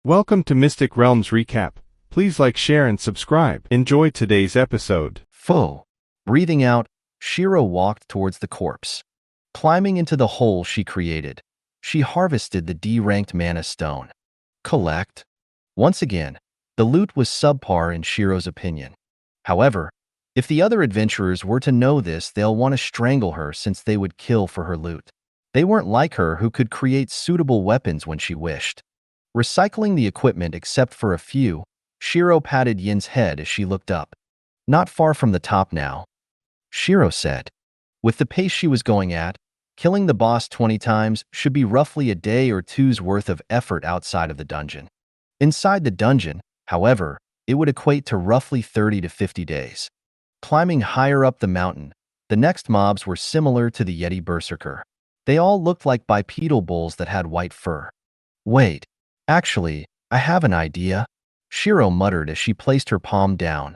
Welcome to Mystic Realms Recap. Please like, share, and subscribe. Enjoy today's episode. Foe. Breathing out, Shiro walked towards the corpse. Climbing into the hole she created, she harvested the D-ranked mana stone. Collect. Once again, the loot was subpar in Shiro's opinion. However, if the other adventurers were to know this, they'll want to strangle her since they would kill for her loot. They weren't like her who could create suitable weapons when she wished. Recycling the equipment except for a few, Shiro patted Yin's head as she looked up. Not far from the top now, Shiro said. With the pace she was going at, killing the boss 20 times should be roughly a day or two's worth of effort outside of the dungeon. Inside the dungeon, however, it would equate to roughly 30 to 50 days. Climbing higher up the mountain, the next mobs were similar to the Yeti Berserker. They all looked like bipedal bulls that had white fur. Wait, actually, I have an idea, Shiro muttered as she placed her palm down.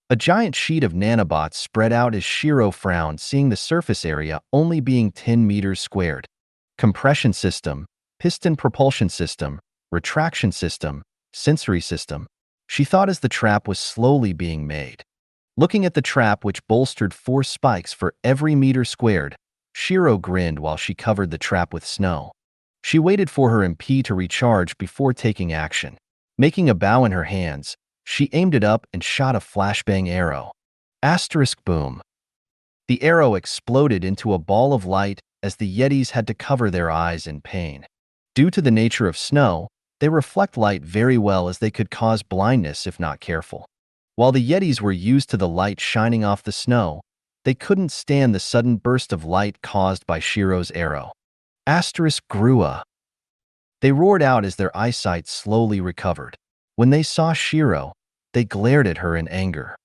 A giant sheet of nanobots spread out as Shiro frowned, seeing the surface area only being 10 meters squared. Compression system, piston propulsion system, retraction system, sensory system. She thought as the trap was slowly being made. Looking at the trap, which bolstered 4 spikes for every meter squared, Shiro grinned while she covered the trap with snow. She waited for her MP to recharge before taking action. Making a bow in her hands, she aimed it up and shot a flashbang arrow. Asterisk boom. The arrow exploded into a ball of light as the Yetis had to cover their eyes in pain. Due to the nature of snow, they reflect light very well as they could cause blindness if not careful. While the Yetis were used to the light shining off the snow, they couldn't stand the sudden burst of light caused by Shiro's arrow. Asterisk grua. They roared out as their eyesight slowly recovered. When they saw Shiro, they glared at her in anger.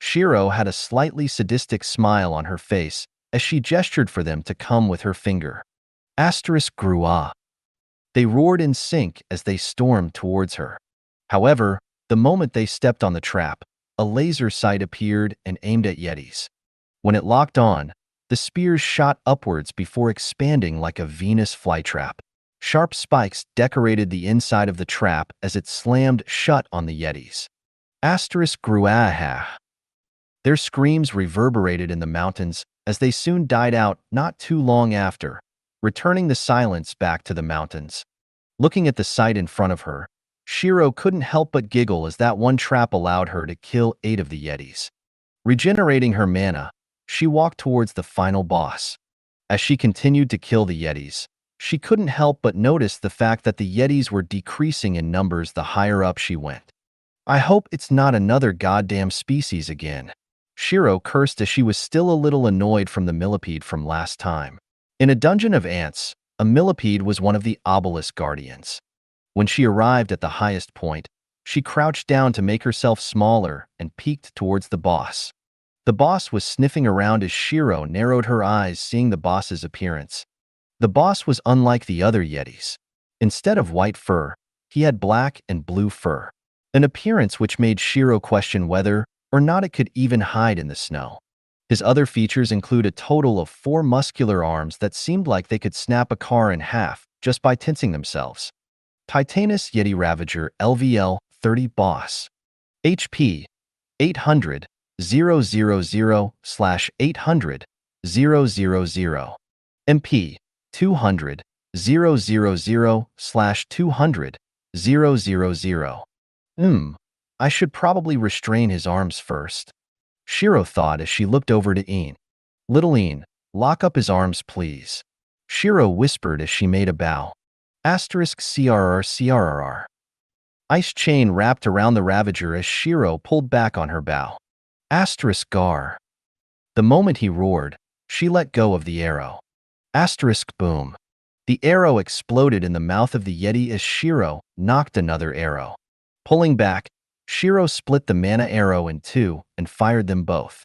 Shiro had a slightly sadistic smile on her face as she gestured for them to come with her finger. Asterisk grua. They roared in sync as they stormed towards her. However, the moment they stepped on the trap, a laser sight appeared and aimed at Yetis. When it locked on, the spears shot upwards before expanding like a Venus flytrap. Sharp spikes decorated the inside of the trap as it slammed shut on the Yetis. Asterisk gruaha. Their screams reverberated in the mountains as they soon died out not too long after, returning the silence back to the mountains. Looking at the sight in front of her, Shiro couldn't help but giggle as that one trap allowed her to kill 8 of the Yetis. Regenerating her mana, she walked towards the final boss. As she continued to kill the Yetis, she couldn't help but notice the fact that the Yetis were decreasing in numbers the higher up she went. I hope it's not another goddamn species again, Shiro cursed as she was still a little annoyed from the millipede from last time. In a dungeon of ants, a millipede was one of the obelisk guardians. When she arrived at the highest point, she crouched down to make herself smaller and peeked towards the boss. The boss was sniffing around as Shiro narrowed her eyes, seeing the boss's appearance. The boss was unlike the other Yetis. Instead of white fur, he had black and blue fur, an appearance which made Shiro question whether or not it could even hide in the snow. His other features include a total of 4 muscular arms that seemed like they could snap a car in half just by tensing themselves. Titanus Yeti Ravager LVL 30 Boss. HP 800 000/800 000. MP 200 000/200 000. I should probably restrain his arms first, Shiro thought as she looked over to Een. Little Een, lock up his arms please, Shiro whispered as she made a bow. Asterisk CRR. Ice chain wrapped around the Ravager as Shiro pulled back on her bow. Asterisk gar. The moment he roared, she let go of the arrow. Asterisk boom. The arrow exploded in the mouth of the Yeti as Shiro knocked another arrow. Pulling back, Shiro split the mana arrow in 2 and fired them both.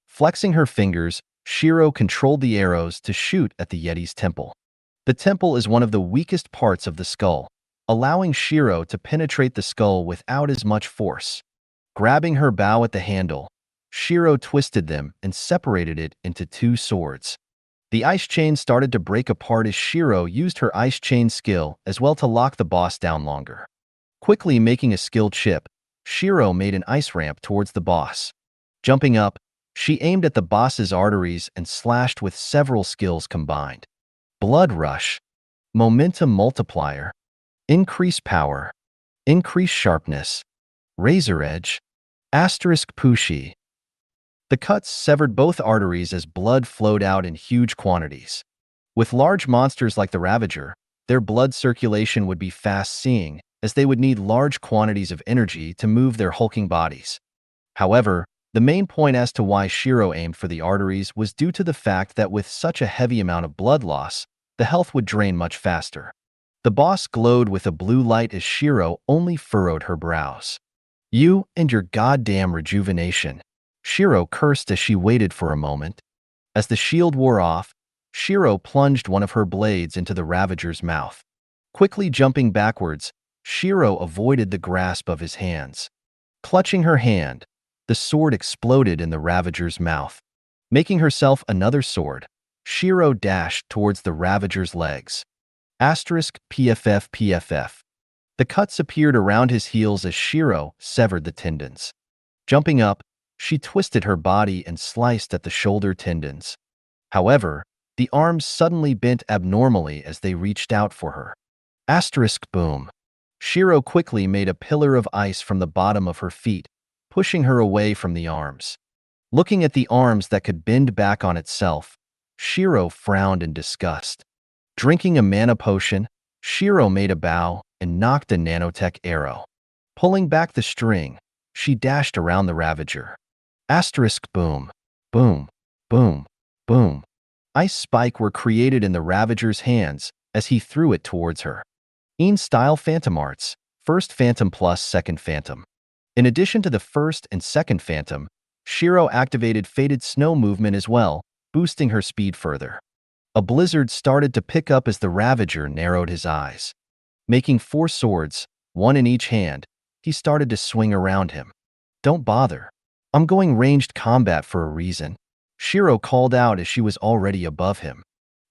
Flexing her fingers, Shiro controlled the arrows to shoot at the Yeti's temple. The temple is one of the weakest parts of the skull, allowing Shiro to penetrate the skull without as much force. Grabbing her bow at the handle, Shiro twisted them and separated it into 2 swords. The ice chain started to break apart as Shiro used her ice chain skill as well to lock the boss down longer. Quickly making a skill chip, Shiro made an ice ramp towards the boss. Jumping up, she aimed at the boss's arteries and slashed with several skills combined. Blood rush, momentum multiplier, increase power, increase sharpness, razor edge, asterisk pushi. The cuts severed both arteries as blood flowed out in huge quantities. With large monsters like the Ravager, their blood circulation would be fast-seeing, as they would need large quantities of energy to move their hulking bodies. However, the main point as to why Shiro aimed for the arteries was due to the fact that with such a heavy amount of blood loss, the health would drain much faster. The boss glowed with a blue light as Shiro only furrowed her brows. "You and your goddamn rejuvenation," Shiro cursed as she waited for a moment. As the shield wore off, Shiro plunged one of her blades into the Ravager's mouth. Quickly jumping backwards, Shiro avoided the grasp of his hands. Clutching her hand, the sword exploded in the Ravager's mouth. Making herself another sword, Shiro dashed towards the Ravager's legs. Asterisk PFF PFF. The cuts appeared around his heels as Shiro severed the tendons. Jumping up, she twisted her body and sliced at the shoulder tendons. However, the arms suddenly bent abnormally as they reached out for her. Asterisk boom. Shiro quickly made a pillar of ice from the bottom of her feet, pushing her away from the arms. Looking at the arms that could bend back on itself, Shiro frowned in disgust. Drinking a mana potion, Shiro made a bow and knocked a nanotech arrow. Pulling back the string, she dashed around the Ravager. Asterisk boom, boom, boom, boom. Ice spike were created in the Ravager's hands as he threw it towards her. Style Phantom Arts, First Phantom plus Second Phantom. In addition to the first and second Phantom, Shiro activated Faded Snow movement as well, boosting her speed further. A blizzard started to pick up as the Ravager narrowed his eyes. Making 4 swords, one in each hand, he started to swing around him. "Don't bother. I'm going ranged combat for a reason," Shiro called out as she was already above him.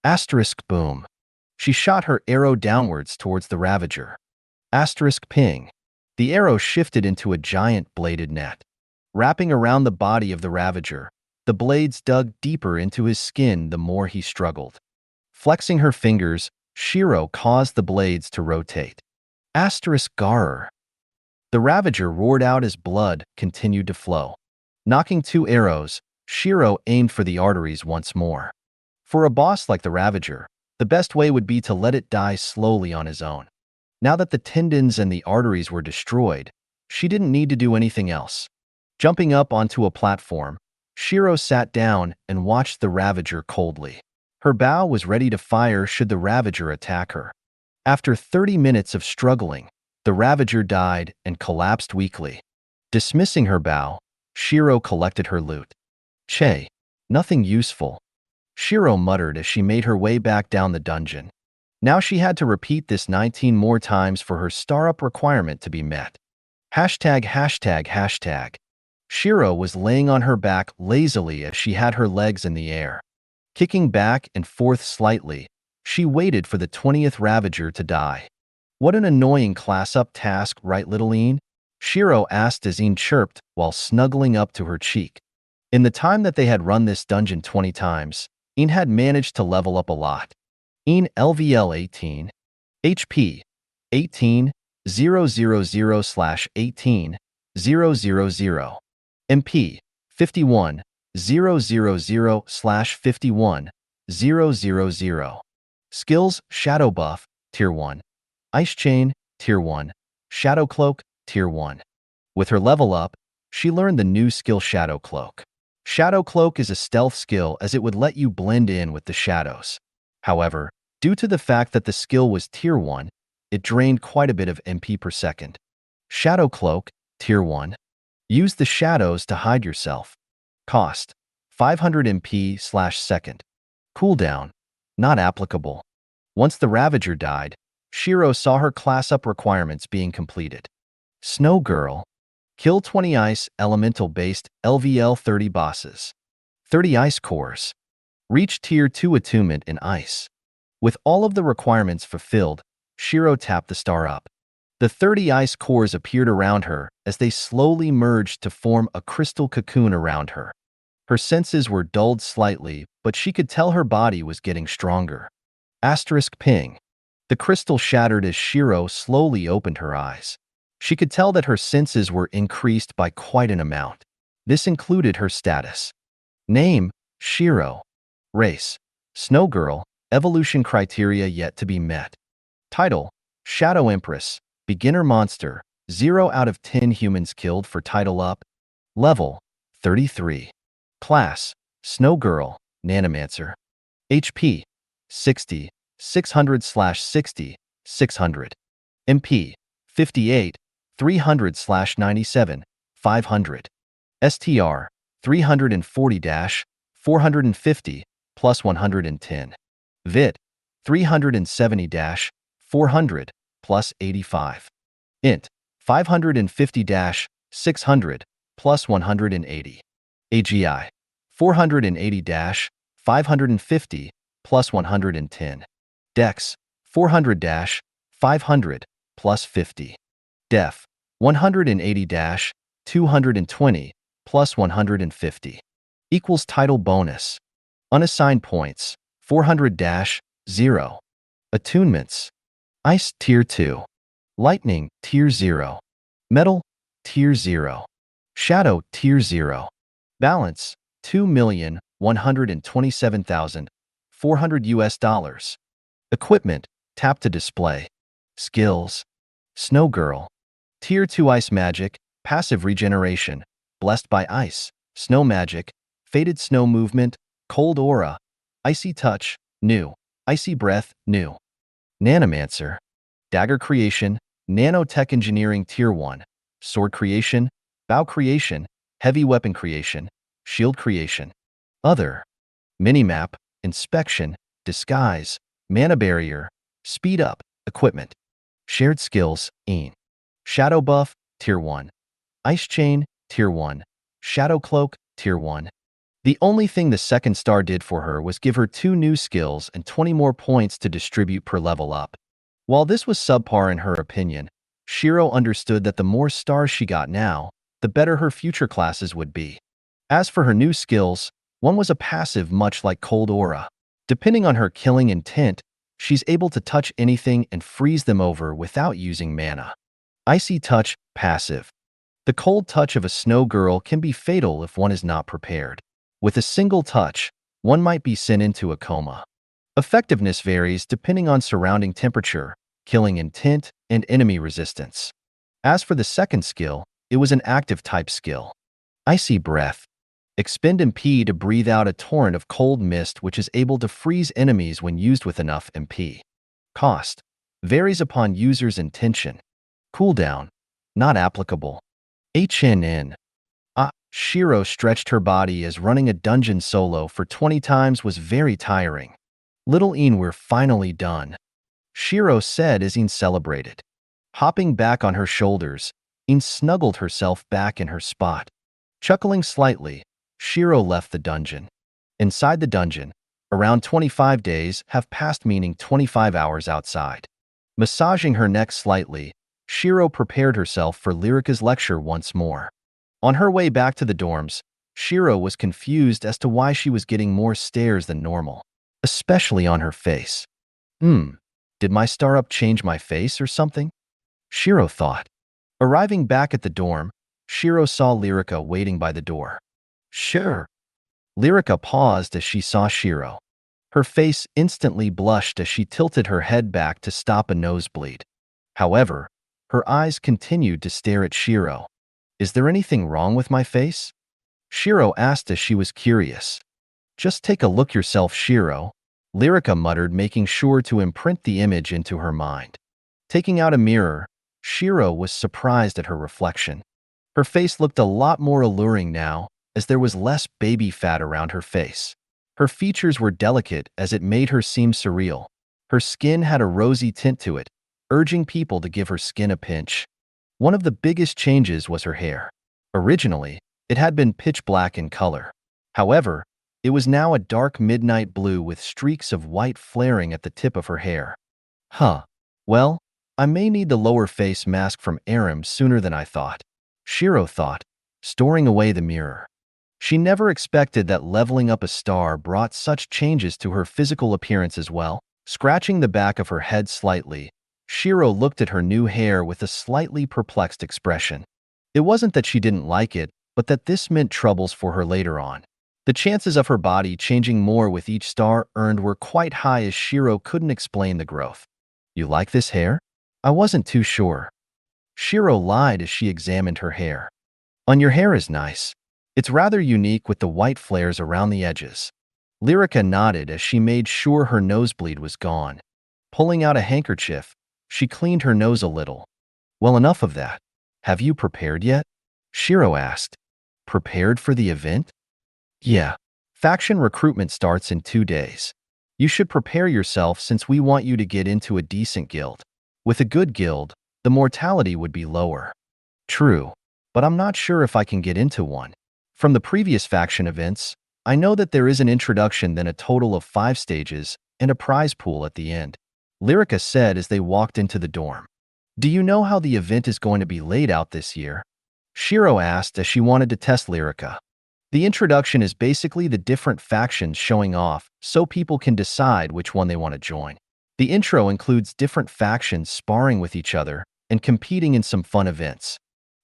Asterisk boom. She shot her arrow downwards towards the Ravager. Asterisk ping. The arrow shifted into a giant bladed net. Wrapping around the body of the Ravager, the blades dug deeper into his skin the more he struggled. Flexing her fingers, Shiro caused the blades to rotate. Asterisk Garer. The Ravager roared out as blood continued to flow. Knocking 2 arrows, Shiro aimed for the arteries once more. For a boss like the Ravager, the best way would be to let it die slowly on his own. Now that the tendons and the arteries were destroyed, she didn't need to do anything else. Jumping up onto a platform, Shiro sat down and watched the Ravager coldly. Her bow was ready to fire should the Ravager attack her. After 30 minutes of struggling, the Ravager died and collapsed weakly. Dismissing her bow, Shiro collected her loot. "Che, nothing useful," Shiro muttered as she made her way back down the dungeon. Now she had to repeat this 19 more times for her star-up requirement to be met. Hashtag hashtag hashtag. Shiro was laying on her back lazily as she had her legs in the air. Kicking back and forth slightly, she waited for the 20th Ravager to die. "What an annoying class-up task, right, little Een?" Shiro asked as Een chirped while snuggling up to her cheek. In the time that they had run this dungeon 20 times, Een had managed to level up a lot. Een LVL 18, HP 18, 000/18, 000, MP 51, 000/51, 000. Skills: Shadow Buff, Tier 1. Ice Chain, Tier 1. Shadow Cloak, Tier 1. With her level up, she learned the new skill Shadow Cloak. Shadow Cloak is a stealth skill as it would let you blend in with the shadows. However, due to the fact that the skill was Tier 1, it drained quite a bit of MP per second. Shadow Cloak, Tier 1. Use the shadows to hide yourself. Cost: 500 MP/second. Cooldown: not applicable. Once the Ravager died, Shiro saw her class-up requirements being completed. Snow Girl. Kill 20 Ice Elemental-based LVL 30 bosses. 30 Ice Cores. Reach Tier 2 Attunement in Ice. With all of the requirements fulfilled, Shiro tapped the star up. The 30 ice cores appeared around her as they slowly merged to form a crystal cocoon around her. Her senses were dulled slightly, but she could tell her body was getting stronger. Asterisk ping. The crystal shattered as Shiro slowly opened her eyes. She could tell that her senses were increased by quite an amount. This included her status. Name, Shiro. Race, Snow Girl, evolution criteria yet to be met. Title, Shadow Empress, beginner monster, 0 out of 10 humans killed for title up. Level, 33. Class, Snow Girl, Snowmancer. HP, 60, 600/60, 600. MP, 58, 300/97, 500. STR, 340-450, plus 110. VIT, 370-400, plus 85. INT, 550-600, plus 180. AGI, 480-550, plus 110. DEX, 400-500, plus 50. DEF, 180-220, plus 150. Equals title bonus. Unassigned points, 400-0. Attunements. Ice, Tier 2. Lightning, Tier 0. Metal, Tier 0. Shadow, Tier 0. Balance, $2,127,400 Equipment, tap to display. Skills. Snow Girl. Tier 2 Ice Magic, passive regeneration, blessed by ice, snow magic, faded snow movement, cold aura, icy touch, new, icy breath, new. Snowmancer. Dagger creation, nanotech engineering Tier 1, sword creation, bow creation, heavy weapon creation, shield creation. Other. Minimap, inspection, disguise, mana barrier, speed up, equipment. Shared skills, Shadow buff, Tier 1. Ice chain, Tier 1. Shadow cloak, Tier 1. The only thing the second star did for her was give her 2 new skills and 20 more points to distribute per level up. While this was subpar in her opinion, Shiro understood that the more stars she got now, the better her future classes would be. As for her new skills, one was a passive much like Cold Aura. Depending on her killing intent, she's able to touch anything and freeze them over without using mana. Icy Touch, passive. The cold touch of a snow girl can be fatal if one is not prepared. With a single touch, one might be sent into a coma. Effectiveness varies depending on surrounding temperature, killing intent, and enemy resistance. As for the second skill, it was an active type skill. Icy Breath. Expend MP to breathe out a torrent of cold mist which is able to freeze enemies when used with enough MP. Cost. Varies upon user's intention. Cooldown. Not applicable. HNN. Shiro stretched her body as running a dungeon solo for 20 times was very tiring. Little Een, we're finally done, Shiro said as Een celebrated. Hopping back on her shoulders, Een snuggled herself back in her spot. Chuckling slightly, Shiro left the dungeon. Inside the dungeon, around 25 days have passed, meaning 25 hours outside. Massaging her neck slightly, Shiro prepared herself for Lyrica's lecture once more. On her way back to the dorms, Shiro was confused as to why she was getting more stares than normal, especially on her face. Did my star up change my face or something? Shiro thought. Arriving back at the dorm, Shiro saw Lyrica waiting by the door. Sure. Lyrica paused as she saw Shiro. Her face instantly blushed as she tilted her head back to stop a nosebleed. However, her eyes continued to stare at Shiro. Is there anything wrong with my face? Shiro asked as she was curious. Just take a look yourself, Shiro, Lyrica muttered, making sure to imprint the image into her mind. Taking out a mirror, Shiro was surprised at her reflection. Her face looked a lot more alluring now, as there was less baby fat around her face. Her features were delicate as it made her seem surreal. Her skin had a rosy tint to it, urging people to give her skin a pinch. One of the biggest changes was her hair. Originally, it had been pitch black in color. However, it was now a dark midnight blue with streaks of white flaring at the tip of her hair. Well, I may need the lower face mask from Aram sooner than I thought, Shiro thought, storing away the mirror. She never expected that leveling up a star brought such changes to her physical appearance as well. Scratching the back of her head slightly, Shiro looked at her new hair with a slightly perplexed expression. It wasn't that she didn't like it, but that this meant troubles for her later on. The chances of her body changing more with each star earned were quite high as Shiro couldn't explain the growth. You like this hair? I wasn't too sure. Shiro lied as she examined her hair. Your hair is nice. It's rather unique with the white flares around the edges. Lyrica nodded as she made sure her nosebleed was gone. Pulling out a handkerchief, she cleaned her nose a little. Well, enough of that. Have you prepared yet? Shiro asked. Prepared for the event? Yeah. Faction recruitment starts in 2 days. You should prepare yourself since we want you to get into a decent guild. With a good guild, the mortality would be lower. True, but I'm not sure if I can get into one. From the previous faction events, I know that there is an introduction, then a total of 5 stages, and a prize pool at the end, Lyrica said as they walked into the dorm. Do you know how the event is going to be laid out this year? Shiro asked as she wanted to test Lyrica. The introduction is basically the different factions showing off so people can decide which one they want to join. The intro includes different factions sparring with each other and competing in some fun events.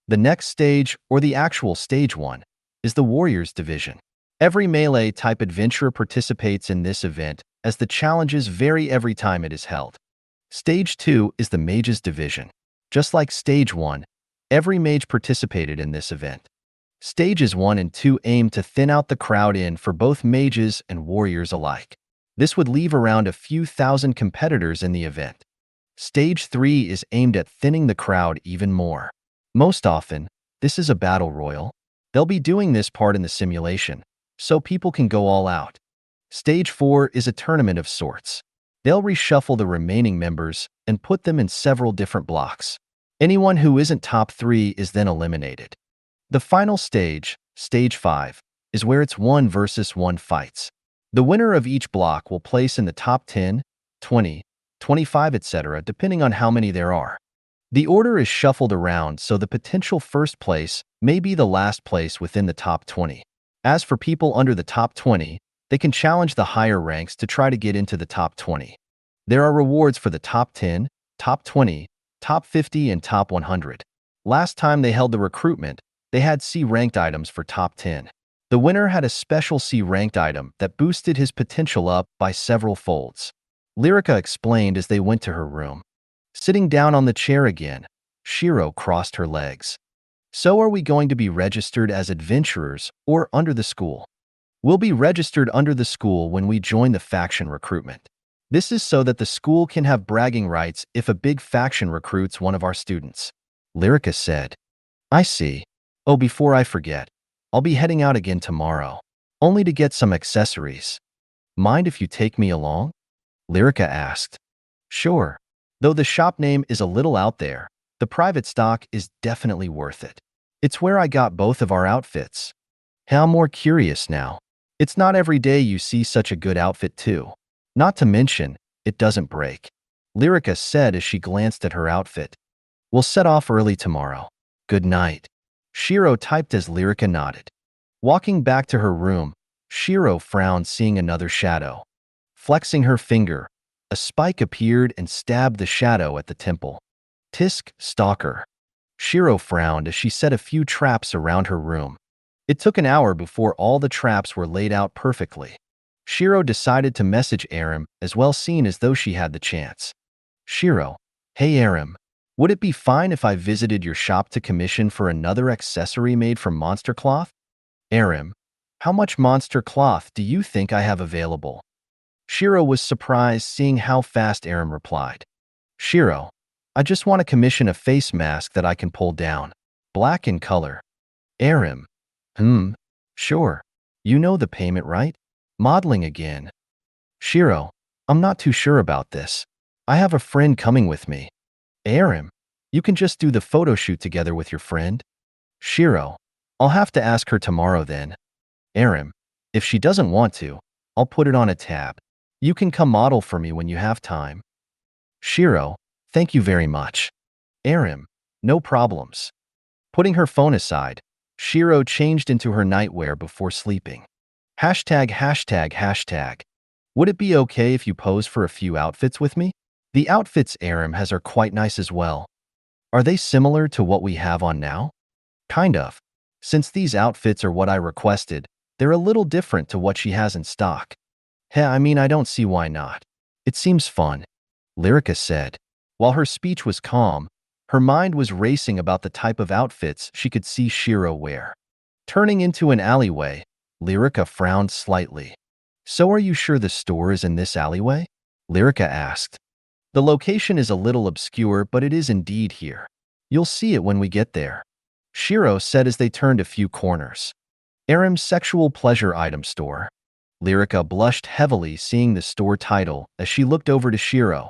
The next stage, or the actual stage 1, is the Warriors Division. Every melee-type adventurer participates in this event as the challenges vary every time it is held. Stage 2 is the Mages Division. Just like Stage 1, every mage participated in this event. Stages 1 and 2 aim to thin out the crowd in for both mages and warriors alike. This would leave around a few thousand competitors in the event. Stage 3 is aimed at thinning the crowd even more. Most often, this is a battle royal. They'll be doing this part in the simulation, so people can go all out. Stage 4 is a tournament of sorts. They'll reshuffle the remaining members and put them in several different blocks. Anyone who isn't top 3 is then eliminated. The final stage, Stage 5, is where it's 1 versus 1 fights. The winner of each block will place in the top 10, 20, 25, etc., depending on how many there are. The order is shuffled around, so the potential first place may be the last place within the top 20. As for people under the top 20, they can challenge the higher ranks to try to get into the top 20. There are rewards for the top 10, top 20, top 50, and top 100. Last time they held the recruitment, they had C-ranked items for top 10. The winner had a special C-ranked item that boosted his potential up by several folds. Lyrica explained as they went to her room. Sitting down on the chair again, Shiro crossed her legs. So are we going to be registered as adventurers or under the school? We'll be registered under the school when we join the faction recruitment. This is so that the school can have bragging rights if a big faction recruits one of our students. Lyrica said. I see. Oh, before I forget, I'll be heading out again tomorrow, only to get some accessories. Mind if you take me along? Lyrica asked. Sure. Though the shop name is a little out there, the private stock is definitely worth it. It's where I got both of our outfits. Hey, I'm more curious now. It's not every day you see such a good outfit too. Not to mention, it doesn't break. Lyrica said as she glanced at her outfit. We'll set off early tomorrow. Good night. Shiro typed as Lyrica nodded. Walking back to her room, Shiro frowned seeing another shadow. Flexing her finger, a spike appeared and stabbed the shadow at the temple. Tisk, stalker. Shiro frowned as she set a few traps around her room. It took an hour before all the traps were laid out perfectly. Shiro decided to message Aram as well, seen as though she had the chance. Shiro, hey Aram, would it be fine if I visited your shop to commission for another accessory made from monster cloth? Aram, how much monster cloth do you think I have available? Shiro was surprised seeing how fast Aram replied. Shiro, I just want to commission a face mask that I can pull down. Black in color. Aram, sure. You know the payment, right? Modeling again. Shiro, I'm not too sure about this. I have a friend coming with me. Aram, you can just do the photo shoot together with your friend. Shiro, I'll have to ask her tomorrow then. Aram, if she doesn't want to, I'll put it on a tab. You can come model for me when you have time. Shiro, Thank you very much. Arim, no problems. Putting her phone aside, Shiro changed into her nightwear before sleeping. ####. Would it be okay if you pose for a few outfits with me? The outfits Arim has are quite nice as well. Are they similar to what we have on now? Kind of. Since these outfits are what I requested, they're a little different to what she has in stock. I don't see why not. It seems fun, Lyrica said. While her speech was calm, her mind was racing about the type of outfits she could see Shiro wear. Turning into an alleyway, Lyrica frowned slightly. So are you sure the store is in this alleyway? Lyrica asked. The location is a little obscure, but it is indeed here. You'll see it when we get there, Shiro said as they turned a few corners. Arim's sexual pleasure item store. Lyrica blushed heavily seeing the store title as she looked over to Shiro.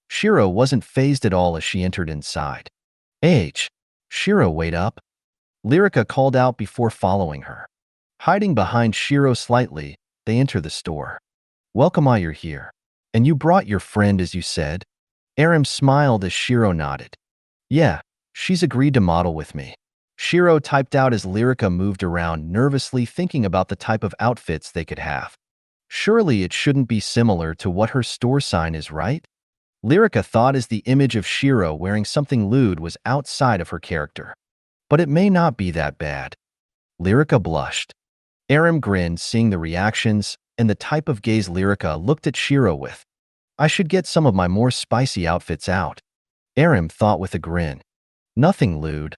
Shiro wasn't fazed at all as she entered inside. Shiro, wait up. Lyrica called out before following her. Hiding behind Shiro slightly, they enter the store. Welcome, you're here. And you brought your friend as you said? Arim smiled as Shiro nodded. Yeah, she's agreed to model with me. Shiro typed out as Lyrica moved around, nervously thinking about the type of outfits they could have. Surely it shouldn't be similar to what her store sign is, right? Lyrica thought as the image of Shiro wearing something lewd was outside of her character. But it may not be that bad. Lyrica blushed. Arim grinned, seeing the reactions and the type of gaze Lyrica looked at Shiro with. I should get some of my more spicy outfits out, Arim thought with a grin. Nothing lewd.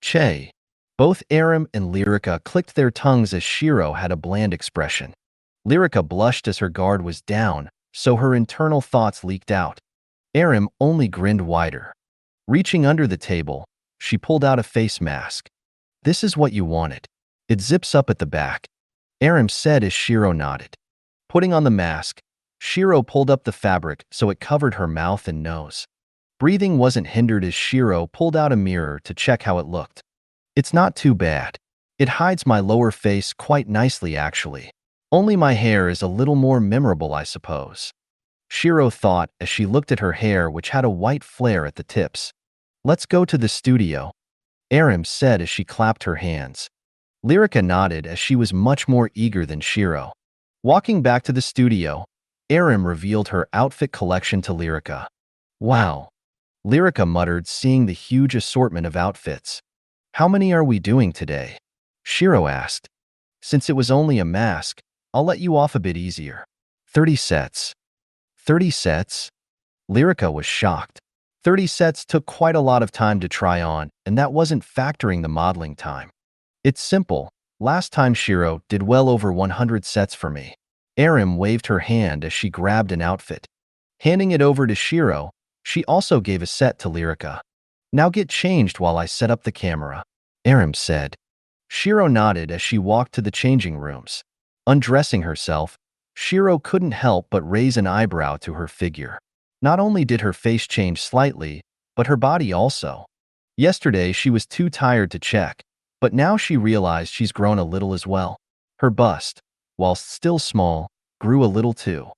Che. Both Arim and Lyrica clicked their tongues as Shiro had a bland expression. Lyrica blushed as her guard was down, so her internal thoughts leaked out. Arim only grinned wider. Reaching under the table, she pulled out a face mask. This is what you wanted. It zips up at the back, Arim said as Shiro nodded. Putting on the mask, Shiro pulled up the fabric so it covered her mouth and nose. Breathing wasn't hindered as Shiro pulled out a mirror to check how it looked. It's not too bad. It hides my lower face quite nicely, actually. Only my hair is a little more memorable, I suppose. Shiro thought as she looked at her hair, which had a white flare at the tips. Let's go to the studio, Arim said as she clapped her hands. Lyrica nodded as she was much more eager than Shiro. Walking back to the studio, Arim revealed her outfit collection to Lyrica. Wow, Lyrica muttered, seeing the huge assortment of outfits. How many are we doing today? Shiro asked. Since it was only a mask, I'll let you off a bit easier. 30 sets. 30 sets? Lyrica was shocked. 30 sets took quite a lot of time to try on, and that wasn't factoring the modeling time. It's simple. Last time Shiro did well over 100 sets for me. Arim waved her hand as she grabbed an outfit. Handing it over to Shiro, she also gave a set to Lyrica. Now get changed while I set up the camera, Arim said. Shiro nodded as she walked to the changing rooms. Undressing herself, Shiro couldn't help but raise an eyebrow to her figure. Not only did her face change slightly, but her body also. Yesterday she was too tired to check, but now she realized she's grown a little as well. Her bust, whilst still small, grew a little too.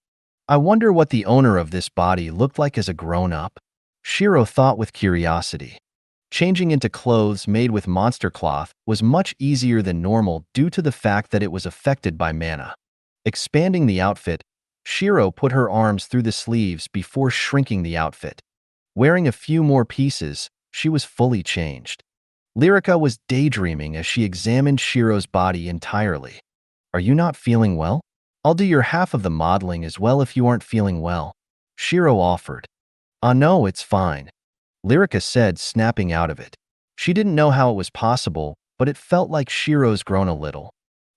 I wonder what the owner of this body looked like as a grown-up, Shiro thought with curiosity. Changing into clothes made with monster cloth was much easier than normal due to the fact that it was affected by mana. Expanding the outfit, Shiro put her arms through the sleeves before shrinking the outfit. Wearing a few more pieces, she was fully changed. Lyrica was daydreaming as she examined Shiro's body entirely. Are you not feeling well? I'll do your half of the modeling as well if you aren't feeling well, Shiro offered. No, it's fine, Lyrica said, snapping out of it. She didn't know how it was possible, but it felt like Shiro's grown a little.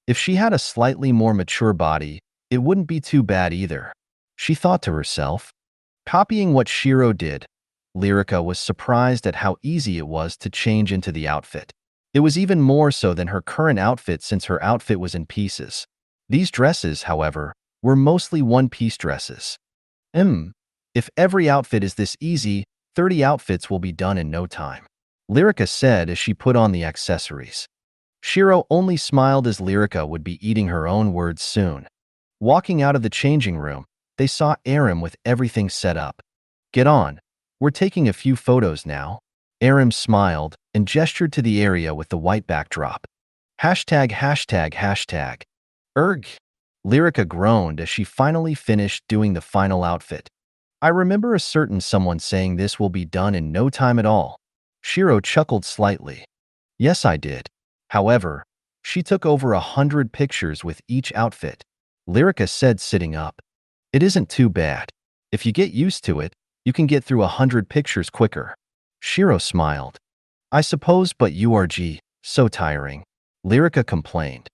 If she had a slightly more mature body, it wouldn't be too bad either, she thought to herself. Copying what Shiro did, Lyrica was surprised at how easy it was to change into the outfit. It was even more so than her current outfit since her outfit was in pieces. These dresses, however, were mostly one-piece dresses. If every outfit is this easy, 30 outfits will be done in no time, Lyrica said as she put on the accessories. Shiro only smiled as Lyrica would be eating her own words soon. Walking out of the changing room, they saw Arim with everything set up. Get on, We're taking a few photos now. Aram smiled and gestured to the area with the white backdrop. Hashtag, hashtag, hashtag. Erg. Lyrica groaned as she finally finished doing the final outfit. I remember a certain someone saying this will be done in no time at all. Shiro chuckled slightly. Yes, I did. However, she took over 100 pictures with each outfit. Lyrica said, sitting up. It isn't too bad. If you get used to it, you can get through 100 pictures quicker. Shiro smiled. I suppose, but URG, so tiring. Lyrica complained.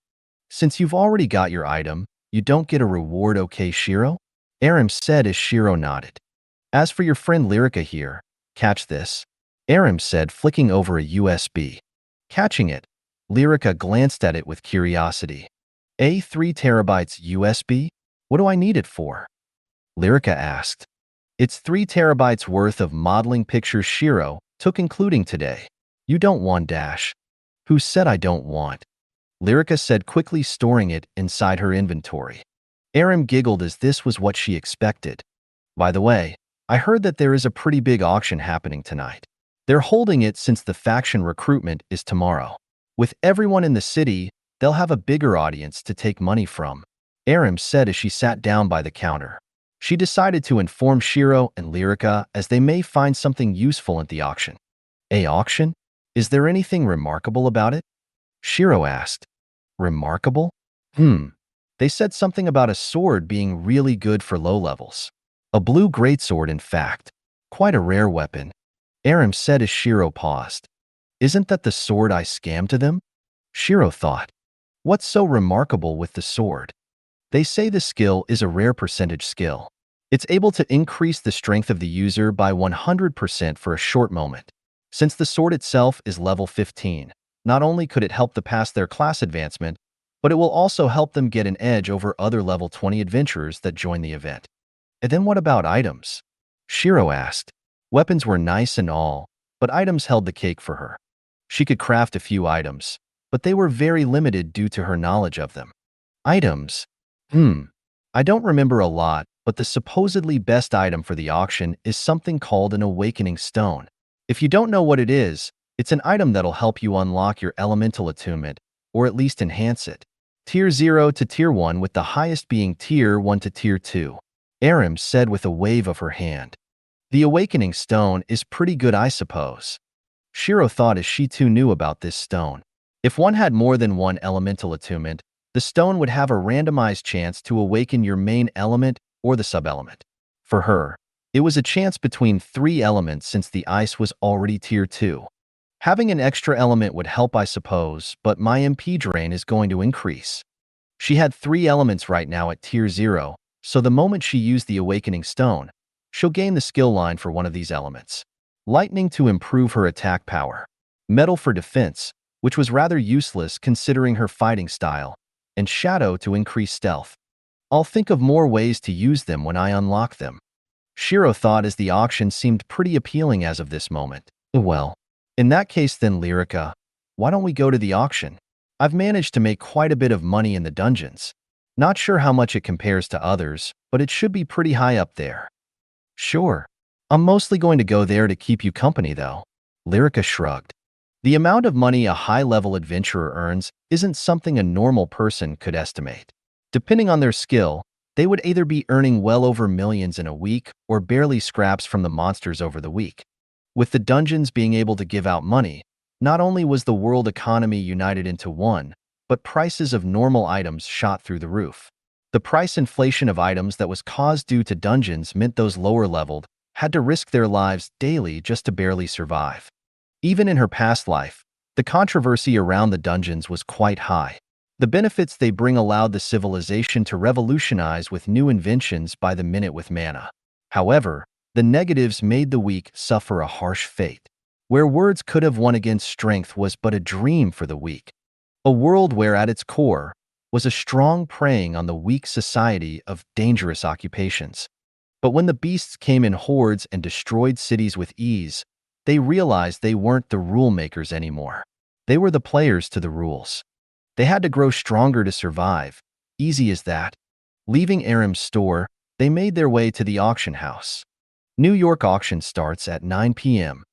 Since you've already got your item, you don't get a reward, okay, Shiro? Aram said as Shiro nodded. As for your friend Lyrica here, catch this. Aram said, flicking over a USB. Catching it, Lyrica glanced at it with curiosity. A 3 terabytes USB? What do I need it for? Lyrica asked. It's 3 terabytes worth of modeling pictures Shiro took, including today. You don't want dash. Who said I don't want? Lyrica said, quickly storing it inside her inventory. Aram giggled as this was what she expected. By the way, I heard that there is a pretty big auction happening tonight. They're holding it since the faction recruitment is tomorrow. With everyone in the city, they'll have a bigger audience to take money from. Aram said as she sat down by the counter. She decided to inform Shiro and Lyrica as they may find something useful at the auction. A auction? Is there anything remarkable about it? Shiro asked. Remarkable? They said something about a sword being really good for low levels. A blue greatsword, in fact. Quite a rare weapon. Aram said as Shiro paused. Isn't that the sword I scammed to them? Shiro thought. What's so remarkable with the sword? They say the skill is a rare percentage skill. It's able to increase the strength of the user by 100% for a short moment. Since the sword itself is level 15, not only could it help them pass their class advancement, but it will also help them get an edge over other level 20 adventurers that join the event. And then what about items? Shiro asked. Weapons were nice and all, but items held the cake for her. She could craft a few items, but they were very limited due to her knowledge of them. Items? I don't remember a lot, but the supposedly best item for the auction is something called an awakening stone. If you don't know what it is, it's an item that'll help you unlock your elemental attunement, or at least enhance it. Tier 0 to Tier 1, with the highest being Tier 1 to Tier 2. Aram said with a wave of her hand. The awakening stone is pretty good, I suppose. Shiro thought as she too knew about this stone. If one had more than one elemental attunement, the stone would have a randomized chance to awaken your main element or the sub-element. For her, it was a chance between 3 elements since the ice was already Tier 2. Having an extra element would help, I suppose, but my MP drain is going to increase. She had 3 elements right now at Tier 0, so the moment she used the awakening stone, she'll gain the skill line for one of these elements. Lightning to improve her attack power. Metal for defense, which was rather useless considering her fighting style, and Shadow to increase stealth. I'll think of more ways to use them when I unlock them. Shiro thought as the auction seemed pretty appealing as of this moment. Well, in that case then, Lyrica, why don't we go to the auction? I've managed to make quite a bit of money in the dungeons. Not sure how much it compares to others, but it should be pretty high up there. Sure. I'm mostly going to go there to keep you company though. Lyrica shrugged. The amount of money a high-level adventurer earns isn't something a normal person could estimate. Depending on their skill, they would either be earning well over millions in a week or barely scraps from the monsters over the week. With the dungeons being able to give out money, not only was the world economy united into one, but prices of normal items shot through the roof. The price inflation of items that was caused due to dungeons meant those lower-leveled had to risk their lives daily just to barely survive. Even in her past life, the controversy around the dungeons was quite high. The benefits they bring allowed the civilization to revolutionize with new inventions by the minute with mana. However, the negatives made the weak suffer a harsh fate. Where words could have won against strength was but a dream for the weak. A world where at its core was a strong preying on the weak society of dangerous occupations. But when the beasts came in hordes and destroyed cities with ease, they realized they weren't the rule makers anymore. They were the players to the rules. They had to grow stronger to survive. Easy as that. Leaving Aram's store, they made their way to the auction house. New York auction starts at 9 p.m.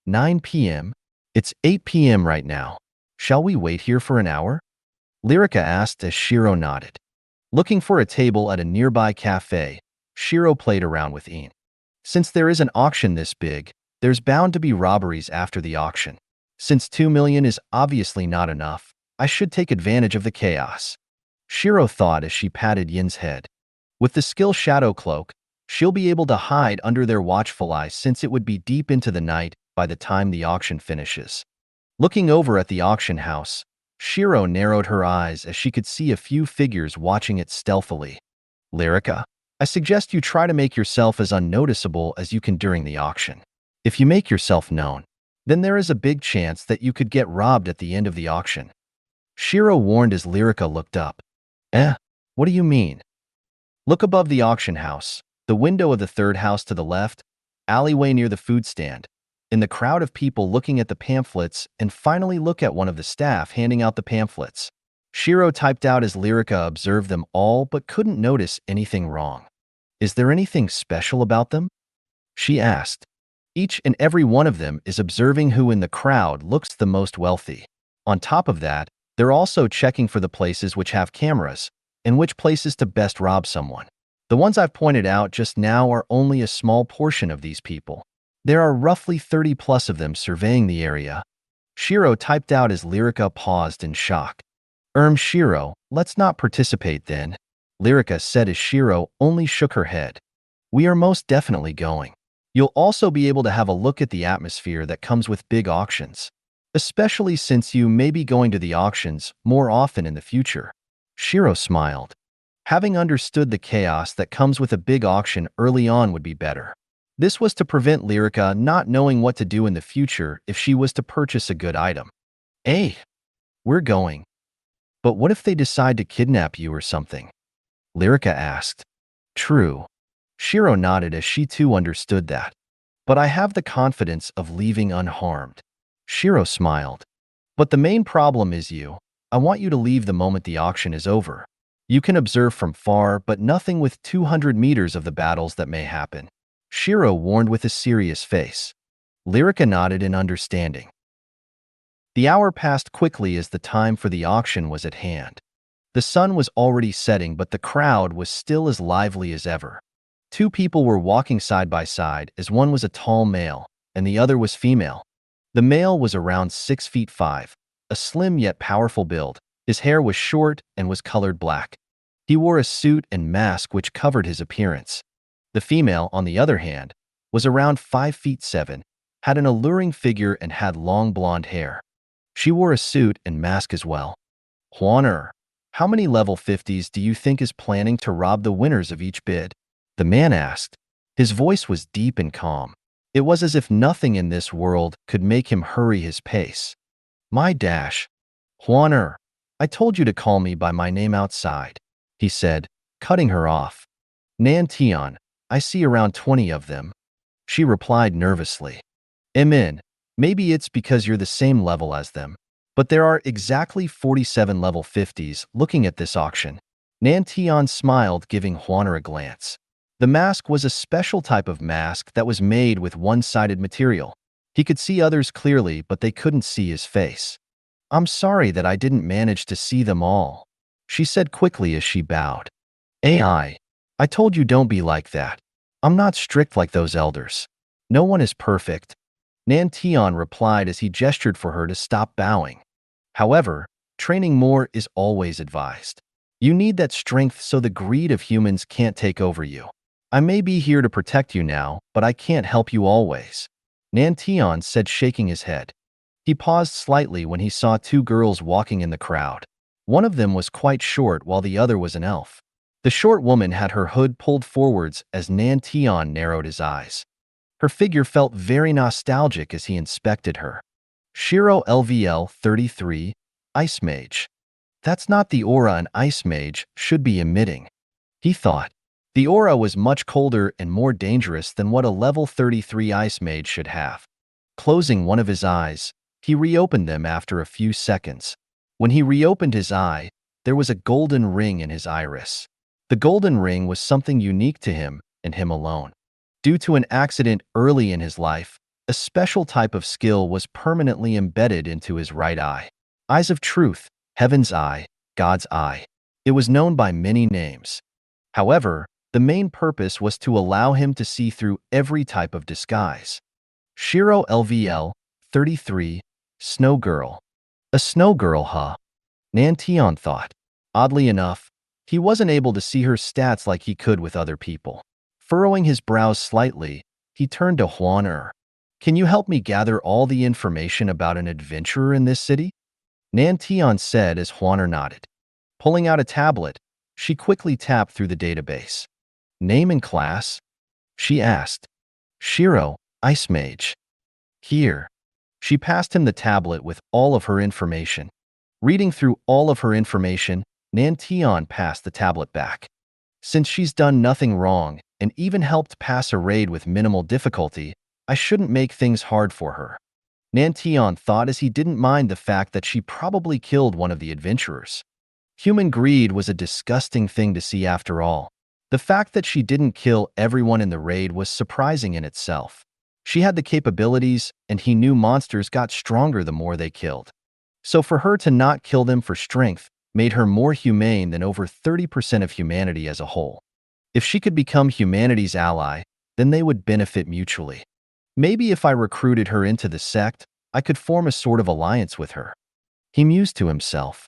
9 p.m.? It's 8 p.m. right now. Shall we wait here for an hour? Lyrica asked as Shiro nodded. Looking for a table at a nearby cafe, Shiro played around with Ian. Since there is an auction this big, there's bound to be robberies after the auction. Since 2 million is obviously not enough, I should take advantage of the chaos. Shiro thought as she patted Yin's head. With the skill Shadow Cloak, she'll be able to hide under their watchful eye since it would be deep into the night by the time the auction finishes. Looking over at the auction house, Shiro narrowed her eyes as she could see a few figures watching it stealthily. Lyrica, I suggest you try to make yourself as unnoticeable as you can during the auction. If you make yourself known, then there is a big chance that you could get robbed at the end of the auction. Shiro warned as Lyrica looked up. What do you mean? Look above the auction house, the window of the third house to the left, alleyway near the food stand, in the crowd of people looking at the pamphlets, and finally look at one of the staff handing out the pamphlets. Shiro typed out as Lyrica observed them all but couldn't notice anything wrong. Is there anything special about them? She asked. Each and every one of them is observing who in the crowd looks the most wealthy. On top of that, they're also checking for the places which have cameras and which places to best rob someone. The ones I've pointed out just now are only a small portion of these people. There are roughly 30 plus of them surveying the area. Shiro typed out as Lyrica paused in shock. Shiro, let's not participate then, Lyrica said as Shiro only shook her head. We are most definitely going. You'll also be able to have a look at the atmosphere that comes with big auctions, especially since you may be going to the auctions more often in the future. Shiro smiled. Having understood the chaos that comes with a big auction early on would be better. This was to prevent Lyrica not knowing what to do in the future if she was to purchase a good item. We're going. But what if they decide to kidnap you or something? Lyrica asked. True. Shiro nodded as she too understood that. But I have the confidence of leaving unharmed. Shiro smiled. But the main problem is you. I want you to leave the moment the auction is over. You can observe from far, but nothing with 200 meters of the battles that may happen. Shiro warned with a serious face. Lyrica nodded in understanding. The hour passed quickly as the time for the auction was at hand. The sun was already setting, but the crowd was still as lively as ever. Two people were walking side by side, as one was a tall male and the other was female. The male was around 6'5", a slim yet powerful build. His hair was short and was colored black. He wore a suit and mask which covered his appearance. The female, on the other hand, was around 5'7", had an alluring figure and had long blonde hair. She wore a suit and mask as well. Huaner, how many level 50s do you think is planning to rob the winners of each bid? The man asked. His voice was deep and calm. It was as if nothing in this world could make him hurry his pace. My dash. Huaner, I told you to call me by my name outside, he said, cutting her off. Nan Tian, I see around 20 of them. She replied nervously. Maybe it's because you're the same level as them. But there are exactly 47 level 50s looking at this auction. Nan Tian smiled, giving Huaner a glance. The mask was a special type of mask that was made with one-sided material. He could see others clearly, but they couldn't see his face. I'm sorry that I didn't manage to see them all, she said quickly as she bowed. I told you don't be like that. I'm not strict like those elders. No one is perfect. Nan Tian replied as he gestured for her to stop bowing. However, training more is always advised. You need that strength so the greed of humans can't take over you. I may be here to protect you now, but I can't help you always, Nan Tian said, shaking his head. He paused slightly when he saw two girls walking in the crowd. One of them was quite short while the other was an elf. The short woman had her hood pulled forwards as Nan Tian narrowed his eyes. Her figure felt very nostalgic as he inspected her. Shiro LVL 33, Ice Mage. That's not the aura an Ice Mage should be emitting, he thought. The aura was much colder and more dangerous than what a level 33 Ice Mage should have. Closing one of his eyes, he reopened them after a few seconds. When he reopened his eye, there was a golden ring in his iris. The golden ring was something unique to him and him alone. Due to an accident early in his life, a special type of skill was permanently embedded into his right eye. Eyes of truth, heaven's eye, God's eye. It was known by many names. However, the main purpose was to allow him to see through every type of disguise. Shiro LVL, 33, Snow Girl. A snow girl, huh? Nantion thought. Oddly enough, he wasn't able to see her stats like he could with other people. Furrowing his brows slightly, he turned to Huan. Can you help me gather all the information about an adventurer in this city? Nantion said as Huan nodded. Pulling out a tablet, she quickly tapped through the database. Name and class? She asked. Shiro, Ice Mage. Here. She passed him the tablet with all of her information. Reading through all of her information, Nantion passed the tablet back. Since she's done nothing wrong and even helped pass a raid with minimal difficulty, I shouldn't make things hard for her. Nantion thought as he didn't mind the fact that she probably killed one of the adventurers. Human greed was a disgusting thing to see after all. The fact that she didn't kill everyone in the raid was surprising in itself. She had the capabilities, and he knew monsters got stronger the more they killed. So for her to not kill them for strength made her more humane than over 30% of humanity as a whole. If she could become humanity's ally, then they would benefit mutually. Maybe if I recruited her into the sect, I could form a sort of alliance with her. He mused to himself.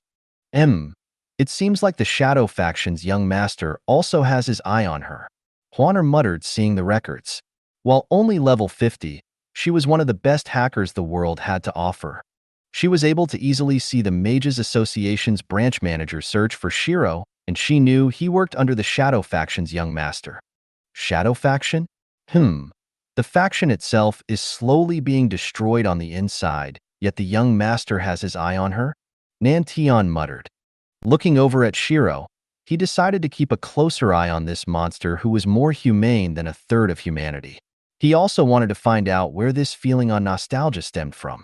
It seems like the Shadow Faction's young master also has his eye on her. Huan muttered, seeing the records. While only level 50, she was one of the best hackers the world had to offer. She was able to easily see the Mages Association's branch manager search for Shiro, and she knew he worked under the Shadow Faction's young master. Shadow Faction? The faction itself is slowly being destroyed on the inside, yet the young master has his eye on her? Nantion muttered. Looking over at Shiro, he decided to keep a closer eye on this monster who was more humane than a third of humanity. He also wanted to find out where this feeling on nostalgia stemmed from.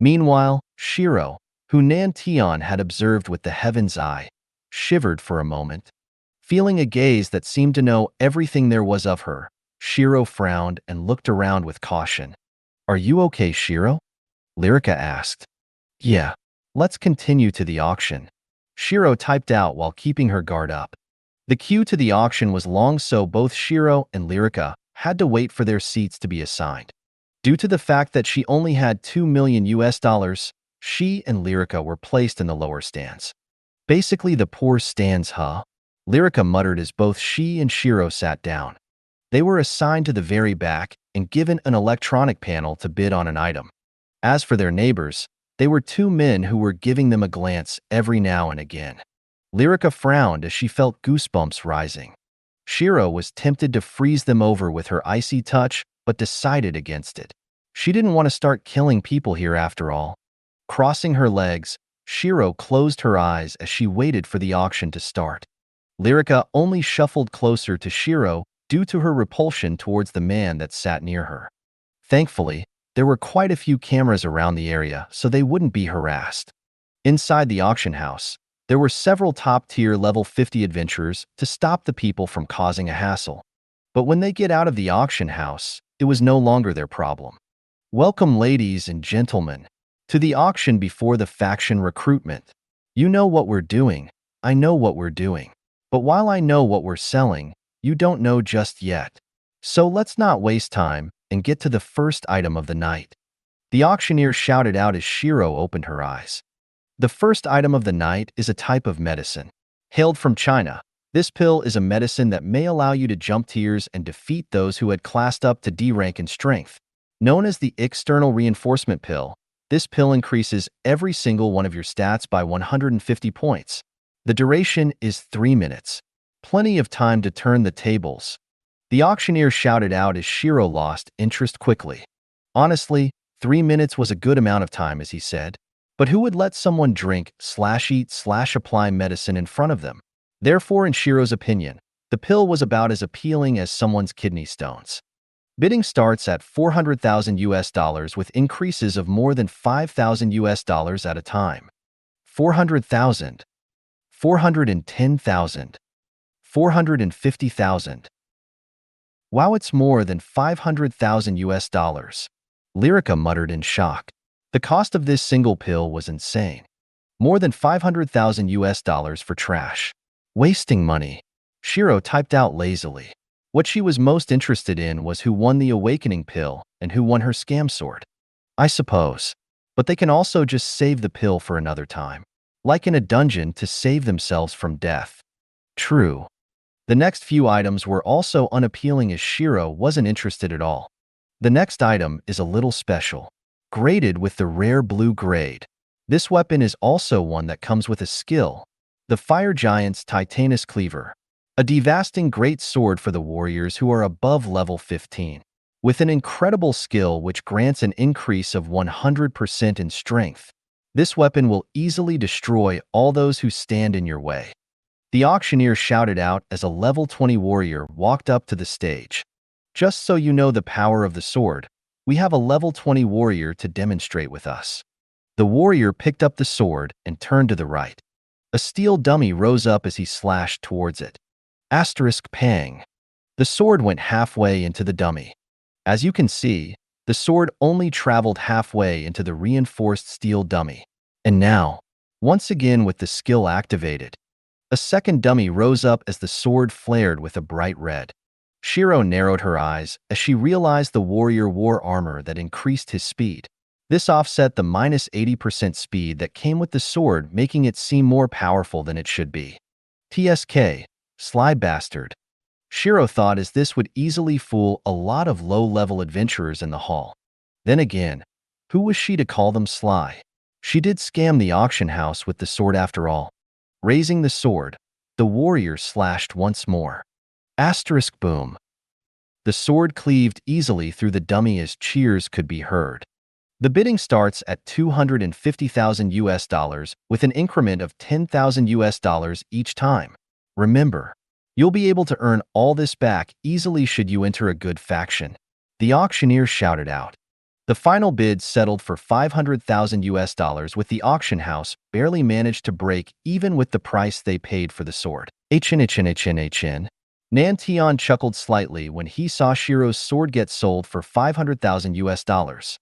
Meanwhile, Shiro, who Nantion had observed with the heaven's eye, shivered for a moment. Feeling a gaze that seemed to know everything there was of her, Shiro frowned and looked around with caution. Are you okay, Shiro? Lyrica asked. Yeah, let's continue to the auction. Shiro typed out while keeping her guard up. The queue to the auction was long, so both Shiro and Lyrica had to wait for their seats to be assigned. Due to the fact that she only had $2 million, she and Lyrica were placed in the lower stands. Basically the poor stands, huh? Lyrica muttered as both she and Shiro sat down. They were assigned to the very back and given an electronic panel to bid on an item. As for their neighbors, they were two men who were giving them a glance every now and again. Lyrica frowned as she felt goosebumps rising. Shiro was tempted to freeze them over with her icy touch, but decided against it. She didn't want to start killing people here after all. Crossing her legs, Shiro closed her eyes as she waited for the auction to start. Lyrica only shuffled closer to Shiro due to her repulsion towards the man that sat near her. Thankfully, there were quite a few cameras around the area, so they wouldn't be harassed. Inside the auction house, there were several top-tier level 50 adventurers to stop the people from causing a hassle. But when they get out of the auction house, it was no longer their problem. Welcome, ladies and gentlemen, to the auction before the faction recruitment. You know what we're doing, I know what we're doing. But while I know what we're selling, you don't know just yet. So let's not waste time and get to the first item of the night. The auctioneer shouted out as Shiro opened her eyes. The first item of the night is a type of medicine. Hailed from China, this pill is a medicine that may allow you to jump tiers and defeat those who had classed up to D rank in strength. Known as the external reinforcement pill, this pill increases every single one of your stats by 150 points. The duration is 3 minutes. Plenty of time to turn the tables. The auctioneer shouted out as Shiro lost interest quickly. Honestly, 3 minutes was a good amount of time, as he said. But who would let someone drink/eat/apply medicine in front of them? Therefore, in Shiro's opinion, the pill was about as appealing as someone's kidney stones. Bidding starts at $400,000 with increases of more than $5,000 at a time. 400,000. 410,000. 450,000. Wow, it's more than 500,000 US dollars. Lyrica muttered in shock. The cost of this single pill was insane. More than 500,000 US dollars for trash. Wasting money. Shiro typed out lazily. What she was most interested in was who won the awakening pill and who won her scam sword. I suppose. But they can also just save the pill for another time. Like in a dungeon to save themselves from death. True. The next few items were also unappealing as Shiro wasn't interested at all. The next item is a little special. Graded with the rare blue grade. This weapon is also one that comes with a skill. The Fire Giant's Titanus Cleaver. A devastating great sword for the warriors who are above level 15. With an incredible skill which grants an increase of 100% in strength. This weapon will easily destroy all those who stand in your way. The auctioneer shouted out as a level 20 warrior walked up to the stage. Just so you know the power of the sword, we have a level 20 warrior to demonstrate with us. The warrior picked up the sword and turned to the right. A steel dummy rose up as he slashed towards it. Asterisk pang. The sword went halfway into the dummy. As you can see, the sword only traveled halfway into the reinforced steel dummy. And now, once again with the skill activated, a second dummy rose up as the sword flared with a bright red. Shiro narrowed her eyes as she realized the warrior wore armor that increased his speed. This offset the minus 80% speed that came with the sword, making it seem more powerful than it should be. TSK, sly bastard. Shiro thought as this would easily fool a lot of low-level adventurers in the hall. Then again, who was she to call them sly? She did scam the auction house with the sword after all. Raising the sword, the warrior slashed once more. Asterisk boom. The sword cleaved easily through the dummy as cheers could be heard. The bidding starts at 250,000 US dollars with an increment of 10,000 US dollars each time. Remember, you'll be able to earn all this back easily should you enter a good faction. The auctioneer shouted out. The final bid settled for 500,000 US dollars with the auction house barely managed to break even with the price they paid for the sword. HN. Nantion chuckled slightly when he saw Shiro's sword get sold for 500,000 US dollars.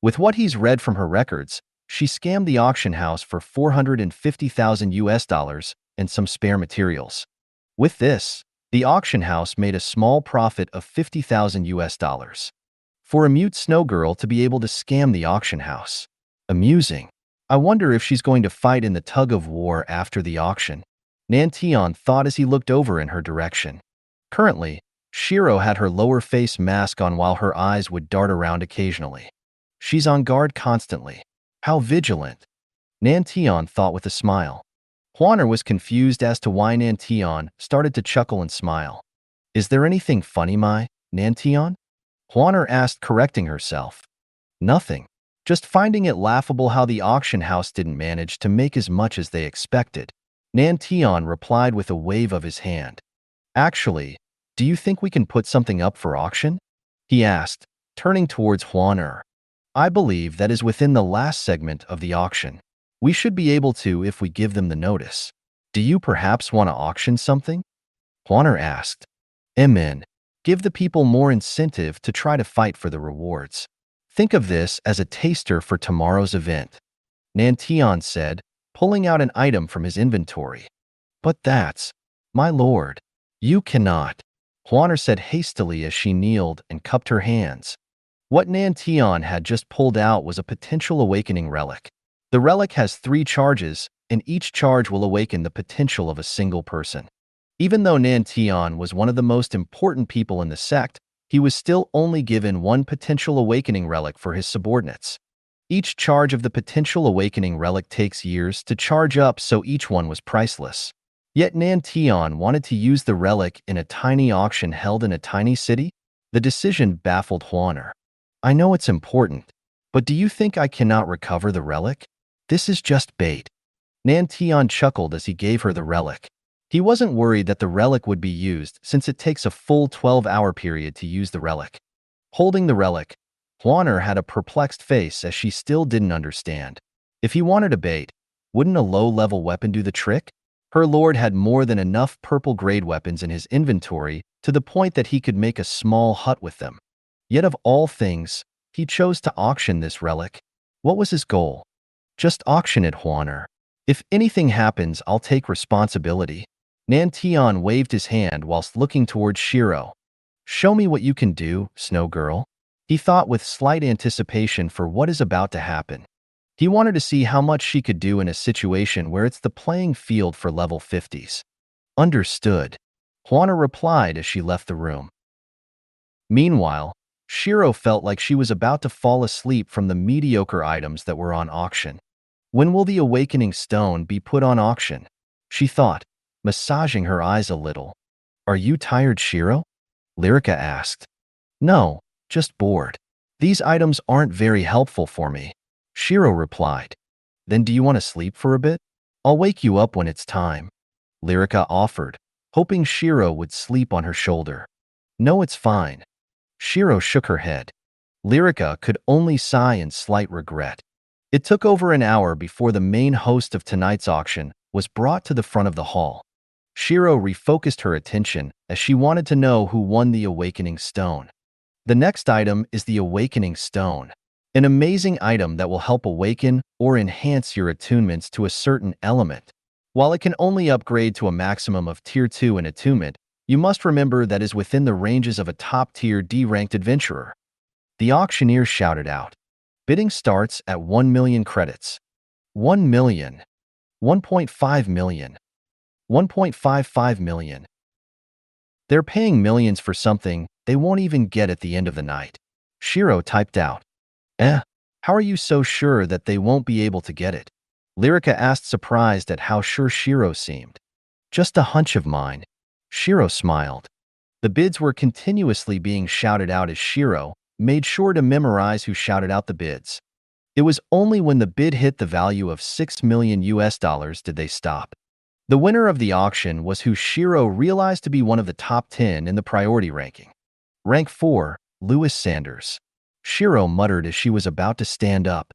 With what he's read from her records, she scammed the auction house for 450,000 US dollars and some spare materials. With this, the auction house made a small profit of 50,000 US dollars. For a mute snow girl to be able to scam the auction house. Amusing. I wonder if she's going to fight in the tug-of-war after the auction. Nantion thought as he looked over in her direction. Currently, Shiro had her lower face mask on while her eyes would dart around occasionally. She's on guard constantly. How vigilant. Nantion thought with a smile. Hwaner was confused as to why Nantion started to chuckle and smile. Is there anything funny, Nantion? Hwaner asked, correcting herself. Nothing. Just finding it laughable how the auction house didn't manage to make as much as they expected. Nantion replied with a wave of his hand. Actually, do you think we can put something up for auction? He asked, turning towards Hwaner. I believe that is within the last segment of the auction. We should be able to if we give them the notice. Do you perhaps want to auction something? Hwaner asked. Amen. Give the people more incentive to try to fight for the rewards. Think of this as a taster for tomorrow's event. Nantion said, pulling out an item from his inventory. But that's, my lord, you cannot. Hwaner said hastily as she kneeled and cupped her hands. What Nantion had just pulled out was a potential awakening relic. The relic has 3 charges, and each charge will awaken the potential of a single person. Even though Nantion was one of the most important people in the sect, he was still only given 1 potential awakening relic for his subordinates. Each charge of the potential awakening relic takes years to charge up, so each one was priceless. Yet Nantion wanted to use the relic in a tiny auction held in a tiny city? The decision baffled Hwaner. I know it's important, but do you think I cannot recover the relic? This is just bait. Nantion chuckled as he gave her the relic. He wasn't worried that the relic would be used since it takes a full 12-hour period to use the relic. Holding the relic, Hwaner had a perplexed face as she still didn't understand. If he wanted a bait, wouldn't a low-level weapon do the trick? Her lord had more than enough purple-grade weapons in his inventory to the point that he could make a small hut with them. Yet of all things, he chose to auction this relic. What was his goal? Just auction it, Huaner. If anything happens, I'll take responsibility. Nantian waved his hand whilst looking towards Shiro. Show me what you can do, Snow Girl. He thought with slight anticipation for what is about to happen. He wanted to see how much she could do in a situation where it's the playing field for level 50s. Understood. Huaner replied as she left the room. Meanwhile, Shiro felt like she was about to fall asleep from the mediocre items that were on auction. When will the awakening stone be put on auction? She thought, massaging her eyes a little. Are you tired, Shiro? Lyrica asked. No, just bored. These items aren't very helpful for me. Shiro replied. Then do you want to sleep for a bit? I'll wake you up when it's time. Lyrica offered, hoping Shiro would sleep on her shoulder. No, it's fine. Shiro shook her head. Lyrica could only sigh in slight regret. It took over an hour before the main host of tonight's auction was brought to the front of the hall. Shiro refocused her attention as she wanted to know who won the Awakening Stone. The next item is the Awakening Stone, an amazing item that will help awaken or enhance your attunements to a certain element. While it can only upgrade to a maximum of Tier 2 in attunement, you must remember that is within the ranges of a top-tier D-ranked adventurer. The auctioneer shouted out. Bidding starts at 1 million credits. 1 million. 1.5 million. 1.55 million. They're paying millions for something they won't even get at the end of the night. Shiro typed out. How are you so sure that they won't be able to get it? Lyrica asked, surprised at how sure Shiro seemed. Just a hunch of mine. Shiro smiled. The bids were continuously being shouted out as Shiro made sure to memorize who shouted out the bids. It was only when the bid hit the value of $6 million did they stop. The winner of the auction was who Shiro realized to be one of the top 10 in the priority ranking. Rank 4, Lewis Sanders. Shiro muttered as she was about to stand up.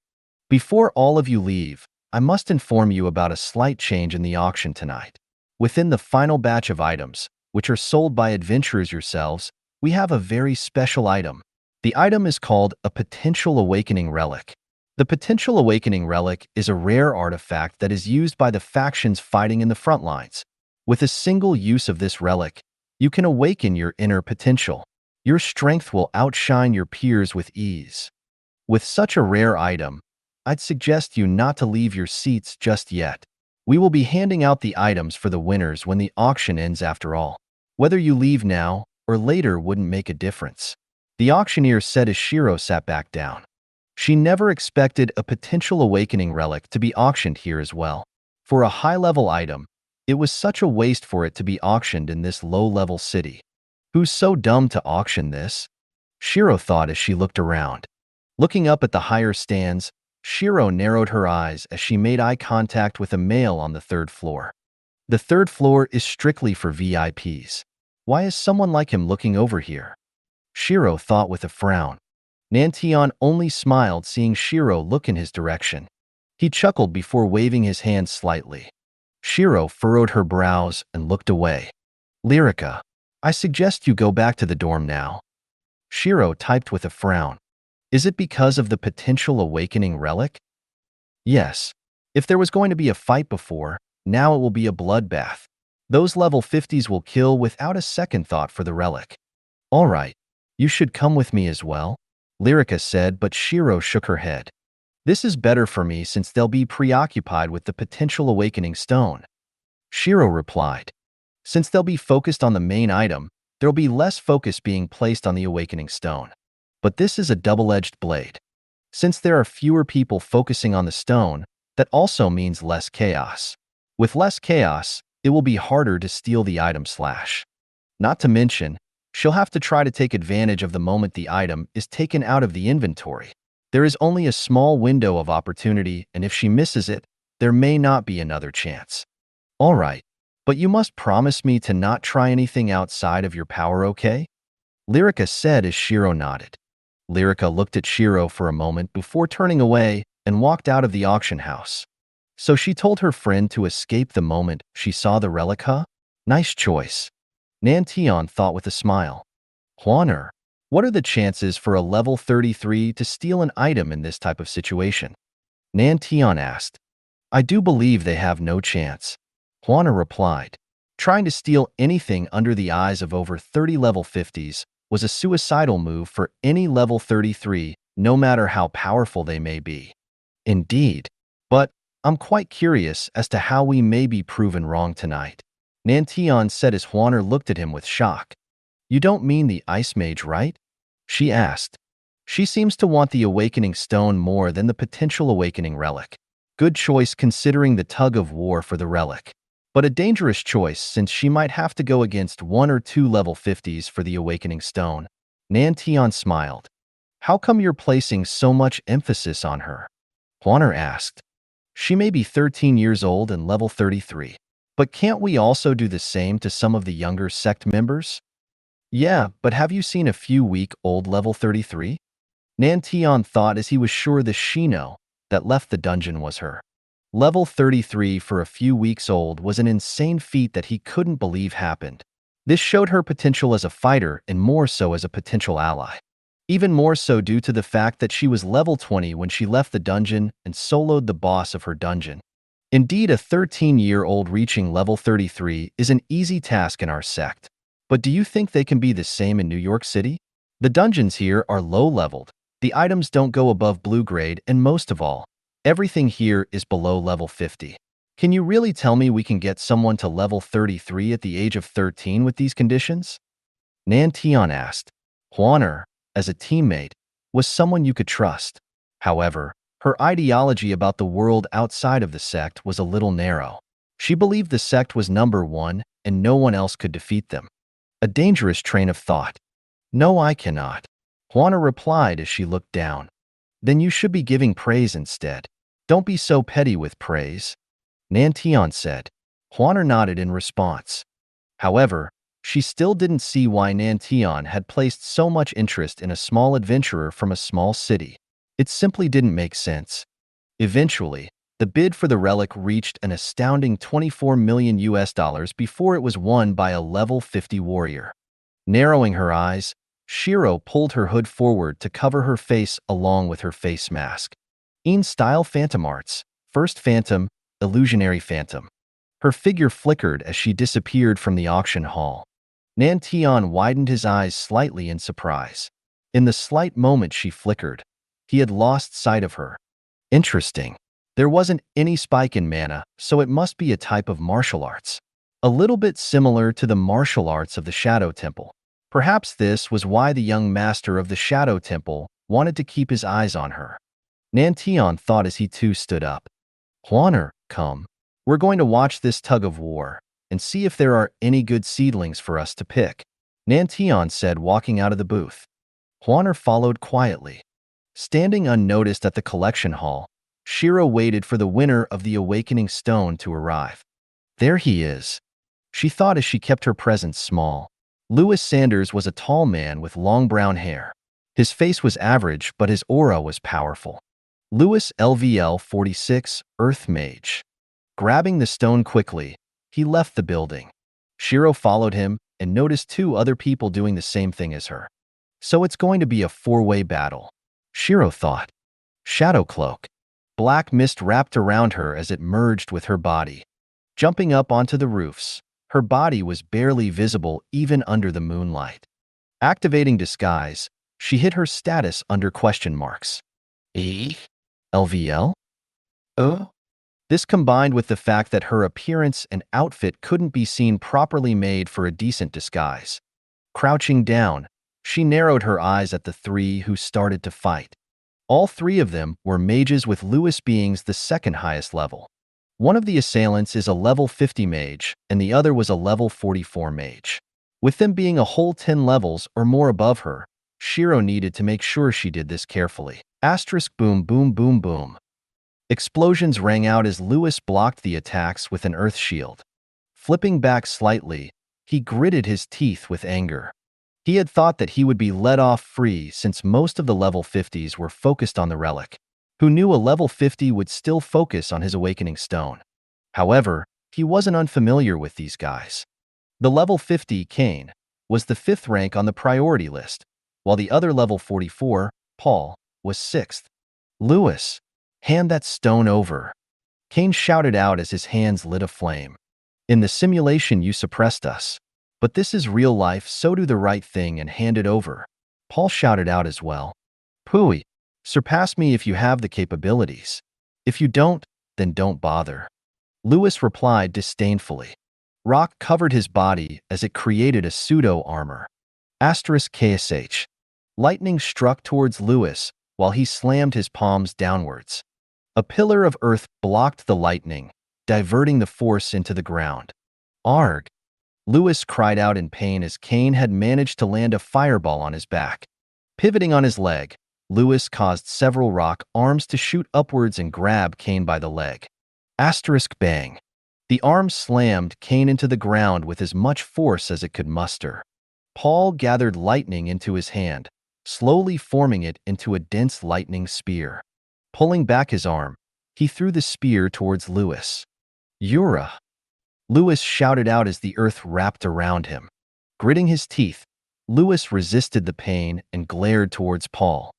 Before all of you leave, I must inform you about a slight change in the auction tonight. Within the final batch of items, which are sold by adventurers yourselves, we have a very special item. The item is called a Potential Awakening Relic. The Potential Awakening Relic is a rare artifact that is used by the factions fighting in the front lines. With a single use of this relic, you can awaken your inner potential. Your strength will outshine your peers with ease. With such a rare item, I'd suggest you not to leave your seats just yet. We will be handing out the items for the winners when the auction ends after all. Whether you leave now or later wouldn't make a difference. The auctioneer said as Shiro sat back down. She never expected a Potential Awakening Relic to be auctioned here as well. For a high-level item, it was such a waste for it to be auctioned in this low-level city. Who's so dumb to auction this? Shiro thought as she looked around. Looking up at the higher stands, Shiro narrowed her eyes as she made eye contact with a male on the third floor. The third floor is strictly for VIPs. Why is someone like him looking over here? Shiro thought with a frown. Nantian only smiled seeing Shiro look in his direction. He chuckled before waving his hand slightly. Shiro furrowed her brows and looked away. Lyrica, I suggest you go back to the dorm now. Shiro typed with a frown. Is it because of the Potential Awakening Relic? Yes. If there was going to be a fight before, now it will be a bloodbath. Those level 50s will kill without a second thought for the relic. All right. You should come with me as well, Lyrica said, but Shiro shook her head. This is better for me since they'll be preoccupied with the Potential Awakening Stone. Shiro replied. Since they'll be focused on the main item, there'll be less focus being placed on the Awakening Stone. But this is a double-edged blade. Since there are fewer people focusing on the stone, that also means less chaos. With less chaos, it will be harder to steal the item / Not to mention, she'll have to try to take advantage of the moment the item is taken out of the inventory. There is only a small window of opportunity, and if she misses it, there may not be another chance. All right, but you must promise me to not try anything outside of your power, okay? Lyrica said as Shiro nodded. Lyrica looked at Shiro for a moment before turning away and walked out of the auction house. So she told her friend to escape the moment she saw the relic, huh? Nice choice. Nan Tian thought with a smile. Huaner, what are the chances for a level 33 to steal an item in this type of situation? Nan Tian asked. I do believe they have no chance. Huaner replied. Trying to steal anything under the eyes of over 30 level 50s was a suicidal move for any level 33, no matter how powerful they may be. Indeed. But I'm quite curious as to how we may be proven wrong tonight. Nan Tian said as Huaner looked at him with shock. You don't mean the Ice Mage, right? She asked. She seems to want the Awakening Stone more than the potential Awakening Relic. Good choice considering the tug of war for the relic. But a dangerous choice since she might have to go against 1 or 2 level 50s for the Awakening Stone. Nan Tian smiled. How come you're placing so much emphasis on her? Huaner asked. She may be 13 years old and level 33. But can't we also do the same to some of the younger sect members? Yeah, but have you seen a few week-old level 33? Nan Tian thought as he was sure the Shino that left the dungeon was her. Level 33 for a few weeks old was an insane feat that he couldn't believe happened. This showed her potential as a fighter and more so as a potential ally. Even more so due to the fact that she was level 20 when she left the dungeon and soloed the boss of her dungeon. Indeed, a 13-year-old reaching level 33 is an easy task in our sect. But do you think they can be the same in New York City? The dungeons here are low-leveled, the items don't go above blue grade, and most of all, everything here is below level 50. Can you really tell me we can get someone to level 33 at the age of 13 with these conditions? Nan Tian asked. Huaner, as a teammate, was someone you could trust. However, her ideology about the world outside of the sect was a little narrow. She believed the sect was number one and no one else could defeat them. A dangerous train of thought. No, I cannot. Huaner replied as she looked down. Then you should be giving praise instead. Don't be so petty with praise. Nan Tian said. Huaner nodded in response. However, she still didn't see why Nan Tian had placed so much interest in a small adventurer from a small city. It simply didn't make sense. Eventually, the bid for the relic reached an astounding $24 million before it was won by a level 50 warrior. Narrowing her eyes, Shiro pulled her hood forward to cover her face along with her face mask. In-style Phantom Arts, First Phantom, Illusionary Phantom. Her figure flickered as she disappeared from the auction hall. Nan Tian widened his eyes slightly in surprise. In the slight moment she flickered, he had lost sight of her. Interesting. There wasn't any spike in mana, so it must be a type of martial arts. A little bit similar to the martial arts of the Shadow Temple. Perhaps this was why the young master of the Shadow Temple wanted to keep his eyes on her. Nan Tian thought as he too stood up. Huaner, come. We're going to watch this tug of war and see if there are any good seedlings for us to pick, Nan Tian said, walking out of the booth. Huaner followed quietly. Standing unnoticed at the collection hall, Shiro waited for the winner of the Awakening Stone to arrive. There he is, she thought as she kept her presence small. Louis Sanders was a tall man with long brown hair. His face was average, but his aura was powerful. Louis LVL 46, Earth Mage. Grabbing the stone quickly, he left the building. Shiro followed him and noticed 2 other people doing the same thing as her. So it's going to be a 4-way battle, Shiro thought. Shadow Cloak. Black mist wrapped around her as it merged with her body. Jumping up onto the roofs, her body was barely visible even under the moonlight. Activating disguise, she hid her status under question marks. LVL? Oh? This combined with the fact that her appearance and outfit couldn't be seen properly made for a decent disguise. Crouching down, she narrowed her eyes at the 3 who started to fight. All 3 of them were mages, with Louis being the second highest level. One of the assailants is a level 50 mage, and the other was a level 44 mage. With them being a whole 10 levels or more above her, Shiro needed to make sure she did this carefully. Asterisk boom boom boom boom. Explosions rang out as Louis blocked the attacks with an earth shield. Flipping back slightly, he gritted his teeth with anger. He had thought that he would be let off free since most of the level 50s were focused on the relic. who knew a level 50 would still focus on his awakening stone. However, he wasn't unfamiliar with these guys. The level 50, Kane, was the 5th rank on the priority list, while the other level 44, Paul, was 6th. Lewis, hand that stone over. Kane shouted out as his hands lit aflame. In the simulation you suppressed us. But this is real life, so do the right thing and hand it over. Paul shouted out as well. Pooey, surpass me if you have the capabilities. If you don't, then don't bother. Lewis replied disdainfully. Rock covered his body as it created a pseudo-armor. *KSH. Lightning struck towards Lewis while he slammed his palms downwards. A pillar of earth blocked the lightning, diverting the force into the ground. Arg! Lewis cried out in pain as Kane had managed to land a fireball on his back. Pivoting on his leg, Lewis caused several rock arms to shoot upwards and grab Kane by the leg. *Bang. The arm slammed Kane into the ground with as much force as it could muster. Paul gathered lightning into his hand, slowly forming it into a dense lightning spear. Pulling back his arm, he threw the spear towards Lewis. Yura! Lewis shouted out as the earth wrapped around him. Gritting his teeth, Lewis resisted the pain and glared towards Paul.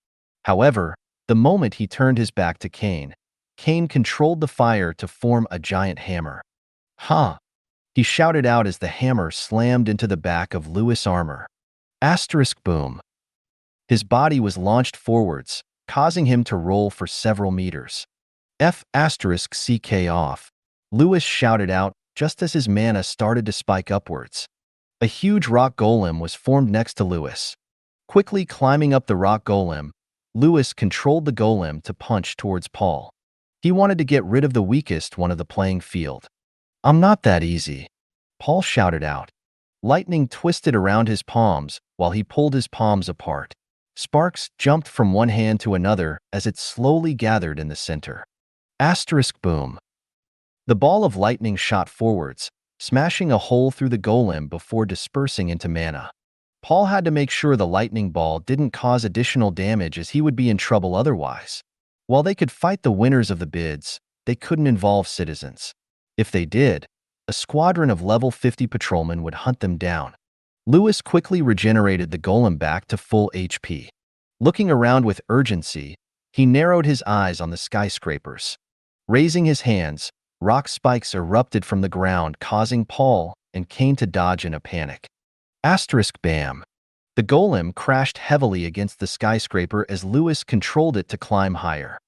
However, the moment he turned his back to Kane, Kane controlled the fire to form a giant hammer. Ha! He shouted out as the hammer slammed into the back of Lewis' armor. *Boom. His body was launched forwards, causing him to roll for several meters. *CK off. Lewis shouted out just as his mana started to spike upwards. A huge rock golem was formed next to Lewis. Quickly climbing up the rock golem, Lewis controlled the golem to punch towards Paul. He wanted to get rid of the weakest one of the playing field. I'm not that easy, Paul shouted out. Lightning twisted around his palms while he pulled his palms apart. Sparks jumped from one hand to another as it slowly gathered in the center. *Boom. The ball of lightning shot forwards, smashing a hole through the golem before dispersing into mana. Paul had to make sure the lightning ball didn't cause additional damage as he would be in trouble otherwise. While they could fight the winners of the bids, they couldn't involve citizens. If they did, a squadron of level 50 patrolmen would hunt them down. Lewis quickly regenerated the golem back to full HP. Looking around with urgency, he narrowed his eyes on the skyscrapers. Raising his hands, rock spikes erupted from the ground, causing Paul and Kane to dodge in a panic. *Bam. The golem crashed heavily against the skyscraper as Lewis controlled it to climb higher.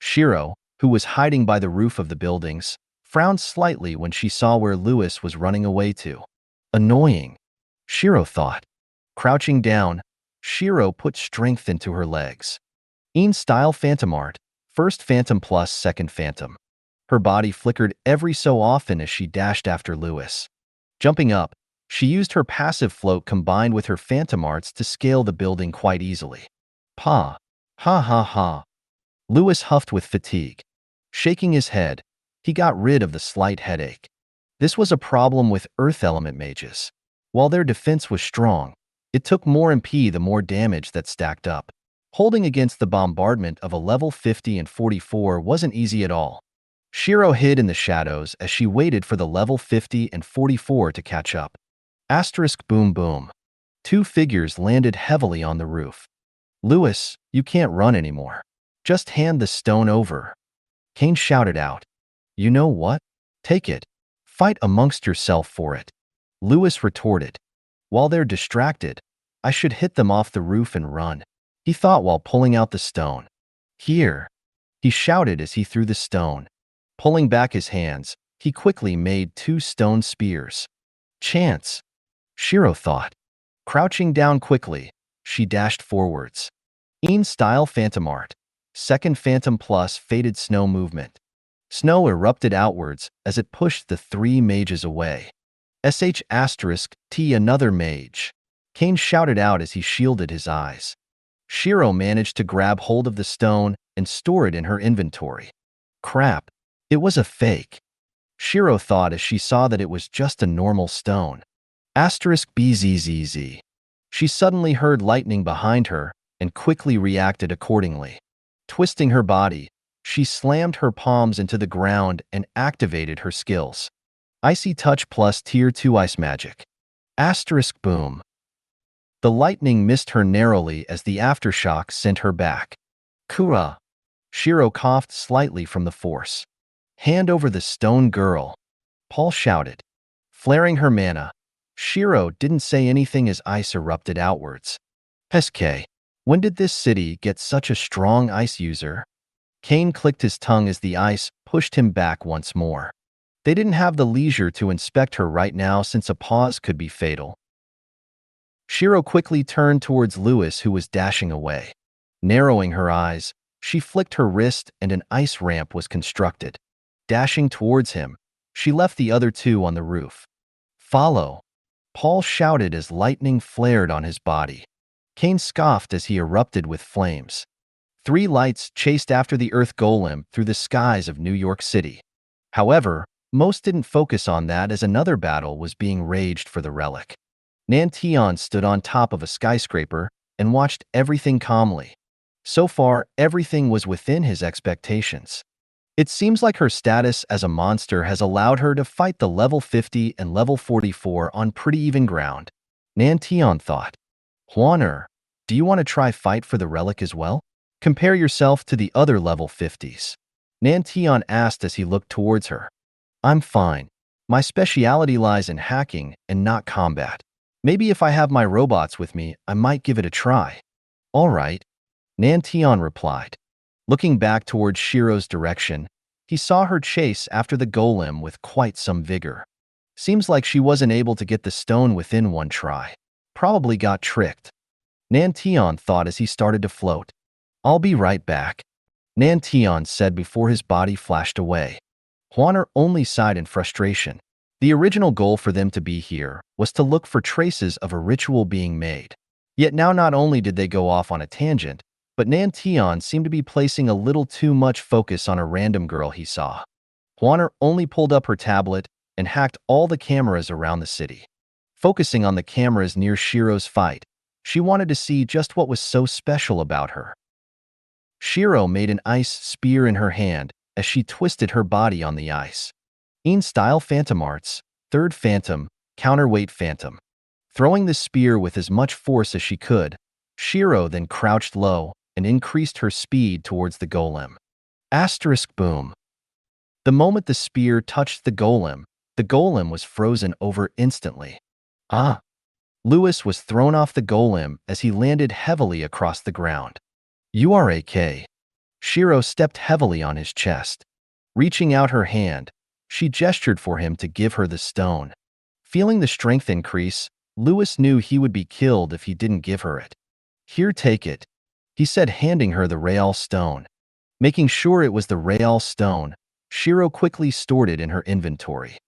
Shiro, who was hiding by the roof of the buildings, frowned slightly when she saw where Lewis was running away to. Annoying, Shiro thought. Crouching down, Shiro put strength into her legs. Style Phantom Art, first Phantom plus second Phantom. Her body flickered every so often as she dashed after Lewis. Jumping up, she used her passive float combined with her Phantom Arts to scale the building quite easily. Ha! Ha ha ha! Lewis huffed with fatigue. Shaking his head, he got rid of the slight headache. This was a problem with Earth Element mages. While their defense was strong, it took more MP the more damage that stacked up. Holding against the bombardment of a level 50 and 44 wasn't easy at all. Shiro hid in the shadows as she waited for the level 50 and 44 to catch up. *Boom boom. Two figures landed heavily on the roof. Lewis, you can't run anymore. Just hand the stone over. Kane shouted out. You know what? Take it. Fight amongst yourself for it. Lewis retorted. While they're distracted, I should hit them off the roof and run, he thought while pulling out the stone. Here, he shouted as he threw the stone. Pulling back his hands, he quickly made 2 stone spears. Chance, Shiro thought. Crouching down quickly, she dashed forwards. Style Phantom Art, second Phantom plus faded snow movement. Snow erupted outwards as it pushed the 3 mages away. *T another mage. Kane shouted out as he shielded his eyes. Shiro managed to grab hold of the stone and store it in her inventory. Crap, it was a fake, Shiro thought as she saw that it was just a normal stone. *BZZZ. She suddenly heard lightning behind her and quickly reacted accordingly. Twisting her body, She slammed her palms into the ground and activated her skills. Icy Touch plus Tier 2 Ice Magic. Asterisk boom. The lightning missed her narrowly as the aftershock sent her back. Kura. Shiro coughed slightly from the force. Hand over the stone, girl, Paul shouted. Flaring her mana, Shiro didn't say anything as ice erupted outwards. SK. When did this city get such a strong ice user? Kane clicked his tongue as the ice pushed him back once more. They didn't have the leisure to inspect her right now since a pause could be fatal. Shiro quickly turned towards Lewis, who was dashing away. Narrowing her eyes, she flicked her wrist and an ice ramp was constructed. Dashing towards him, she left the other two on the roof. Follow, Paul shouted as lightning flared on his body. Kane scoffed as he erupted with flames. 3 lights chased after the Earth Golem through the skies of New York City. However, most didn't focus on that as another battle was being raged for the relic. Nantion stood on top of a skyscraper and watched everything calmly. So far, everything was within his expectations. It seems like her status as a monster has allowed her to fight the level 50 and level 44 on pretty even ground. Nantion thought. Huaner, do you want to try fight for the relic as well? Compare yourself to the other level 50s. Nantion asked as he looked towards her. I'm fine. My speciality lies in hacking and not combat. Maybe if I have my robots with me, I might give it a try. All right, Nantion replied. Looking back towards Shiro's direction, he saw her chase after the golem with quite some vigor. Seems like she wasn't able to get the stone within one try. Probably got tricked. Nantion thought as he started to float. I'll be right back, Nantion said before his body flashed away. Huaner only sighed in frustration. The original goal for them to be here was to look for traces of a ritual being made. Yet now not only did they go off on a tangent, but Nantion seemed to be placing a little too much focus on a random girl he saw. Huaner only pulled up her tablet and hacked all the cameras around the city. Focusing on the cameras near Shiro's fight, she wanted to see just what was so special about her. Shiro made an ice spear in her hand as she twisted her body on the ice. In-style Phantom Arts, 3rd Phantom, Counterweight Phantom. Throwing the spear with as much force as she could, Shiro then crouched low and increased her speed towards the golem. Asterisk boom. The moment the spear touched the golem was frozen over instantly. Ah! Lewis was thrown off the golem as he landed heavily across the ground. URAK. Shiro stepped heavily on his chest. Reaching out her hand, she gestured for him to give her the stone. Feeling the strength increase, Lewis knew he would be killed if he didn't give her it. Here, take it, he said, handing her the Real stone. Making sure it was the Real stone, Shiro quickly stored it in her inventory.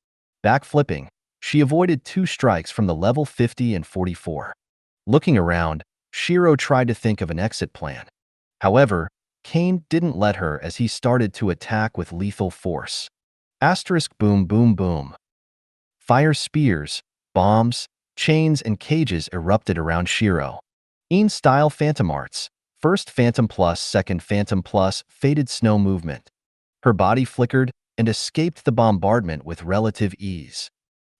Backflipping, she avoided 2 strikes from the level 50 and 44. Looking around, Shiro tried to think of an exit plan. However, Kane didn't let her as he started to attack with lethal force. Asterisk boom boom boom. Fire spears, bombs, chains, and cages erupted around Shiro. In-style Phantom Arts, 1st Phantom plus 2nd Phantom plus Faded Snow movement. Her body flickered and escaped the bombardment with relative ease.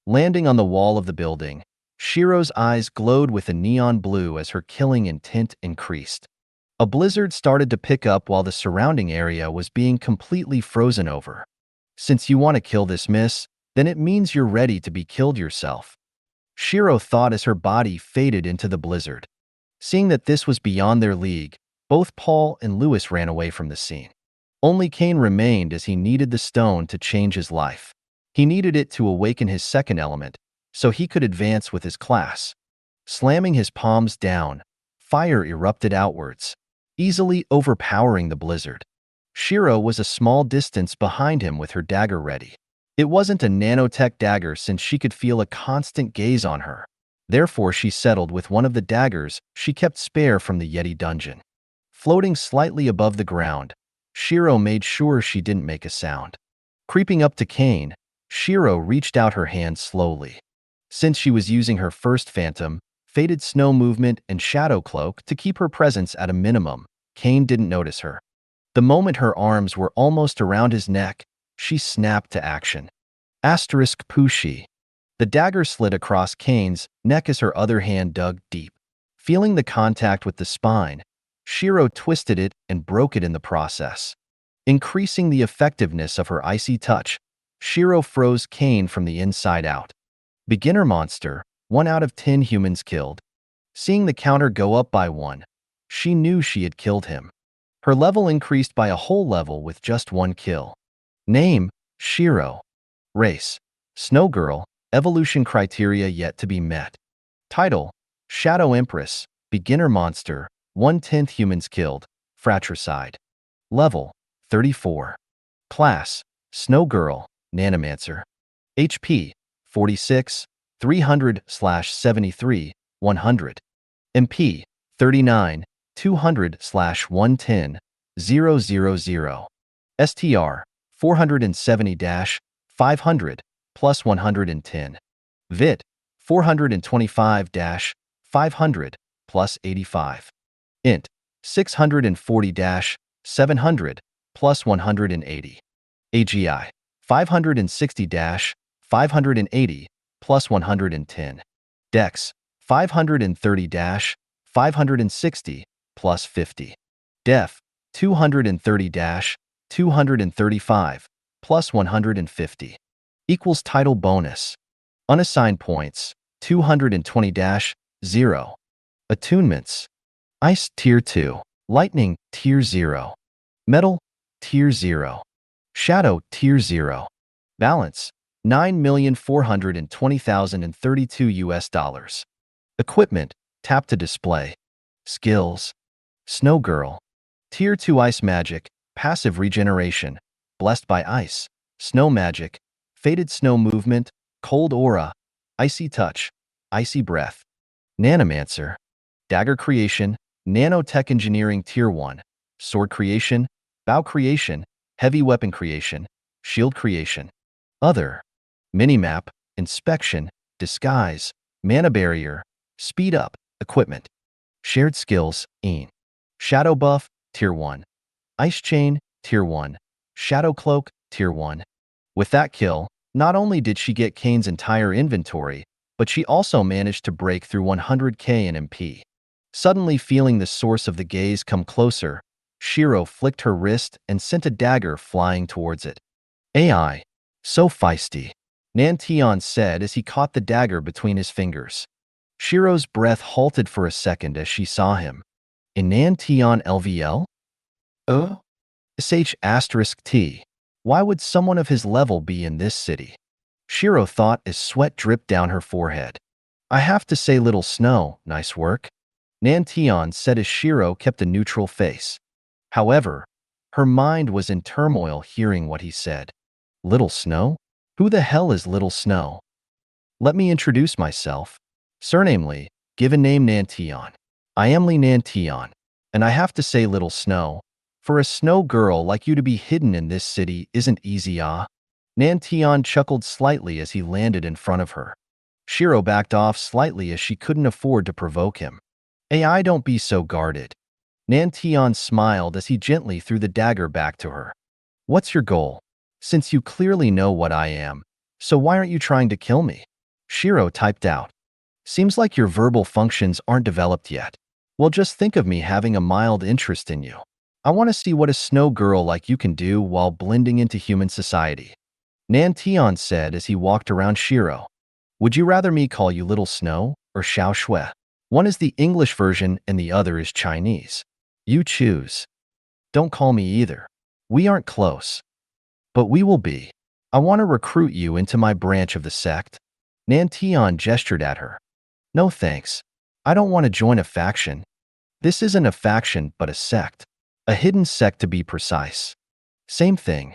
Landing on the wall of the building, Shiro's eyes glowed with a neon blue as her killing intent increased. A blizzard started to pick up while the surrounding area was being completely frozen over. Since you want to kill this miss, then it means you're ready to be killed yourself, Shiro thought as her body faded into the blizzard. Seeing that this was beyond their league, both Paul and Lewis ran away from the scene. Only Kane remained as he needed the stone to change his life. He needed it to awaken his 2nd element, so he could advance with his class. Slamming his palms down, fire erupted outwards, easily overpowering the blizzard. Shiro was a small distance behind him with her dagger ready. It wasn't a nanotech dagger since she could feel a constant gaze on her. Therefore, she settled with one of the daggers she kept spare from the Yeti dungeon. Floating slightly above the ground, Shiro made sure she didn't make a sound. Creeping up to Kane, Shiro reached out her hand slowly. Since she was using her 1st Phantom, Faded Snow movement and Shadow Cloak to keep her presence at a minimum, Kane didn't notice her. The moment her arms were almost around his neck, she snapped to action. Asterisk Pushi. The dagger slid across Kane's neck as her other hand dug deep. Feeling the contact with the spine, Shiro twisted it and broke it in the process. Increasing the effectiveness of her icy touch, Shiro froze Kane from the inside out. Beginner monster, 1 out of 10 humans killed. Seeing the counter go up by 1, she knew she had killed him. Her level increased by a whole level with just 1 kill. Name, Shiro. Race, Snow Girl, evolution criteria yet to be met. Title, Shadow Empress, beginner monster, 1/10 humans killed, fratricide. Level, 34. Class, Snow Girl, Snowmancer. HP, 46, 300/73, 100. MP, 39, 200/110, 000. STR, 470-500, plus 110. VIT, 425-500, plus 85. INT, 640-700, plus 180. AGI, 560-580, plus 110. DEX, 530-560, plus 50. DEF, 230-235, plus 150. Equals title bonus. Unassigned points, 220-0. Attunements. Ice Tier 2. Lightning Tier 0. Metal Tier 0. Shadow Tier 0. Balance, 9,420,032 US. Equipment, tap to display. Skills. Snow Girl. Tier 2 Ice Magic, passive regeneration, blessed by ice, snow magic, faded snow movement, cold aura, icy touch, icy breath. Snowmancer. Dagger creation, nanotech engineering Tier 1, sword creation, bow creation, heavy weapon creation, shield creation. Other. Minimap, inspection, disguise, mana barrier, speed up, equipment. Shared skills, EAN. Shadow buff, Tier 1. Ice chain, Tier 1. Shadow cloak, Tier 1. With that kill, not only did she get Kane's entire inventory, but she also managed to break through 100k in MP. Suddenly feeling the source of the gaze come closer, Shiro flicked her wrist and sent a dagger flying towards it. AI. So feisty, Nantion said as he caught the dagger between his fingers. Shiro's breath halted for a second as she saw him. In Nantion LVL? SH*T. Why would someone of his level be in this city? Shiro thought as sweat dripped down her forehead. I have to say, Little Snow, nice work. Nantion said as Shiro kept a neutral face. However, her mind was in turmoil hearing what he said. Little Snow? Who the hell is Little Snow? Let me introduce myself. Surname Lee, given name Nantion. I am Lee Nantion, and I have to say, Little Snow, for a snow girl like you to be hidden in this city isn't easy, ah? Nantion chuckled slightly as he landed in front of her. Shiro backed off slightly as she couldn't afford to provoke him. AI, don't be so guarded. Nantion smiled as he gently threw the dagger back to her. What's your goal? Since you clearly know what I am, so why aren't you trying to kill me? Shiro typed out. Seems like your verbal functions aren't developed yet. Well, just think of me having a mild interest in you. I want to see what a snow girl like you can do while blending into human society. Nantion said as he walked around Shiro. Would you rather me call you Little Snow or Xiao Shui? One is the English version and the other is Chinese. You choose. Don't call me either. We aren't close. But we will be. I want to recruit you into my branch of the sect. Nantion gestured at her. No thanks. I don't want to join a faction. This isn't a faction but a sect. A hidden sect to be precise. Same thing.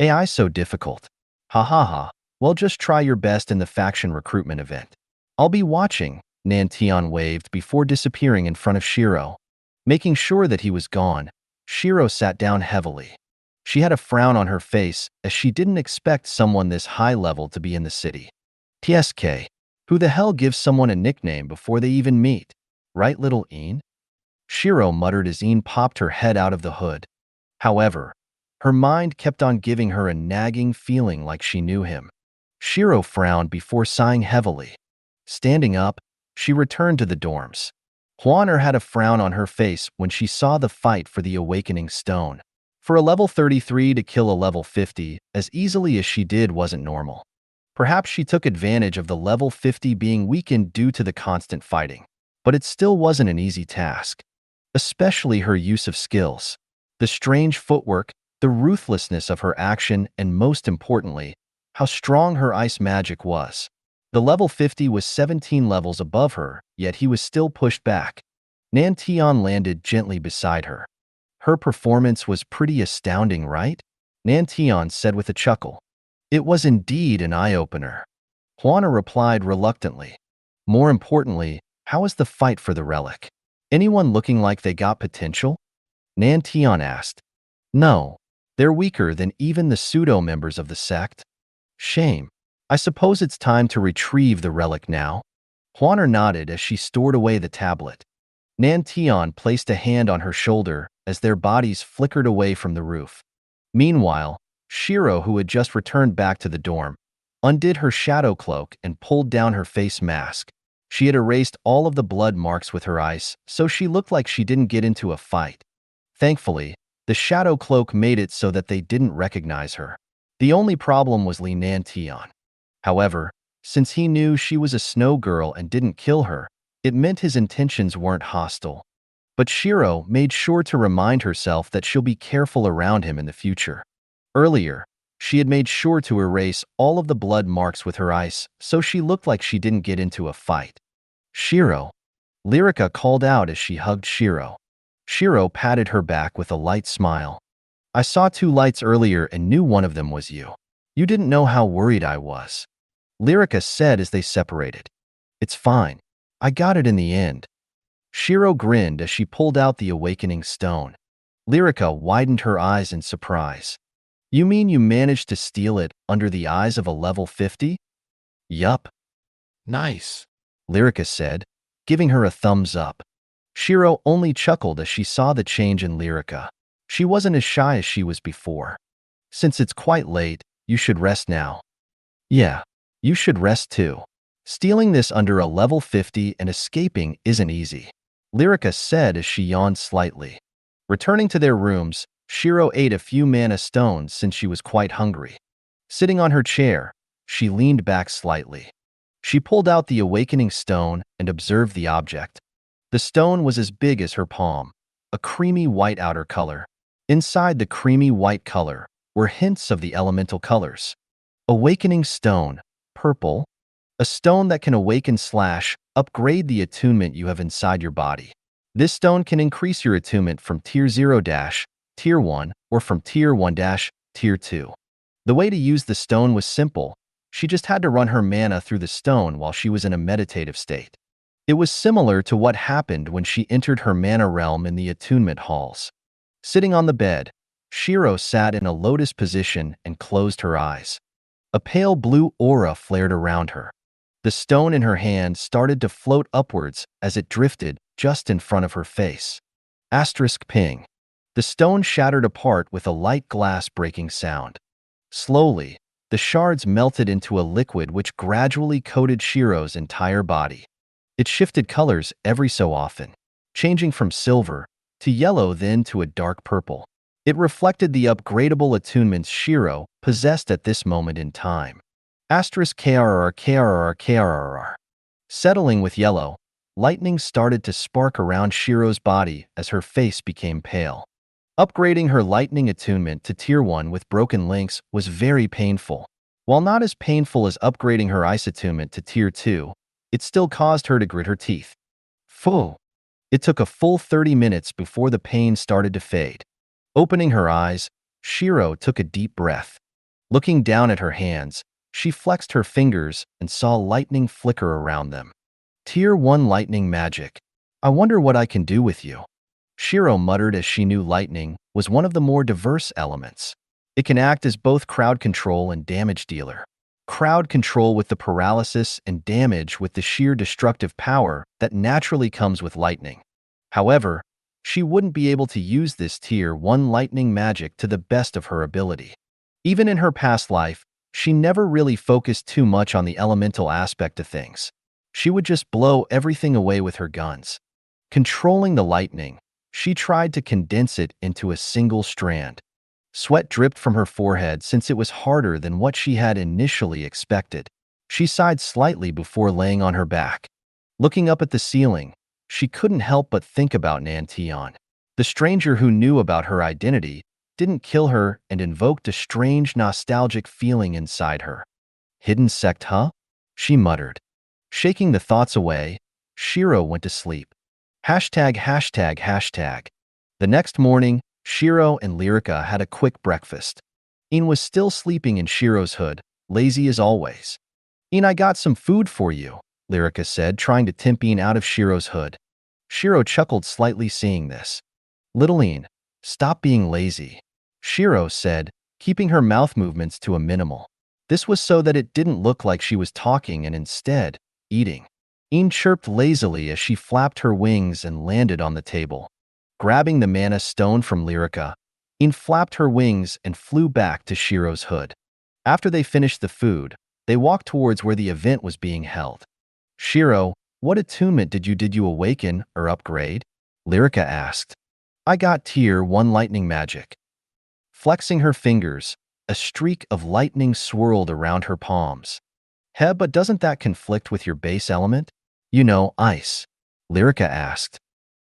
AI so difficult. Ha ha ha. Well, just try your best in the faction recruitment event. I'll be watching, Nantion waved before disappearing in front of Shiro. Making sure that he was gone, Shiro sat down heavily. She had a frown on her face as she didn't expect someone this high level to be in the city. TSK. Who the hell gives someone a nickname before they even meet? Right, little Een? Shiro muttered as Een popped her head out of the hood. However, her mind kept on giving her a nagging feeling like she knew him. Shiro frowned before sighing heavily. Standing up, she returned to the dorms. Hwaner had a frown on her face when she saw the fight for the awakening stone. For a level 33 to kill a level 50 as easily as she did wasn't normal. Perhaps she took advantage of the level 50 being weakened due to the constant fighting. But it still wasn't an easy task. Especially her use of skills. The strange footwork, the ruthlessness of her action, and most importantly, how strong her ice magic was. The level 50 was 17 levels above her, yet he was still pushed back. Nantion landed gently beside her. Her performance was pretty astounding, right? Nantion said with a chuckle. It was indeed an eye-opener. Hwaner replied reluctantly. More importantly, how is the fight for the relic? Anyone looking like they got potential? Nantion asked. No, they're weaker than even the pseudo-members of the sect. Shame. I suppose it's time to retrieve the relic now. Hwaner nodded as she stored away the tablet. Nantion placed a hand on her shoulder as their bodies flickered away from the roof. Meanwhile, Shiro, who had just returned back to the dorm, undid her shadow cloak and pulled down her face mask. She had erased all of the blood marks with her ice, so she looked like she didn't get into a fight. Thankfully, the shadow cloak made it so that they didn't recognize her. The only problem was Nantion. However, since he knew she was a snow girl and didn't kill her, it meant his intentions weren't hostile. But Shiro made sure to remind herself that she'll be careful around him in the future. Earlier, she had made sure to erase all of the blood marks with her ice, so she looked like she didn't get into a fight. Shiro. Lyrica called out as she hugged Shiro. Shiro patted her back with a light smile. I saw 2 lights earlier and knew one of them was you. You didn't know how worried I was. Lyrica said as they separated. It's fine. I got it in the end. Shiro grinned as she pulled out the awakening stone. Lyrica widened her eyes in surprise. You mean you managed to steal it under the eyes of a level 50? Yup. Nice, Lyrica said, giving her a thumbs up. Shiro only chuckled as she saw the change in Lyrica. She wasn't as shy as she was before. Since it's quite late, you should rest now. Yeah, you should rest too. Stealing this under a level 50 and escaping isn't easy, Lyrica said as she yawned slightly. Returning to their rooms, Shiro ate a few mana stones since she was quite hungry. Sitting on her chair, she leaned back slightly. She pulled out the awakening stone and observed the object. The stone was as big as her palm, a creamy white outer color. Inside the creamy white color were hints of the elemental colors. Awakening stone, purple, a stone that can awaken / upgrade the attunement you have inside your body. This stone can increase your attunement from Tier 0 - Tier 1 or from Tier 1 - Tier 2. The way to use the stone was simple. She just had to run her mana through the stone while she was in a meditative state. It was similar to what happened when she entered her mana realm in the attunement halls. Sitting on the bed, Shiro sat in a lotus position and closed her eyes. A pale blue aura flared around her. The stone in her hand started to float upwards as it drifted just in front of her face. *ping. The stone shattered apart with a light glass breaking sound. Slowly, the shards melted into a liquid which gradually coated Shiro's entire body. It shifted colors every so often, changing from silver to yellow, then to a dark purple. It reflected the upgradable attunements Shiro possessed at this moment in time. *KRR. Settling with yellow, lightning started to spark around Shiro's body as her face became pale. Upgrading her lightning attunement to Tier 1 with broken links was very painful. While not as painful as upgrading her ice attunement to Tier 2, it still caused her to grit her teeth. Phew! It took a full 30 minutes before the pain started to fade. Opening her eyes, Shiro took a deep breath. Looking down at her hands, she flexed her fingers and saw lightning flicker around them. Tier 1 lightning magic. I wonder what I can do with you. Shiro muttered as she knew lightning was one of the more diverse elements. It can act as both crowd control and damage dealer. Crowd control with the paralysis and damage with the sheer destructive power that naturally comes with lightning. However, she wouldn't be able to use this Tier 1 lightning magic to the best of her ability. Even in her past life, she never really focused too much on the elemental aspect of things. She would just blow everything away with her guns. Controlling the lightning, she tried to condense it into a single strand. Sweat dripped from her forehead since it was harder than what she had initially expected. She sighed slightly before laying on her back. Looking up at the ceiling, she couldn't help but think about Nantion. The stranger who knew about her identity didn't kill her and invoked a strange nostalgic feeling inside her. Hidden sect, huh? She muttered. Shaking the thoughts away, Shiro went to sleep. Hashtag, hashtag, hashtag. The next morning, Shiro and Lyrica had a quick breakfast. Ian was still sleeping in Shiro's hood, lazy as always. Ian, I got some food for you, Lyrica said, trying to tempt Ian out of Shiro's hood. Shiro chuckled slightly seeing this. Little Ian, stop being lazy, Shiro said, keeping her mouth movements to a minimal. This was so that it didn't look like she was talking and instead, eating. Ian chirped lazily as she flapped her wings and landed on the table. Grabbing the mana stone from Lyrica, Ian flapped her wings and flew back to Shiro's hood. After they finished the food, they walked towards where the event was being held. Shiro, what attunement did you awaken or upgrade? Lyrica asked. I got Tier 1 lightning magic. Flexing her fingers, a streak of lightning swirled around her palms. But doesn't that conflict with your base element? You know, ice, Lyrica asked.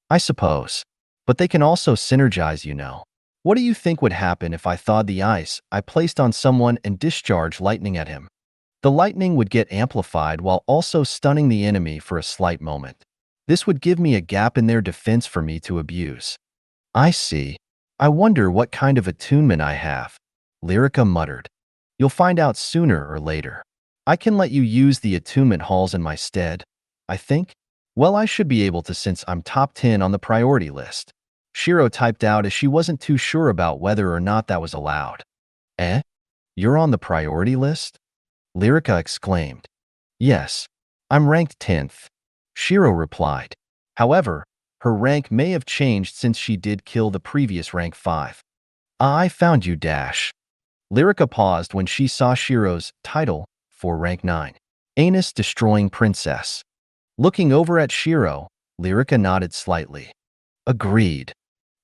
I suppose. But they can also synergize, you know. What do you think would happen if I thawed the ice I placed on someone and discharged lightning at him? The lightning would get amplified while also stunning the enemy for a slight moment. This would give me a gap in their defense for me to abuse. I see. I wonder what kind of attunement I have, Lyrica muttered. You'll find out sooner or later. I can let you use the attunement halls in my stead, I think. Well, I should be able to since I'm top 10 on the priority list. Shiro typed out as she wasn't too sure about whether or not that was allowed. Eh? You're on the priority list? Lyrica exclaimed. Yes, I'm ranked 10th. Shiro replied. However, her rank may have changed since she did kill the previous rank 5. I found you, Dash. Lyrica paused when she saw Shiro's title for rank 9. Anus Destroying Princess. Looking over at Shiro, Lyrica nodded slightly. Agreed.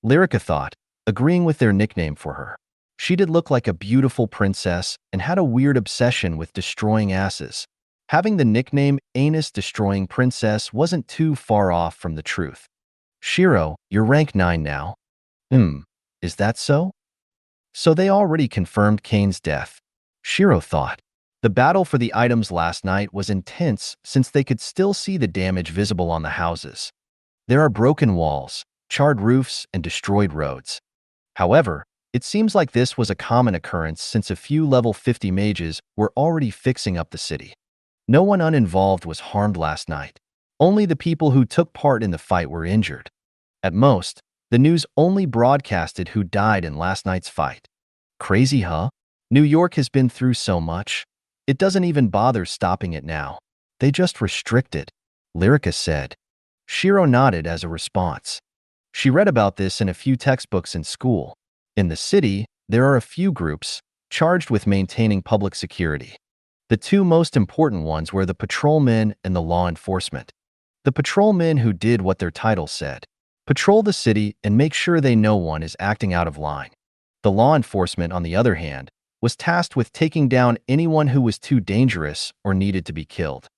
Lyrica thought, agreeing with their nickname for her. She did look like a beautiful princess and had a weird obsession with destroying asses. Having the nickname Anus Destroying Princess wasn't too far off from the truth. Shiro, you're rank 9 now. Is that so? So they already confirmed Kane's death. Shiro thought. The battle for the items last night was intense since they could still see the damage visible on the houses. There are broken walls, charred roofs, and destroyed roads. However, it seems like this was a common occurrence since a few level 50 mages were already fixing up the city. No one uninvolved was harmed last night. Only the people who took part in the fight were injured. At most, the news only broadcasted who died in last night's fight. Crazy, huh? New York has been through so much. It doesn't even bother stopping it now. They just restrict it, Lyrica said. Shiro nodded as a response. She read about this in a few textbooks in school. In the city, there are a few groups charged with maintaining public security. The two most important ones were the patrolmen and the law enforcement. The patrolmen who did what their title said. Patrol the city and make sure no one is acting out of line. The law enforcement, on the other hand, was tasked with taking down anyone who was too dangerous or needed to be killed.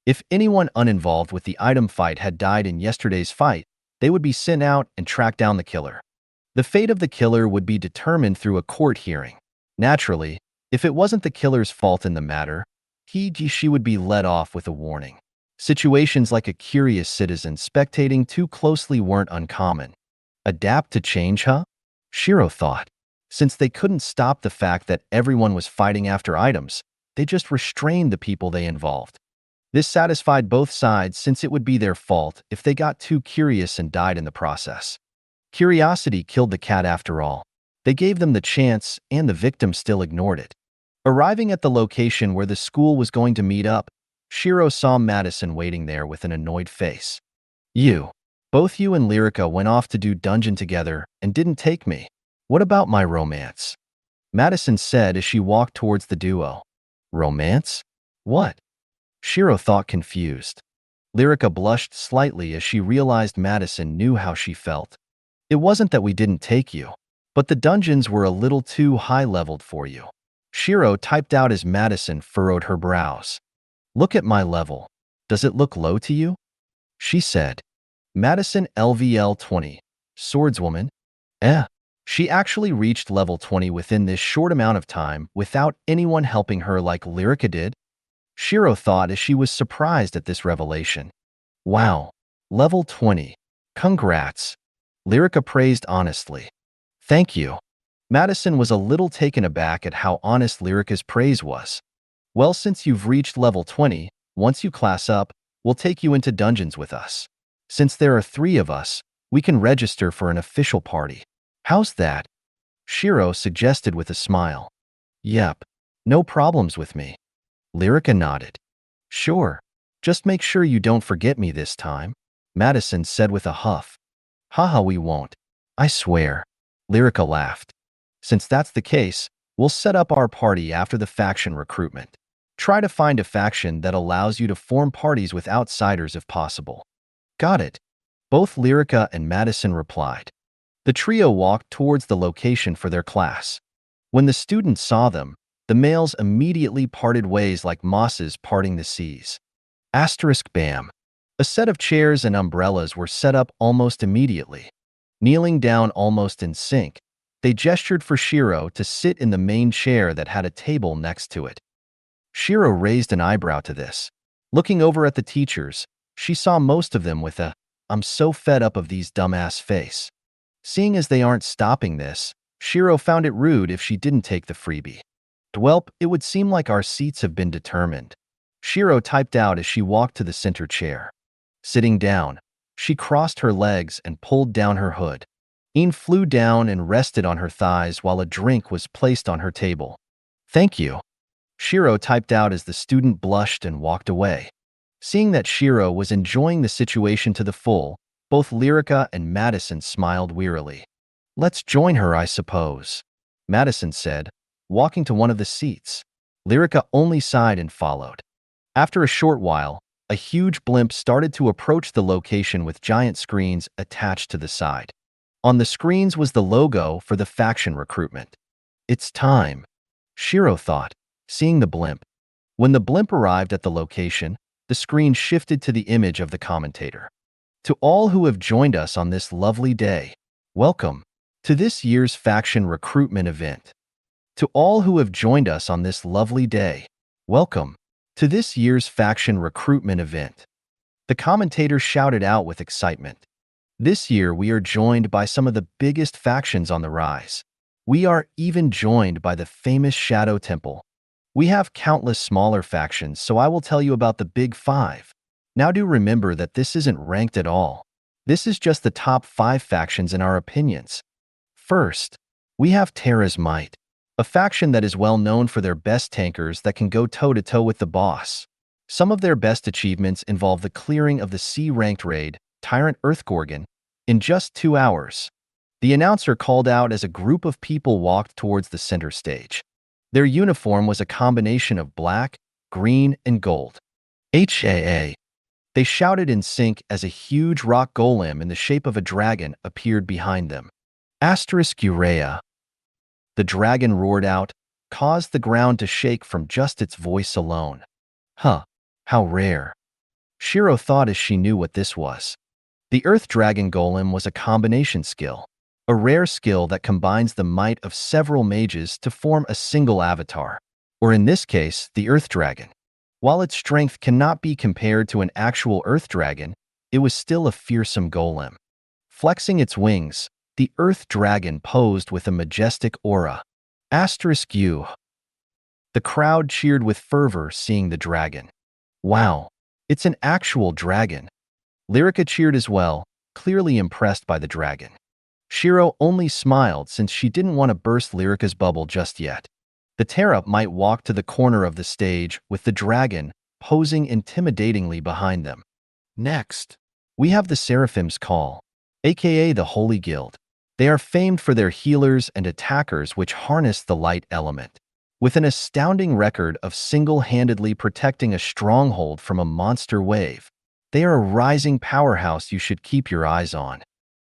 If anyone uninvolved with the item fight had died in yesterday's fight, they would be sent out and track down the killer. The fate of the killer would be determined through a court hearing. Naturally, if it wasn't the killer's fault in the matter, she would be let off with a warning. Situations like a curious citizen spectating too closely weren't uncommon. Adapt to change, huh? Shiro thought. Since they couldn't stop the fact that everyone was fighting after items, they just restrained the people they involved. This satisfied both sides since it would be their fault if they got too curious and died in the process. Curiosity killed the cat after all. They gave them the chance and the victim still ignored it. Arriving at the location where the school was going to meet up, Shiro saw Madison waiting there with an annoyed face. You. Both you and Lyrica went off to do dungeon together and didn't take me. What about my romance? Madison said as she walked towards the duo. Romance? What? Shiro thought, confused. Lyrica blushed slightly as she realized Madison knew how she felt. It wasn't that we didn't take you, but the dungeons were a little too high-leveled for you. Shiro typed out as Madison furrowed her brows. Look at my level. Does it look low to you? She said. Madison LVL 20. Swordswoman? She actually reached level 20 within this short amount of time without anyone helping her like Lyrica did? Shiro thought as she was surprised at this revelation. Wow, level 20. Congrats. Lyrica praised honestly. Thank you. Madison was a little taken aback at how honest Lyrica's praise was. Well, since you've reached level 20, once you class up, we'll take you into dungeons with us. Since there are 3 of us, we can register for an official party. How's that? Shiro suggested with a smile. Yep, no problems with me. Lyrica nodded. Sure, just make sure you don't forget me this time, Madison said with a huff. Haha, we won't. I swear. Lyrica laughed. Since that's the case, we'll set up our party after the faction recruitment. Try to find a faction that allows you to form parties with outsiders if possible. Got it. Both Lyrica and Madison replied. The trio walked towards the location for their class. When the students saw them, the males immediately parted ways like mosses parting the seas. Bam. A set of chairs and umbrellas were set up almost immediately. Kneeling down almost in sync, they gestured for Shiro to sit in the main chair that had a table next to it. Shiro raised an eyebrow to this. Looking over at the teachers, she saw most of them with a, "I'm so fed up of these dumbass" face. Seeing as they aren't stopping this, Shiro found it rude if she didn't take the freebie. Dwelp, it would seem like our seats have been determined. Shiro typed out as she walked to the center chair. Sitting down, she crossed her legs and pulled down her hood. Een flew down and rested on her thighs while a drink was placed on her table. Thank you. Shiro typed out as the student blushed and walked away. Seeing that Shiro was enjoying the situation to the full, both Lyrica and Madison smiled wearily. Let's join her, I suppose, Madison said, walking to one of the seats. Lyrica only sighed and followed. After a short while, a huge blimp started to approach the location with giant screens attached to the side. On the screens was the logo for the faction recruitment. It's time, Shiro thought, seeing the blimp. When the blimp arrived at the location, the screen shifted to the image of the commentator. To all who have joined us on this lovely day, welcome to this year's faction recruitment event. To all who have joined us on this lovely day, welcome to this year's faction recruitment event. The commentator shouted out with excitement. This year we are joined by some of the biggest factions on the rise. We are even joined by the famous Shadow Temple. We have countless smaller factions, so I will tell you about the big 5. Now do remember that this isn't ranked at all. This is just the top 5 factions in our opinions. First, we have Terra's Might, a faction that is well known for their best tankers that can go toe-to-toe with the boss. Some of their best achievements involve the clearing of the C-ranked raid, Tyrant Earthgorgon, in just 2 hours. The announcer called out as a group of people walked towards the center stage. Their uniform was a combination of black, green, and gold. HAA. They shouted in sync as a huge rock golem in the shape of a dragon appeared behind them. Urea. The dragon roared out, caused the ground to shake from just its voice alone. Huh, how rare. Shiro thought as she knew what this was. The Earth Dragon Golem was a combination skill, a rare skill that combines the might of several mages to form a single avatar, or in this case, the Earth Dragon. While its strength cannot be compared to an actual Earth Dragon, it was still a fearsome golem. Flexing its wings, the Earth Dragon posed with a majestic aura. U. The crowd cheered with fervor seeing the dragon. Wow, it's an actual dragon. Lyrica cheered as well, clearly impressed by the dragon. Shiro only smiled since she didn't want to burst Lyrica's bubble just yet. The Terra might walk to the corner of the stage with the dragon posing intimidatingly behind them. Next, We have the Seraphim's Call, aka the Holy Guild. They are famed for their healers and attackers which harness the light element. With an astounding record of single-handedly protecting a stronghold from a monster wave, they are a rising powerhouse you should keep your eyes on.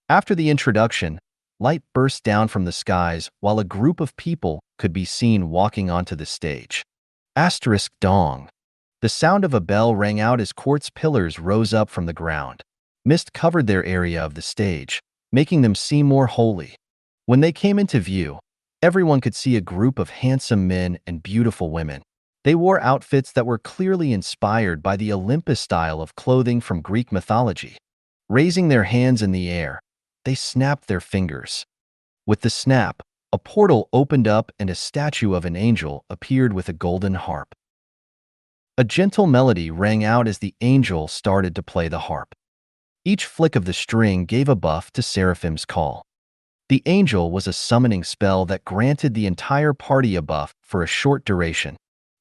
After the introduction, light burst down from the skies while a group of people could be seen walking onto the stage. Asterisk dong. The sound of a bell rang out as quartz pillars rose up from the ground. Mist covered their area of the stage, making them seem more holy. When they came into view, everyone could see a group of handsome men and beautiful women. They wore outfits that were clearly inspired by the Olympus style of clothing from Greek mythology. Raising their hands in the air, they snapped their fingers. With the snap, a portal opened up and a statue of an angel appeared with a golden harp. A gentle melody rang out as the angel started to play the harp. Each flick of the string gave a buff to Seraphim's Call. The angel was a summoning spell that granted the entire party a buff for a short duration.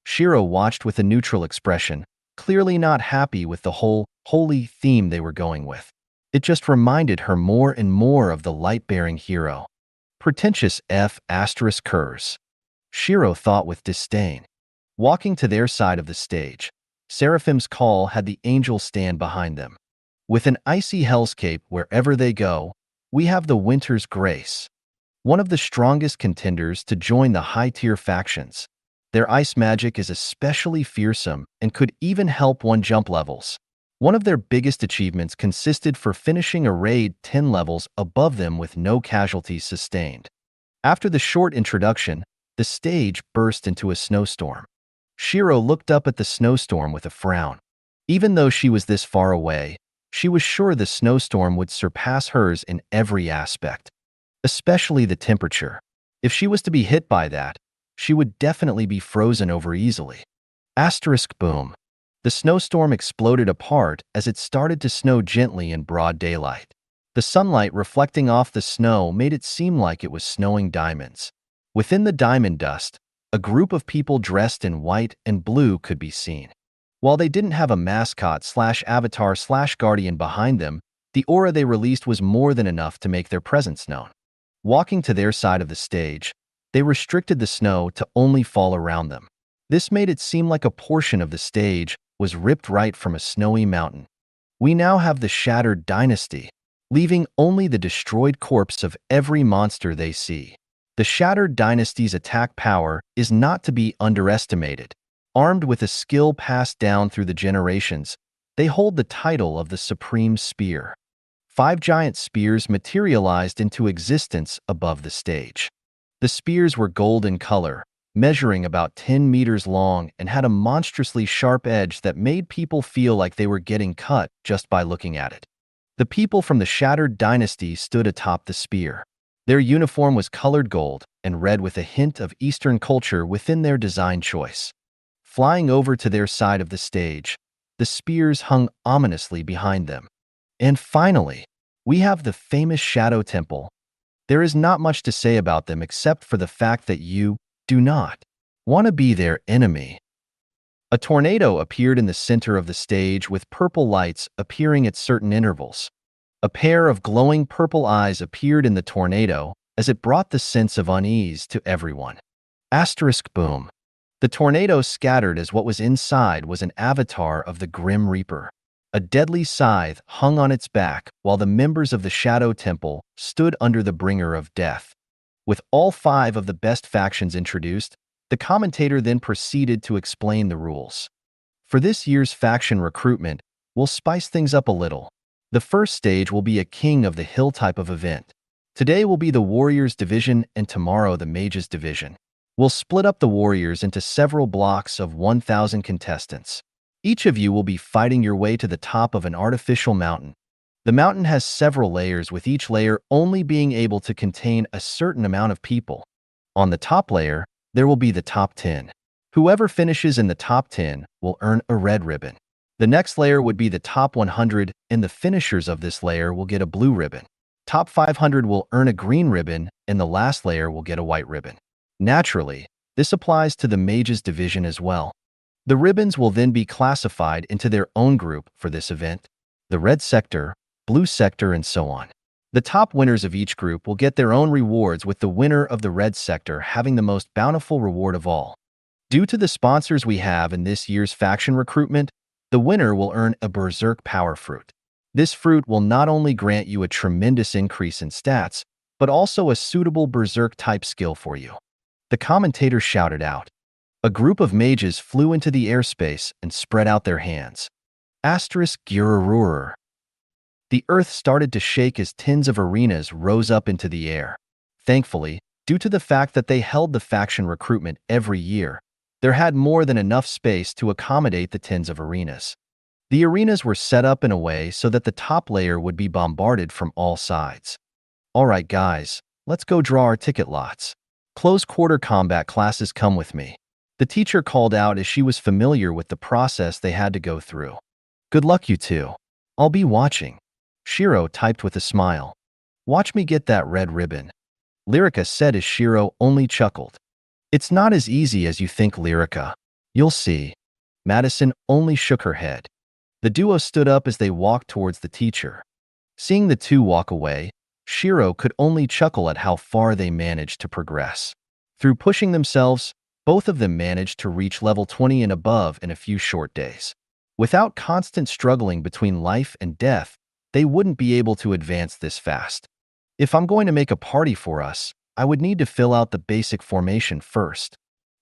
Shiro watched with a neutral expression, clearly not happy with the whole holy theme they were going with. It just reminded her more and more of the light-bearing hero. Pretentious curs. Shiro thought with disdain. Walking to their side of the stage, Seraphim's Call had the angel stand behind them. With an icy hellscape wherever they go, we have the Winter's Grace, one of the strongest contenders to join the high-tier factions. Their ice magic is especially fearsome and could even help one jump levels. One of their biggest achievements consisted for finishing a raid 10 levels above them with no casualties sustained. After the short introduction, the stage burst into a snowstorm. Shiro looked up at the snowstorm with a frown. Even though she was this far away, she was sure the snowstorm would surpass hers in every aspect, especially the temperature. If she was to be hit by that, she would definitely be frozen over easily. Asterisk boom. The snowstorm exploded apart as it started to snow gently in broad daylight. The sunlight reflecting off the snow made it seem like it was snowing diamonds. Within the diamond dust, a group of people dressed in white and blue could be seen. While they didn't have a mascot/avatar/guardian behind them, the aura they released was more than enough to make their presence known. Walking to their side of the stage, they restricted the snow to only fall around them. This made it seem like a portion of the stage was ripped right from a snowy mountain. We now have the Shattered Dynasty, leaving only the destroyed corpse of every monster they see. The Shattered Dynasty's attack power is not to be underestimated. Armed with a skill passed down through the generations, they hold the title of the Supreme Spear. 5 giant spears materialized into existence above the stage. The spears were gold in color, measuring about 10 meters long and had a monstrously sharp edge that made people feel like they were getting cut just by looking at it. The people from the Shattered Dynasty stood atop the spear. Their uniform was colored gold and red with a hint of Eastern culture within their design choice. Flying over to their side of the stage, the spears hung ominously behind them. And finally, we have the famous Shadow Temple. There is not much to say about them except for the fact that you do not want to be their enemy. A tornado appeared in the center of the stage with purple lights appearing at certain intervals. A pair of glowing purple eyes appeared in the tornado as it brought the sense of unease to everyone. Asterisk boom. The tornado scattered as what was inside was an avatar of the Grim Reaper. A deadly scythe hung on its back while the members of the Shadow Temple stood under the bringer of death. With all 5 of the best factions introduced, the commentator then proceeded to explain the rules. For this year's faction recruitment, we'll spice things up a little. The first stage will be a King of the Hill type of event. Today will be the Warriors Division and tomorrow the Mages Division. We'll split up the Warriors into several blocks of 1,000 contestants. Each of you will be fighting your way to the top of an artificial mountain. The mountain has several layers, with each layer only being able to contain a certain amount of people. On the top layer, there will be the top 10. Whoever finishes in the top 10 will earn a red ribbon. The next layer would be the top 100, and the finishers of this layer will get a blue ribbon. Top 500 will earn a green ribbon, and the last layer will get a white ribbon. Naturally, this applies to the Mages Division as well. The ribbons will then be classified into their own group for this event. The red sector blue sector, and so on. The top winners of each group will get their own rewards, with the winner of the red sector having the most bountiful reward of all. Due to the sponsors we have in this year's faction recruitment, the winner will earn a Berserk Power Fruit. This fruit will not only grant you a tremendous increase in stats, but also a suitable Berserk-type skill for you. The commentator shouted out. A group of mages flew into the airspace and spread out their hands. *Girarurur. The earth started to shake as tins of arenas rose up into the air. Thankfully, due to the fact that they held the faction recruitment every year, there had more than enough space to accommodate the tins of arenas. The arenas were set up in a way so that the top layer would be bombarded from all sides. Alright guys, let's go draw our ticket lots. Close quarter combat classes, come with me. The teacher called out as she was familiar with the process they had to go through. Good luck, you two. I'll be watching. Shiro typed with a smile. Watch me get that red ribbon. Lyrica said as Shiro only chuckled. It's not as easy as you think, Lyrica. You'll see. Madison only shook her head. The duo stood up as they walked towards the teacher. Seeing the two walk away, Shiro could only chuckle at how far they managed to progress. Through pushing themselves, both of them managed to reach level 20 and above in a few short days. Without constant struggling between life and death, they wouldn't be able to advance this fast. If I'm going to make a party for us, I would need to fill out the basic formation first.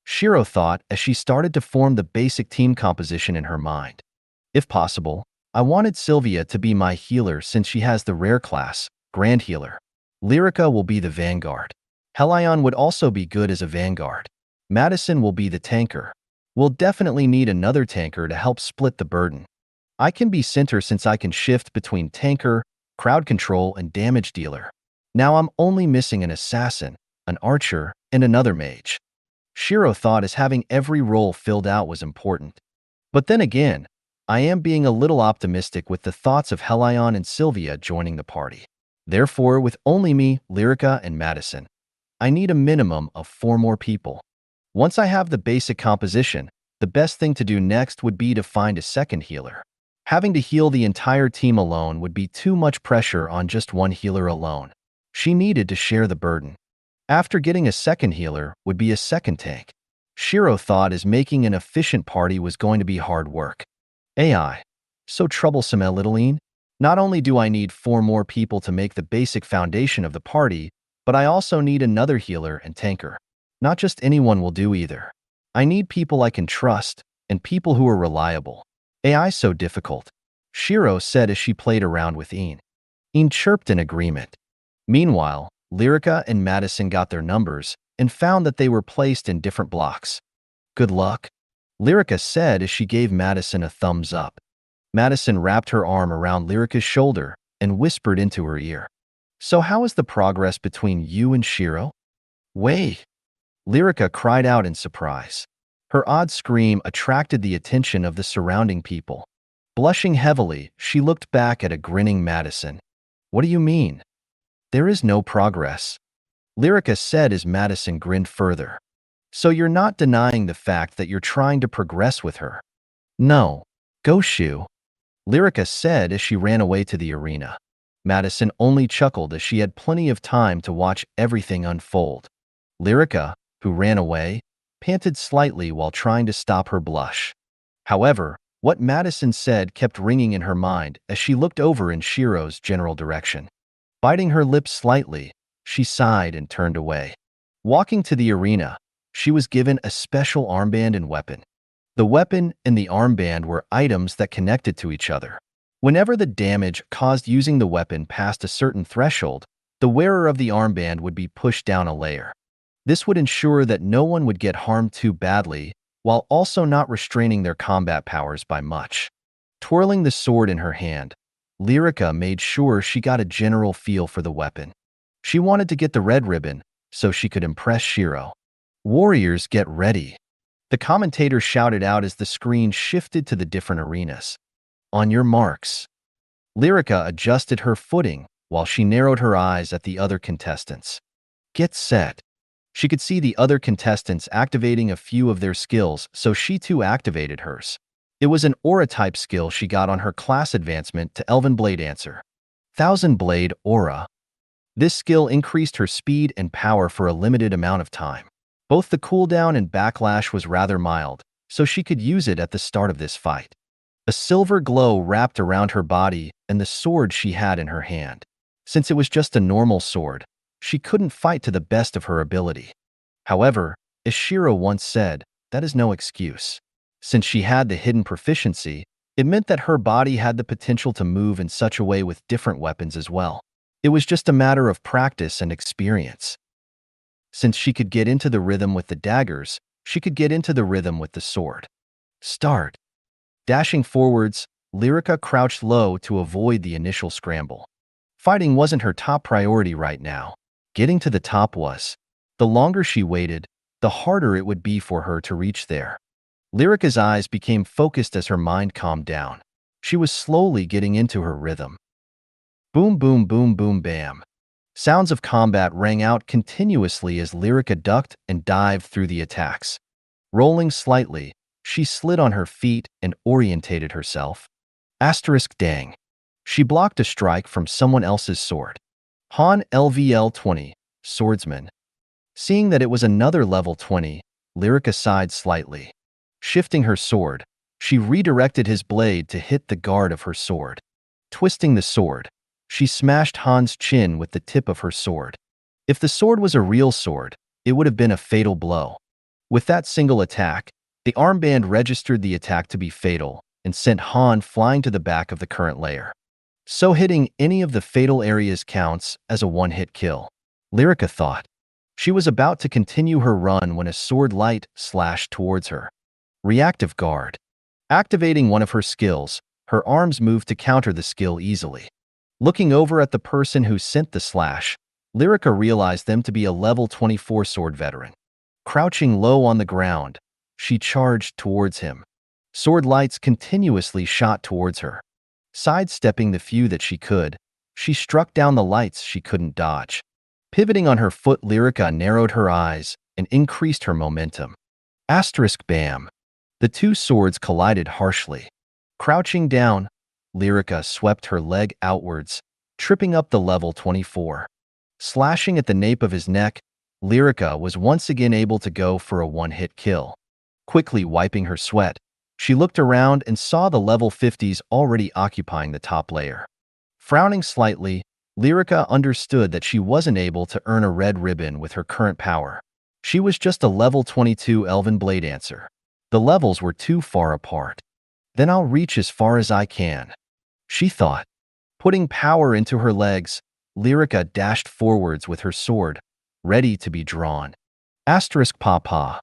Shiro thought as she started to form the basic team composition in her mind. If possible, I wanted Sylvia to be my healer since she has the rare class, Grand Healer. Lyrica will be the vanguard. Helion would also be good as a vanguard. Madison will be the tanker. We'll definitely need another tanker to help split the burden. I can be center since I can shift between tanker, crowd control, and damage dealer. Now I'm only missing an assassin, an archer, and another mage. Shiro thought as having every role filled out was important. But then again, I am being a little optimistic with the thoughts of Helion and Sylvia joining the party. Therefore, with only me, Lyrica, and Madison, I need a minimum of 4 more people. Once I have the basic composition, the best thing to do next would be to find a second healer. Having to heal the entire team alone would be too much pressure on just one healer alone. She needed to share the burden. After getting a second healer would be a second tank. Shiro thought as making an efficient party was going to be hard work. AI. So troublesome, Littleine. Not only do I need 4 more people to make the basic foundation of the party, but I also need another healer and tanker. Not just anyone will do either. I need people I can trust, and people who are reliable. AI so difficult, Shiro said as she played around with Een. Een chirped in agreement. Meanwhile, Lyrica and Madison got their numbers and found that they were placed in different blocks. Good luck, Lyrica said as she gave Madison a thumbs up. Madison wrapped her arm around Lyrica's shoulder and whispered into her ear. So how is the progress between you and Shiro? Wait! Lyrica cried out in surprise. Her odd scream attracted the attention of the surrounding people. Blushing heavily, she looked back at a grinning Madison. What do you mean? There is no progress, Lyrica said as Madison grinned further. So you're not denying the fact that you're trying to progress with her? No. Go Shu, Lyrica said as she ran away to the arena. Madison only chuckled as she had plenty of time to watch everything unfold. Lyrica, who ran away, panted slightly while trying to stop her blush. However, what Madison said kept ringing in her mind as she looked over in Shiro's general direction. Biting her lips slightly, she sighed and turned away. Walking to the arena, she was given a special armband and weapon. The weapon and the armband were items that connected to each other. Whenever the damage caused using the weapon passed a certain threshold, the wearer of the armband would be pushed down a layer. This would ensure that no one would get harmed too badly, while also not restraining their combat powers by much. Twirling the sword in her hand, Lyrica made sure she got a general feel for the weapon. She wanted to get the red ribbon so she could impress Shiro. Warriors, get ready! The commentator shouted out as the screen shifted to the different arenas. On your marks. Lyrica adjusted her footing while she narrowed her eyes at the other contestants. Get set. She could see the other contestants activating a few of their skills, so she too activated hers. It was an aura-type skill she got on her class advancement to Elven Blade Dancer. Thousand Blade Aura. This skill increased her speed and power for a limited amount of time. Both the cooldown and backlash was rather mild, so she could use it at the start of this fight. A silver glow wrapped around her body and the sword she had in her hand. Since it was just a normal sword, she couldn't fight to the best of her ability. However, as Shiro once said, that is no excuse. Since she had the hidden proficiency, it meant that her body had the potential to move in such a way with different weapons as well. It was just a matter of practice and experience. Since she could get into the rhythm with the daggers, she could get into the rhythm with the sword. Start. Dashing forwards, Lyrica crouched low to avoid the initial scramble. Fighting wasn't her top priority right now. Getting to the top was. The longer she waited, the harder it would be for her to reach there. Lyrica's eyes became focused as her mind calmed down. She was slowly getting into her rhythm. Boom, boom, boom, boom, bam. Sounds of combat rang out continuously as Lyrica ducked and dived through the attacks. Rolling slightly, she slid on her feet and orientated herself. Asterisk dang. She blocked a strike from someone else's sword. Han LVL 20, swordsman. Seeing that it was another level 20, Lyrica sighed slightly. Shifting her sword, she redirected his blade to hit the guard of her sword. Twisting the sword, she smashed Han's chin with the tip of her sword. If the sword was a real sword, it would have been a fatal blow. With that single attack, the armband registered the attack to be fatal and sent Han flying to the back of the current layer. So hitting any of the fatal areas counts as a one-hit kill, Lyrica thought. She was about to continue her run when a sword light slashed towards her. Reactive Guard. Activating one of her skills, her arms moved to counter the skill easily. Looking over at the person who sent the slash, Lyrica realized them to be a level 24 sword veteran. Crouching low on the ground, she charged towards him. Sword lights continuously shot towards her. Sidestepping the few that she could, she struck down the lights she couldn't dodge. Pivoting on her foot, Lyrica narrowed her eyes and increased her momentum. Asterisk bam. The two swords collided harshly. Crouching down, Lyrica swept her leg outwards, tripping up the level 24. Slashing at the nape of his neck, Lyrica was once again able to go for a one-hit kill. Quickly wiping her sweat, she looked around and saw the level 50s already occupying the top layer. Frowning slightly, Lyrica understood that she wasn't able to earn a red ribbon with her current power. She was just a level 22 Elven Blade Dancer. The levels were too far apart. Then I'll reach as far as I can, she thought. Putting power into her legs, Lyrica dashed forwards with her sword, ready to be drawn. Asterisk papa.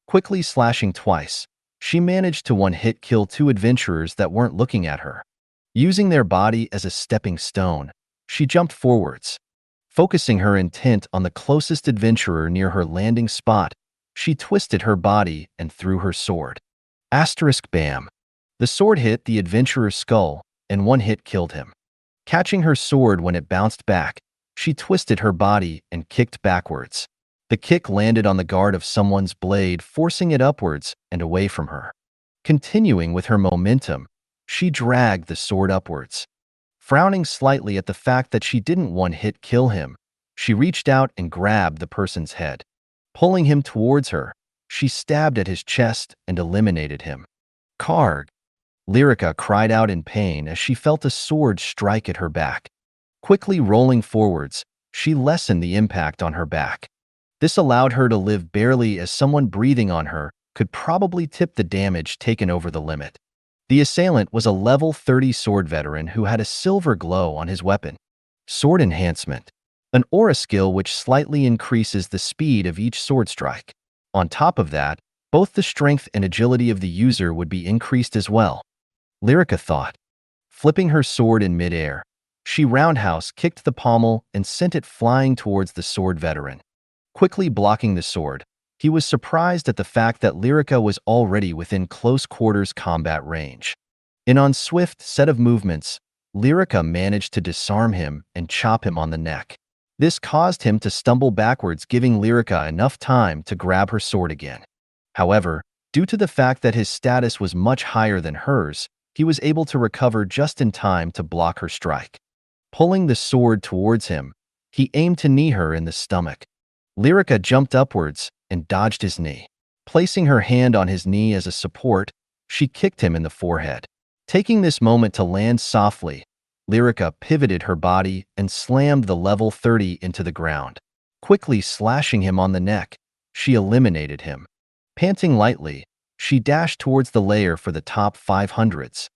Quickly slashing twice, she managed to one-hit kill two adventurers that weren't looking at her. Using their body as a stepping stone, she jumped forwards. Focusing her intent on the closest adventurer near her landing spot, she twisted her body and threw her sword. Asterisk bam. The sword hit the adventurer's skull, and one hit killed him. Catching her sword when it bounced back, she twisted her body and kicked backwards. The kick landed on the guard of someone's blade, forcing it upwards and away from her. Continuing with her momentum, she dragged the sword upwards. Frowning slightly at the fact that she didn't one-hit kill him, she reached out and grabbed the person's head. Pulling him towards her, she stabbed at his chest and eliminated him. Karg. Lyrica cried out in pain as she felt a sword strike at her back. Quickly rolling forwards, she lessened the impact on her back. This allowed her to live barely, as someone breathing on her could probably tip the damage taken over the limit. The assailant was a level 30 sword veteran who had a silver glow on his weapon. Sword Enhancement. An aura skill which slightly increases the speed of each sword strike. On top of that, both the strength and agility of the user would be increased as well, Lyrica thought. Flipping her sword in midair, she roundhouse kicked the pommel and sent it flying towards the sword veteran. Quickly blocking the sword, he was surprised at the fact that Lyrica was already within close quarters combat range. In a swift set of movements, Lyrica managed to disarm him and chop him on the neck. This caused him to stumble backwards, giving Lyrica enough time to grab her sword again. However, due to the fact that his status was much higher than hers, he was able to recover just in time to block her strike. Pulling the sword towards him, he aimed to knee her in the stomach. Lyrica jumped upwards and dodged his knee. Placing her hand on his knee as a support, she kicked him in the forehead. Taking this moment to land softly, Lyrica pivoted her body and slammed the level 30 into the ground. Quickly slashing him on the neck, she eliminated him. Panting lightly, she dashed towards the layer for the top 500s.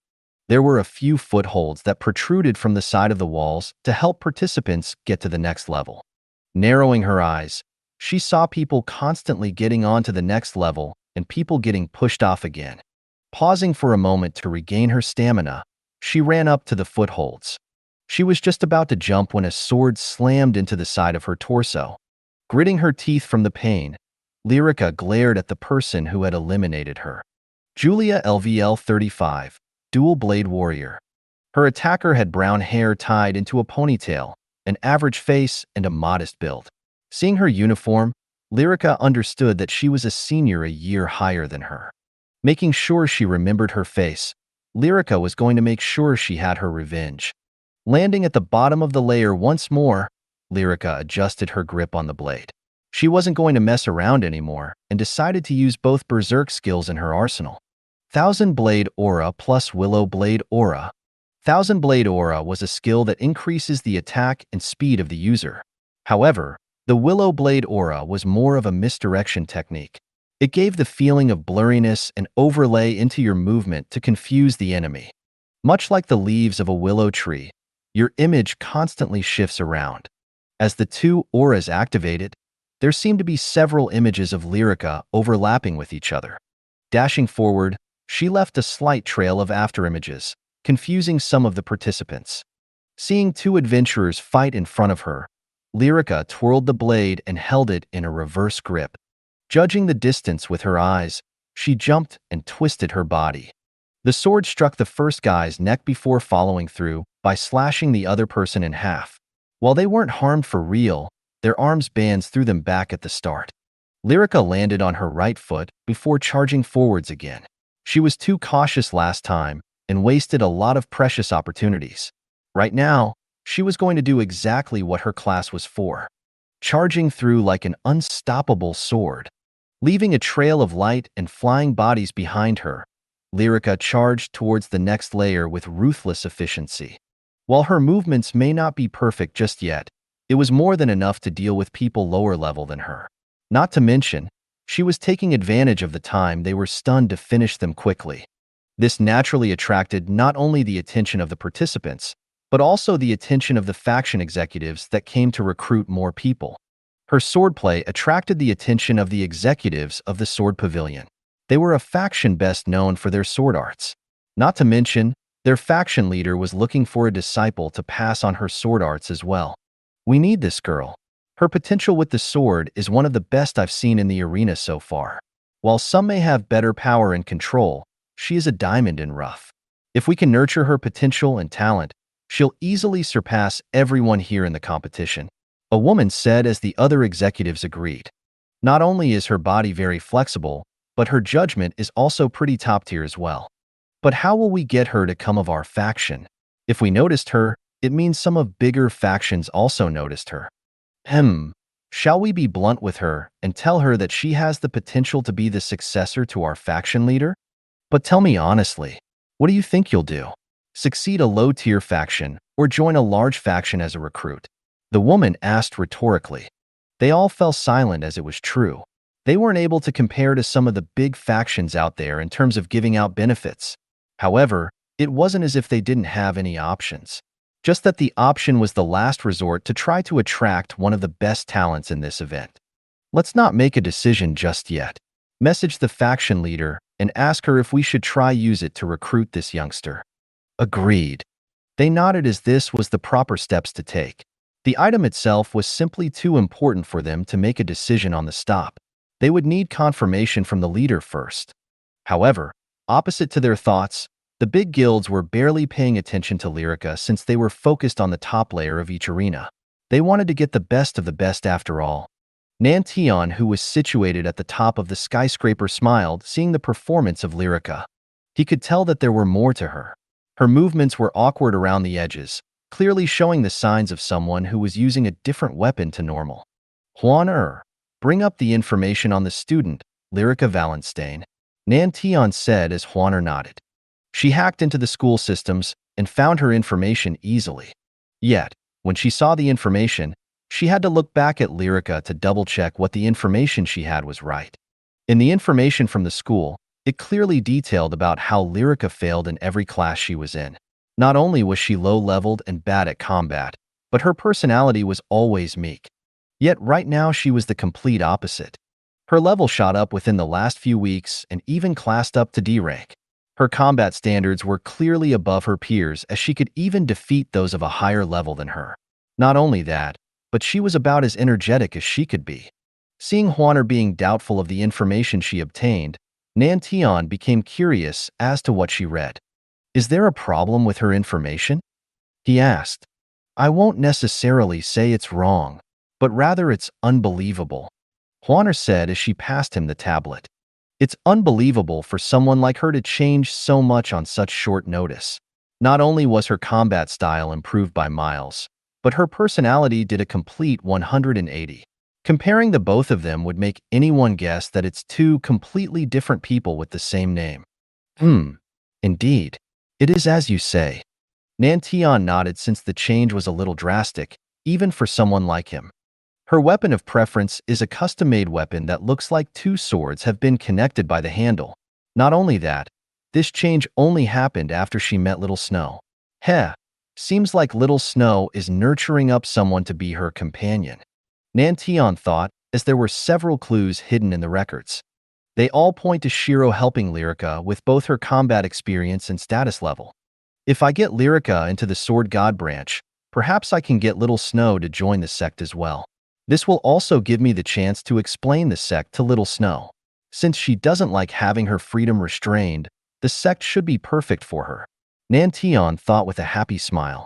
There were a few footholds that protruded from the side of the walls to help participants get to the next level. Narrowing her eyes, she saw people constantly getting on to the next level and people getting pushed off again. Pausing for a moment to regain her stamina, she ran up to the footholds. She was just about to jump when a sword slammed into the side of her torso. Gritting her teeth from the pain, Lyrica glared at the person who had eliminated her. Julia LVL 35, Dual Blade Warrior. Her attacker had brown hair tied into a ponytail, an average face, and a modest build. Seeing her uniform, Lyrica understood that she was a senior a year higher than her. Making sure she remembered her face, Lyrica was going to make sure she had her revenge. Landing at the bottom of the layer once more, Lyrica adjusted her grip on the blade. She wasn't going to mess around anymore and decided to use both berserk skills in her arsenal. Thousand Blade Aura plus Willow Blade Aura. Thousand Blade Aura was a skill that increases the attack and speed of the user. However, the Willow Blade Aura was more of a misdirection technique. It gave the feeling of blurriness and overlay into your movement to confuse the enemy. Much like the leaves of a willow tree, your image constantly shifts around. As the two auras activated, there seemed to be several images of Lyrica overlapping with each other. Dashing forward, she left a slight trail of afterimages, confusing some of the participants. Seeing two adventurers fight in front of her, Lyrica twirled the blade and held it in a reverse grip. Judging the distance with her eyes, she jumped and twisted her body. The sword struck the first guy's neck before following through by slashing the other person in half. While they weren't harmed for real, their arms bands threw them back at the start. Lyrica landed on her right foot before charging forwards again. She was too cautious last time and wasted a lot of precious opportunities. Right now, she was going to do exactly what her class was for. Charging through like an unstoppable sword. Leaving a trail of light and flying bodies behind her, Lyrica charged towards the next layer with ruthless efficiency. While her movements may not be perfect just yet, it was more than enough to deal with people lower level than her. Not to mention, she was taking advantage of the time they were stunned to finish them quickly. This naturally attracted not only the attention of the participants, but also the attention of the faction executives that came to recruit more people. Her swordplay attracted the attention of the executives of the Sword Pavilion. They were a faction best known for their sword arts. Not to mention, their faction leader was looking for a disciple to pass on her sword arts as well. We need this girl. Her potential with the sword is one of the best I've seen in the arena so far. While some may have better power and control, she is a diamond in rough. If we can nurture her potential and talent, she'll easily surpass everyone here in the competition. A woman said as the other executives agreed. Not only is her body very flexible, but her judgment is also pretty top tier as well. But how will we get her to come of our faction? If we noticed her, it means some of bigger factions also noticed her. Shall we be blunt with her and tell her that she has the potential to be the successor to our faction leader? But tell me honestly, what do you think you'll do? Succeed a low-tier faction or join a large faction as a recruit? The woman asked rhetorically. They all fell silent as it was true. They weren't able to compare to some of the big factions out there in terms of giving out benefits. However, it wasn't as if they didn't have any options. Just that the option was the last resort to try to attract one of the best talents in this event. Let's not make a decision just yet. Message the faction leader and ask her if we should try use it to recruit this youngster. Agreed. They nodded as this was the proper steps to take. The item itself was simply too important for them to make a decision on the stop. They would need confirmation from the leader first. However, opposite to their thoughts, the big guilds were barely paying attention to Lyrica since they were focused on the top layer of each arena. They wanted to get the best of the best after all. Nantion, who was situated at the top of the skyscraper, smiled, seeing the performance of Lyrica. He could tell that there were more to her. Her movements were awkward around the edges, clearly showing the signs of someone who was using a different weapon to normal. Huan bring up the information on the student, Lyrica Wallenstein, Nan said as Huan nodded. She hacked into the school systems and found her information easily. Yet, when she saw the information, she had to look back at Lyrica to double-check what the information she had was right. In the information from the school, it clearly detailed about how Lyrica failed in every class she was in. Not only was she low-leveled and bad at combat, but her personality was always meek. Yet right now she was the complete opposite. Her level shot up within the last few weeks and even classed up to D rank. Her combat standards were clearly above her peers as she could even defeat those of a higher level than her. Not only that, but she was about as energetic as she could be. Seeing Huaner being doubtful of the information she obtained, Nan became curious as to what she read. Is there a problem with her information? He asked. I won't necessarily say it's wrong, but rather it's unbelievable, Huaner said as she passed him the tablet. It's unbelievable for someone like her to change so much on such short notice. Not only was her combat style improved by miles, but her personality did a complete 180. Comparing the both of them would make anyone guess that it's two completely different people with the same name. Indeed. It is as you say. Nan nodded since the change was a little drastic, even for someone like him. Her weapon of preference is a custom-made weapon that looks like two swords have been connected by the handle. Not only that, this change only happened after she met Little Snow. Seems like Little Snow is nurturing up someone to be her companion, Nan thought, as there were several clues hidden in the records. They all point to Shiro helping Lyrica with both her combat experience and status level. If I get Lyrica into the Sword God branch, perhaps I can get Little Snow to join the sect as well. This will also give me the chance to explain the sect to Little Snow. Since she doesn't like having her freedom restrained, the sect should be perfect for her, Nan thought with a happy smile.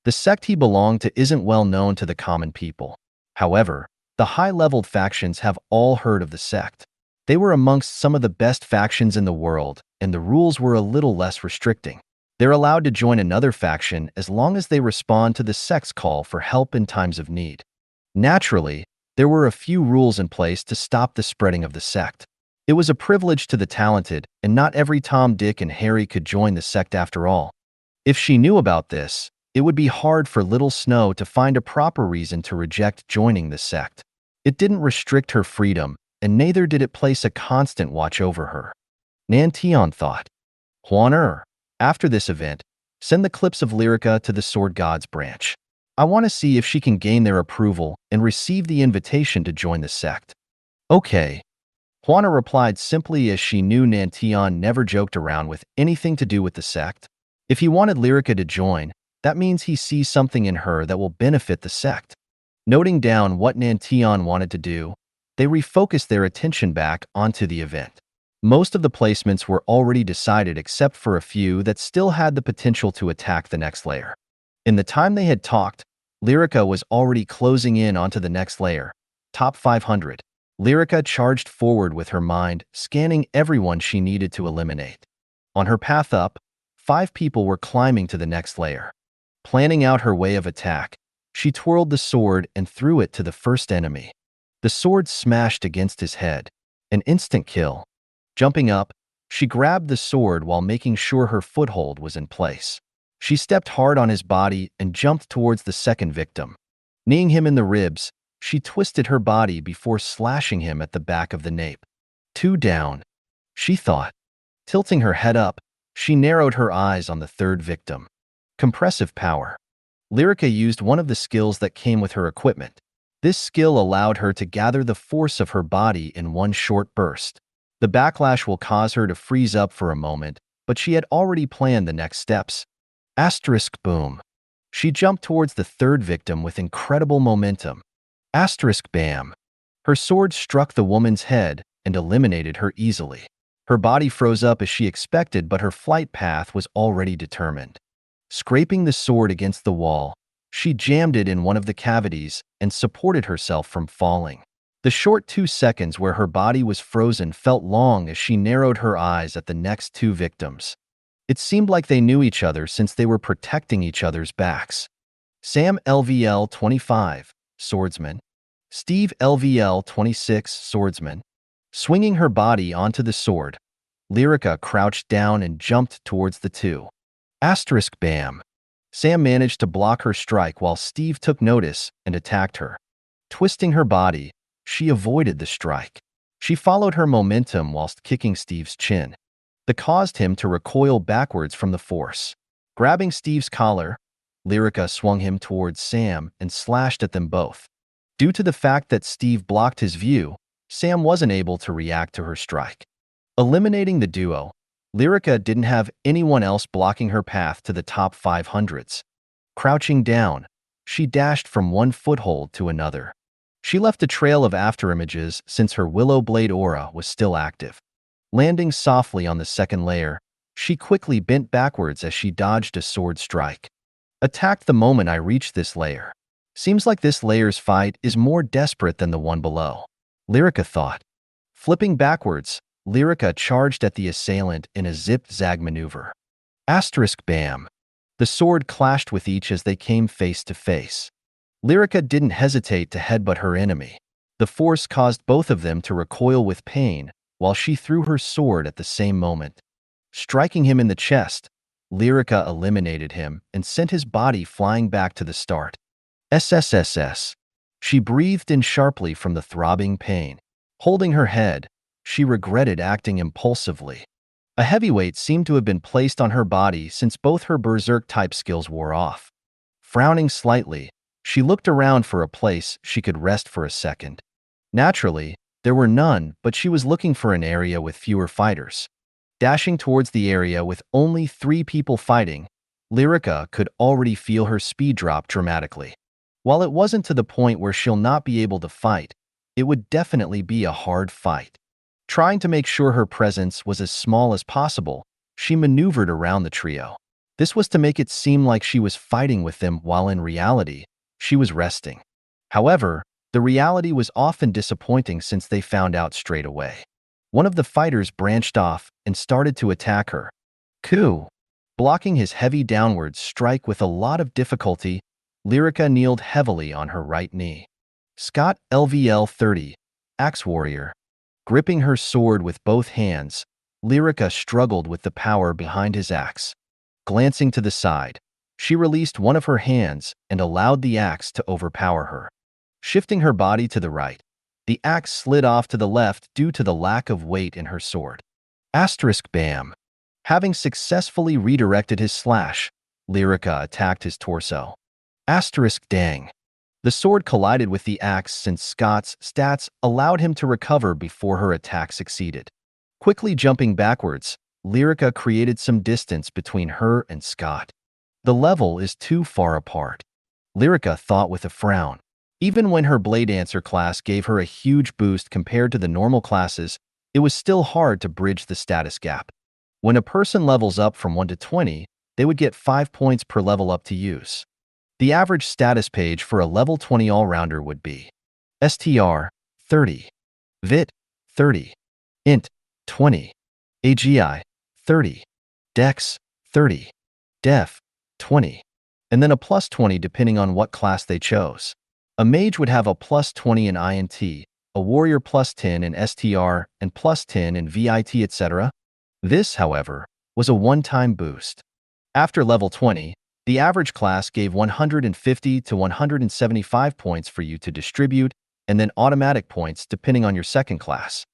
The sect he belonged to isn't well known to the common people. However, the high-leveled factions have all heard of the sect. They were amongst some of the best factions in the world, and the rules were a little less restricting. They're allowed to join another faction as long as they respond to the sect's call for help in times of need. Naturally, there were a few rules in place to stop the spreading of the sect. It was a privilege to the talented, and not every Tom, Dick, and Harry could join the sect after all. If she knew about this, it would be hard for Little Snow to find a proper reason to reject joining the sect. It didn't restrict her freedom, and neither did it place a constant watch over her. Nan thought. Huaner, after this event, send the clips of Lyrica to the Sword Gods branch. I want to see if she can gain their approval and receive the invitation to join the sect. Okay. Huaner replied simply as she knew Nan never joked around with anything to do with the sect. If he wanted Lyrica to join, that means he sees something in her that will benefit the sect. Noting down what Nan wanted to do, they refocused their attention back onto the event. Most of the placements were already decided except for a few that still had the potential to attack the next layer. In the time they had talked, Lyrica was already closing in onto the next layer. Top 500. Lyrica charged forward with her mind, scanning everyone she needed to eliminate. On her path up, 5 people were climbing to the next layer. Planning out her way of attack, she twirled the sword and threw it to the first enemy. The sword smashed against his head. An instant kill. Jumping up, she grabbed the sword while making sure her foothold was in place. She stepped hard on his body and jumped towards the second victim. Kneeing him in the ribs, she twisted her body before slashing him at the back of the nape. 2 down, she thought. Tilting her head up, she narrowed her eyes on the third victim. Compressive power. Lyrica used one of the skills that came with her equipment. This skill allowed her to gather the force of her body in one short burst. The backlash will cause her to freeze up for a moment, but she had already planned the next steps. Asterisk boom. She jumped towards the third victim with incredible momentum. Asterisk bam. Her sword struck the woman's head and eliminated her easily. Her body froze up as she expected, but her flight path was already determined. Scraping the sword against the wall, she jammed it in one of the cavities and supported herself from falling. The short 2 seconds where her body was frozen felt long as she narrowed her eyes at the next 2 victims. It seemed like they knew each other since they were protecting each other's backs. Sam LVL 25, swordsman. Steve LVL 26, swordsman. Swinging her body onto the sword, Lyrica crouched down and jumped towards the two. Asterisk bam. Sam managed to block her strike while Steve took notice and attacked her. Twisting her body, she avoided the strike. She followed her momentum whilst kicking Steve's chin. That caused him to recoil backwards from the force. Grabbing Steve's collar, Lyrica swung him towards Sam and slashed at them both. Due to the fact that Steve blocked his view, Sam wasn't able to react to her strike. Eliminating the duo, Lyrica didn't have anyone else blocking her path to the top 500s. Crouching down, she dashed from one foothold to another. She left a trail of afterimages since her Willow Blade aura was still active. Landing softly on the second layer, she quickly bent backwards as she dodged a sword strike. Attacked the moment I reached this layer. Seems like this layer's fight is more desperate than the one below, Lyrica thought. Flipping backwards, Lyrica charged at the assailant in a zip-zag maneuver. Asterisk bam. The sword clashed with each as they came face to face. Lyrica didn't hesitate to headbutt her enemy. The force caused both of them to recoil with pain, while she threw her sword at the same moment. Striking him in the chest, Lyrica eliminated him and sent his body flying back to the start. SSSS. She breathed in sharply from the throbbing pain. Holding her head, she regretted acting impulsively. A heavyweight seemed to have been placed on her body since both her berserk-type skills wore off. Frowning slightly, she looked around for a place she could rest for a second. Naturally, there were none, but she was looking for an area with fewer fighters. Dashing towards the area with only 3 people fighting, Lyrica could already feel her speed drop dramatically. While it wasn't to the point where she'll not be able to fight, it would definitely be a hard fight. Trying to make sure her presence was as small as possible, she maneuvered around the trio. This was to make it seem like she was fighting with them while in reality, she was resting. However, the reality was often disappointing since they found out straight away. One of the fighters branched off and started to attack her. Coup! Blocking his heavy downward strike with a lot of difficulty, Lyrica kneeled heavily on her right knee. Scott LVL 30, Axe Warrior. Gripping her sword with both hands, Lyrica struggled with the power behind his axe. Glancing to the side, she released one of her hands and allowed the axe to overpower her. Shifting her body to the right, the axe slid off to the left due to the lack of weight in her sword. Asterisk bam. Having successfully redirected his slash, Lyrica attacked his torso. Asterisk dang. The sword collided with the axe since Scott's stats allowed him to recover before her attack succeeded. Quickly jumping backwards, Lyrica created some distance between her and Scott. The level is too far apart, Lyrica thought with a frown. Even when her Blade Dancer class gave her a huge boost compared to the normal classes, it was still hard to bridge the status gap. When a person levels up from 1 to 20, they would get 5 points per level up to use. The average status page for a level 20 all-rounder would be STR 30, VIT 30, INT 20, AGI 30, Dex 30, Def 20, and then a plus 20 depending on what class they chose. A mage would have a plus 20 in INT, a warrior plus 10 in STR, and plus 10 in VIT, etc. This, however, was a one-time boost. After level 20, the average class gave 150 to 175 points for you to distribute, and then automatic points depending on your second class.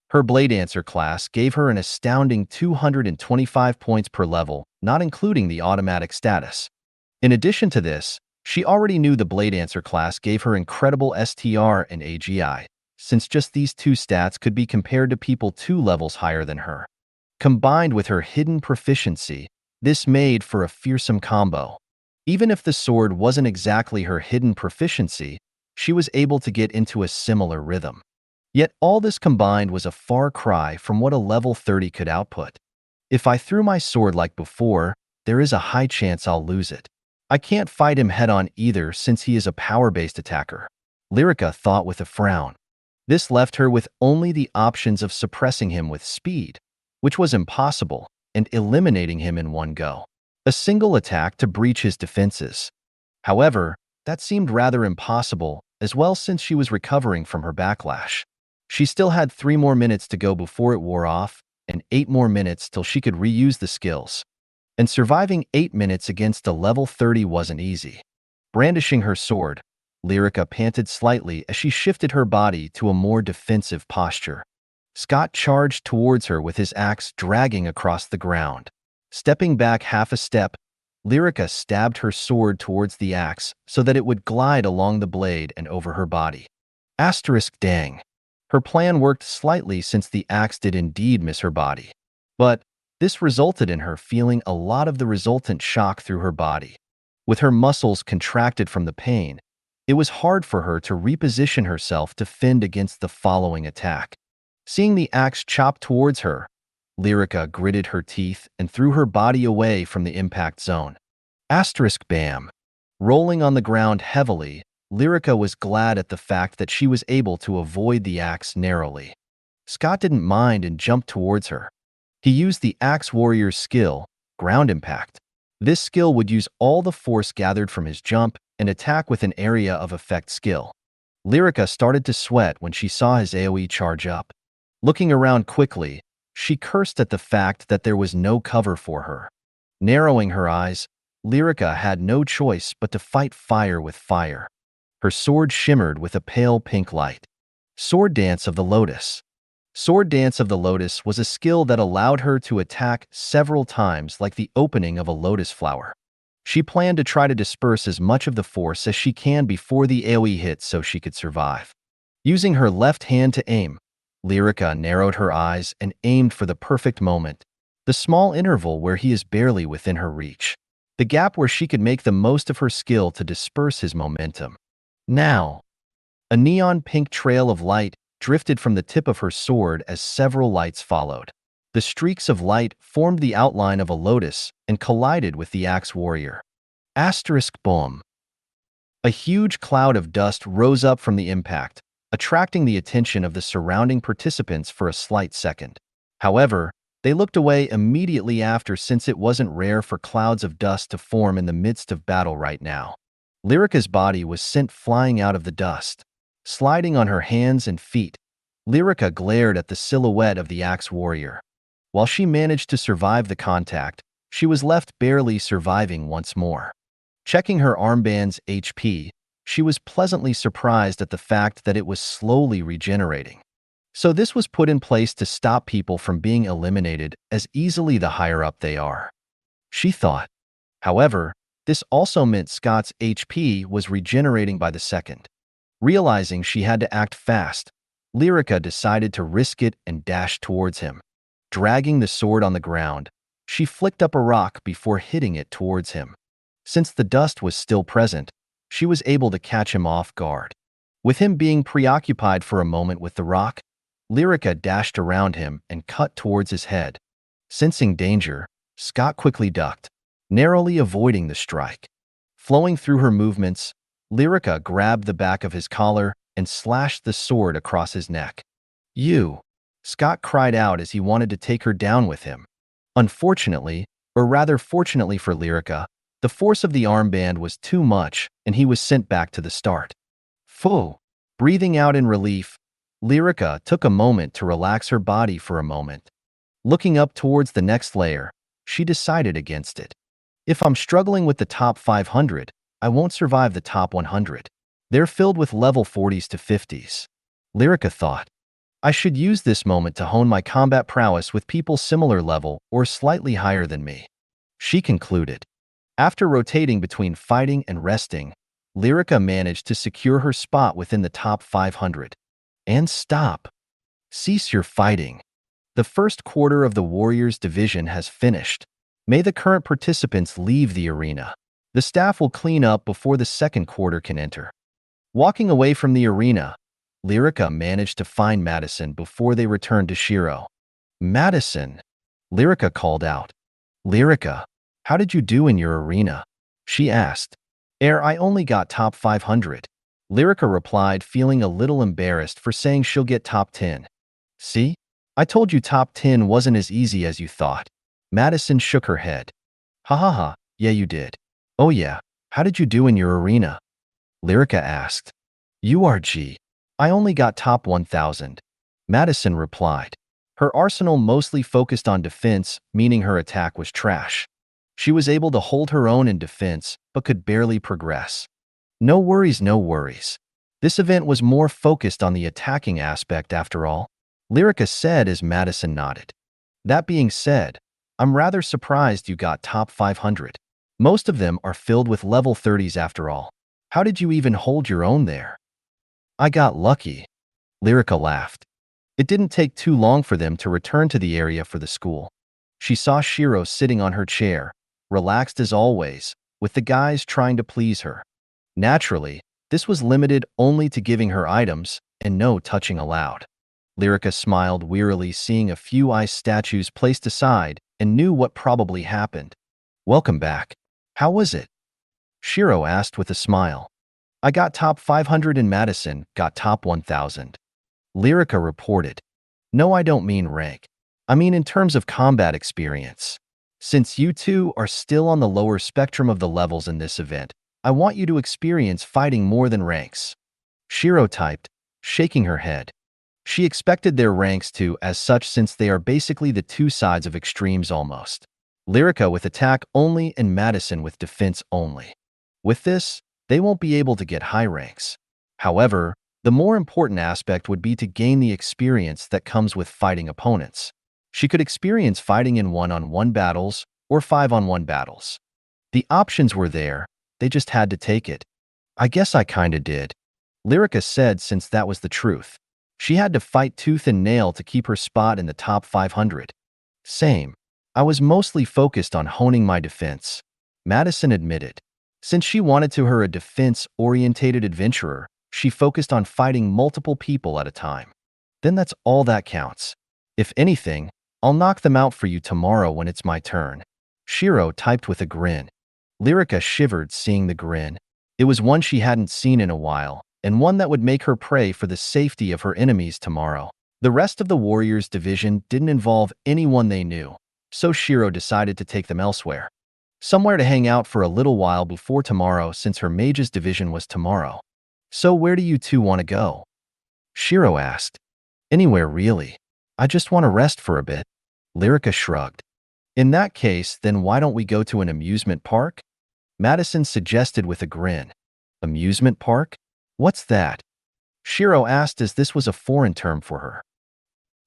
Her Blade Dancer class gave her an astounding 225 points per level, not including the automatic status. In addition to this, she already knew the Blade Dancer class gave her incredible STR and AGI, since just these two stats could be compared to people 2 levels higher than her. Combined with her hidden proficiency, this made for a fearsome combo. Even if the sword wasn't exactly her hidden proficiency, she was able to get into a similar rhythm. Yet all this combined was a far cry from what a level 30 could output. If I threw my sword like before, there is a high chance I'll lose it. I can't fight him head-on either since he is a power-based attacker, Lyrica thought with a frown. This left her with only the options of suppressing him with speed, which was impossible, and eliminating him in one go. A single attack to breach his defenses. However, that seemed rather impossible, as well since she was recovering from her backlash. She still had 3 more minutes to go before it wore off, and 8 more minutes till she could reuse the skills. And surviving 8 minutes against a level 30 wasn't easy. Brandishing her sword, Lyrica panted slightly as she shifted her body to a more defensive posture. Scott charged towards her with his axe dragging across the ground. Stepping back half a step, Lyrica stabbed her sword towards the axe so that it would glide along the blade and over her body. Dang. Her plan worked slightly since the axe did indeed miss her body. But this resulted in her feeling a lot of the resultant shock through her body. With her muscles contracted from the pain, it was hard for her to reposition herself to fend against the following attack. Seeing the axe chop towards her, Lyrica gritted her teeth and threw her body away from the impact zone. Bam. Rolling on the ground heavily, Lyrica was glad at the fact that she was able to avoid the axe narrowly. Scott didn't mind and jumped towards her. He used the axe warrior's skill, ground impact. This skill would use all the force gathered from his jump and attack with an area of effect skill. Lyrica started to sweat when she saw his AoE charge up. Looking around quickly, she cursed at the fact that there was no cover for her. Narrowing her eyes, Lyrica had no choice but to fight fire with fire. Her sword shimmered with a pale pink light. Sword Dance of the Lotus. Sword Dance of the Lotus was a skill that allowed her to attack several times like the opening of a lotus flower. She planned to try to disperse as much of the force as she can before the AoE hit so she could survive. Using her left hand to aim, Lyrica narrowed her eyes and aimed for the perfect moment, the small interval where he is barely within her reach, the gap where she could make the most of her skill to disperse his momentum. Now, a neon pink trail of light drifted from the tip of her sword as several lights followed. The streaks of light formed the outline of a lotus and collided with the axe warrior. Boom. A huge cloud of dust rose up from the impact, attracting the attention of the surrounding participants for a slight second. However, they looked away immediately after since it wasn't rare for clouds of dust to form in the midst of battle right now. Lyrica's body was sent flying out of the dust. Sliding on her hands and feet, Lyrica glared at the silhouette of the axe warrior. While she managed to survive the contact, she was left barely surviving once more. Checking her armband's HP, she was pleasantly surprised at the fact that it was slowly regenerating. So this was put in place to stop people from being eliminated as easily the higher up they are, she thought. However, this also meant Scott's HP was regenerating by the second. Realizing she had to act fast, Lyrica decided to risk it and dashed towards him. Dragging the sword on the ground, she flicked up a rock before hitting it towards him. Since the dust was still present, she was able to catch him off guard. With him being preoccupied for a moment with the rock, Lyrica dashed around him and cut towards his head. Sensing danger, Scott quickly ducked, narrowly avoiding the strike. Flowing through her movements, Lyrica grabbed the back of his collar and slashed the sword across his neck. "You!" Scott cried out as he wanted to take her down with him. Unfortunately, or rather fortunately for Lyrica, the force of the armband was too much and he was sent back to the start. Phew! Breathing out in relief, Lyrica took a moment to relax her body for a moment. Looking up towards the next layer, she decided against it. If I'm struggling with the top 500, I won't survive the top 100. They're filled with level 40s to 50s. Lyrica thought. I should use this moment to hone my combat prowess with people similar level or slightly higher than me. She concluded. After rotating between fighting and resting, Lyrica managed to secure her spot within the top 500. And stop. Cease your fighting. The first quarter of the Warriors division has finished. May the current participants leave the arena. The staff will clean up before the second quarter can enter. Walking away from the arena, Lyrica managed to find Madison before they returned to Shiro. Madison, Lyrica called out. Lyrica, how did you do in your arena? She asked. I only got top 500. Lyrica replied, feeling a little embarrassed for saying she'll get top 10. See? I told you top 10 wasn't as easy as you thought. Madison shook her head. Ha ha ha, yeah you did. Oh yeah, How did you do in your arena? Lyrica asked. URG. I only got top 1000. Madison replied. Her arsenal mostly focused on defense, meaning her attack was trash. She was able to hold her own in defense, but could barely progress. No worries, no worries. This event was more focused on the attacking aspect after all, Lyrica said as Madison nodded. That being said, I'm rather surprised you got top 500. Most of them are filled with level 30s after all. How did you even hold your own there? I got lucky. Lyrica laughed. It didn't take too long for them to return to the area for the school. She saw Shiro sitting on her chair, relaxed as always, with the guys trying to please her. Naturally, this was limited only to giving her items and no touching allowed. Lyrica smiled wearily, seeing a few ice statues placed aside, and knew what probably happened. Welcome back. How was it? Shiro asked with a smile. I got top 500 and Madison got top 1000. Lyrica reported. No, I don't mean rank. I mean in terms of combat experience. Since you two are still on the lower spectrum of the levels in this event, I want you to experience fighting more than ranks. Shiro typed, shaking her head. She expected their ranks to as such since they are basically the two sides of extremes almost. Lyrica with attack only and Madison with defense only. With this, they won't be able to get high ranks. However, the more important aspect would be to gain the experience that comes with fighting opponents. She could experience fighting in one-on-one battles or 5-on-1 battles. The options were there, they just had to take it. I guess I kinda did. Lyrica said since that was the truth. She had to fight tooth and nail to keep her spot in the top 500. Same. I was mostly focused on honing my defense. Madison admitted. Since she wanted to her a defense-orientated adventurer, she focused on fighting multiple people at a time. Then that's all that counts. If anything, I'll knock them out for you tomorrow when it's my turn. Shiro typed with a grin. Lyrica shivered seeing the grin. It was one she hadn't seen in a while, and one that would make her pray for the safety of her enemies tomorrow. The rest of the Warriors division didn't involve anyone they knew, so Shiro decided to take them elsewhere. Somewhere to hang out for a little while before tomorrow since her mage's division was tomorrow. So where do you two want to go? Shiro asked. Anywhere really. I just want to rest for a bit. Lyrica shrugged. In that case, then why don't we go to an amusement park? Madison suggested with a grin. Amusement park? What's that? Shiro asked as this was a foreign term for her.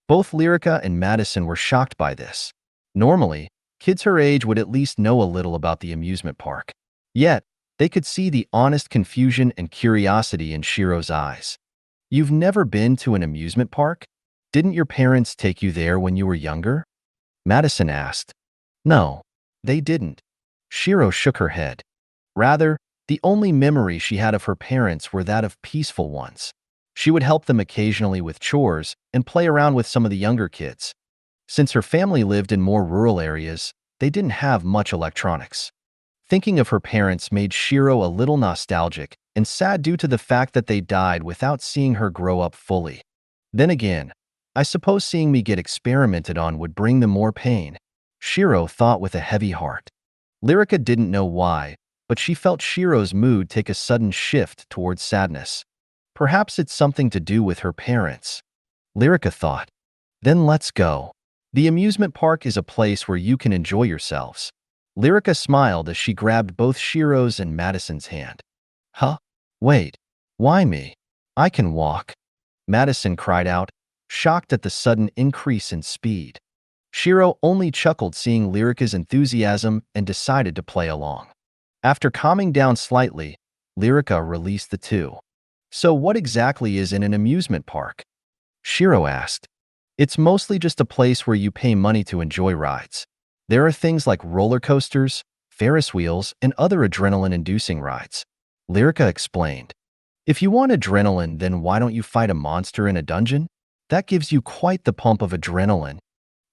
Both Lyrica and Madison were shocked by this. Normally, kids her age would at least know a little about the amusement park. Yet, they could see the honest confusion and curiosity in Shiro's eyes. You've never been to an amusement park? Didn't your parents take you there when you were younger? Madison asked. No, they didn't. Shiro shook her head. Rather, the only memory she had of her parents were that of peaceful ones. She would help them occasionally with chores and play around with some of the younger kids. Since her family lived in more rural areas, they didn't have much electronics. Thinking of her parents made Shiro a little nostalgic and sad due to the fact that they died without seeing her grow up fully. Then again, I suppose seeing me get experimented on would bring them more pain, Shiro thought with a heavy heart. Lyrica didn't know why, but she felt Shiro's mood take a sudden shift towards sadness. Perhaps it's something to do with her parents. Lyrica thought. Then let's go. The amusement park is a place where you can enjoy yourselves. Lyrica smiled as she grabbed both Shiro's and Madison's hand. Huh? Wait. Why me? I can walk. Madison cried out, shocked at the sudden increase in speed. Shiro only chuckled seeing Lyrica's enthusiasm and decided to play along. After calming down slightly, Lyrica released the two. So what exactly is in an amusement park? Shiro asked. It's mostly just a place where you pay money to enjoy rides. There are things like roller coasters, Ferris wheels, and other adrenaline-inducing rides. Lyrica explained. If you want adrenaline, then why don't you fight a monster in a dungeon? That gives you quite the pump of adrenaline.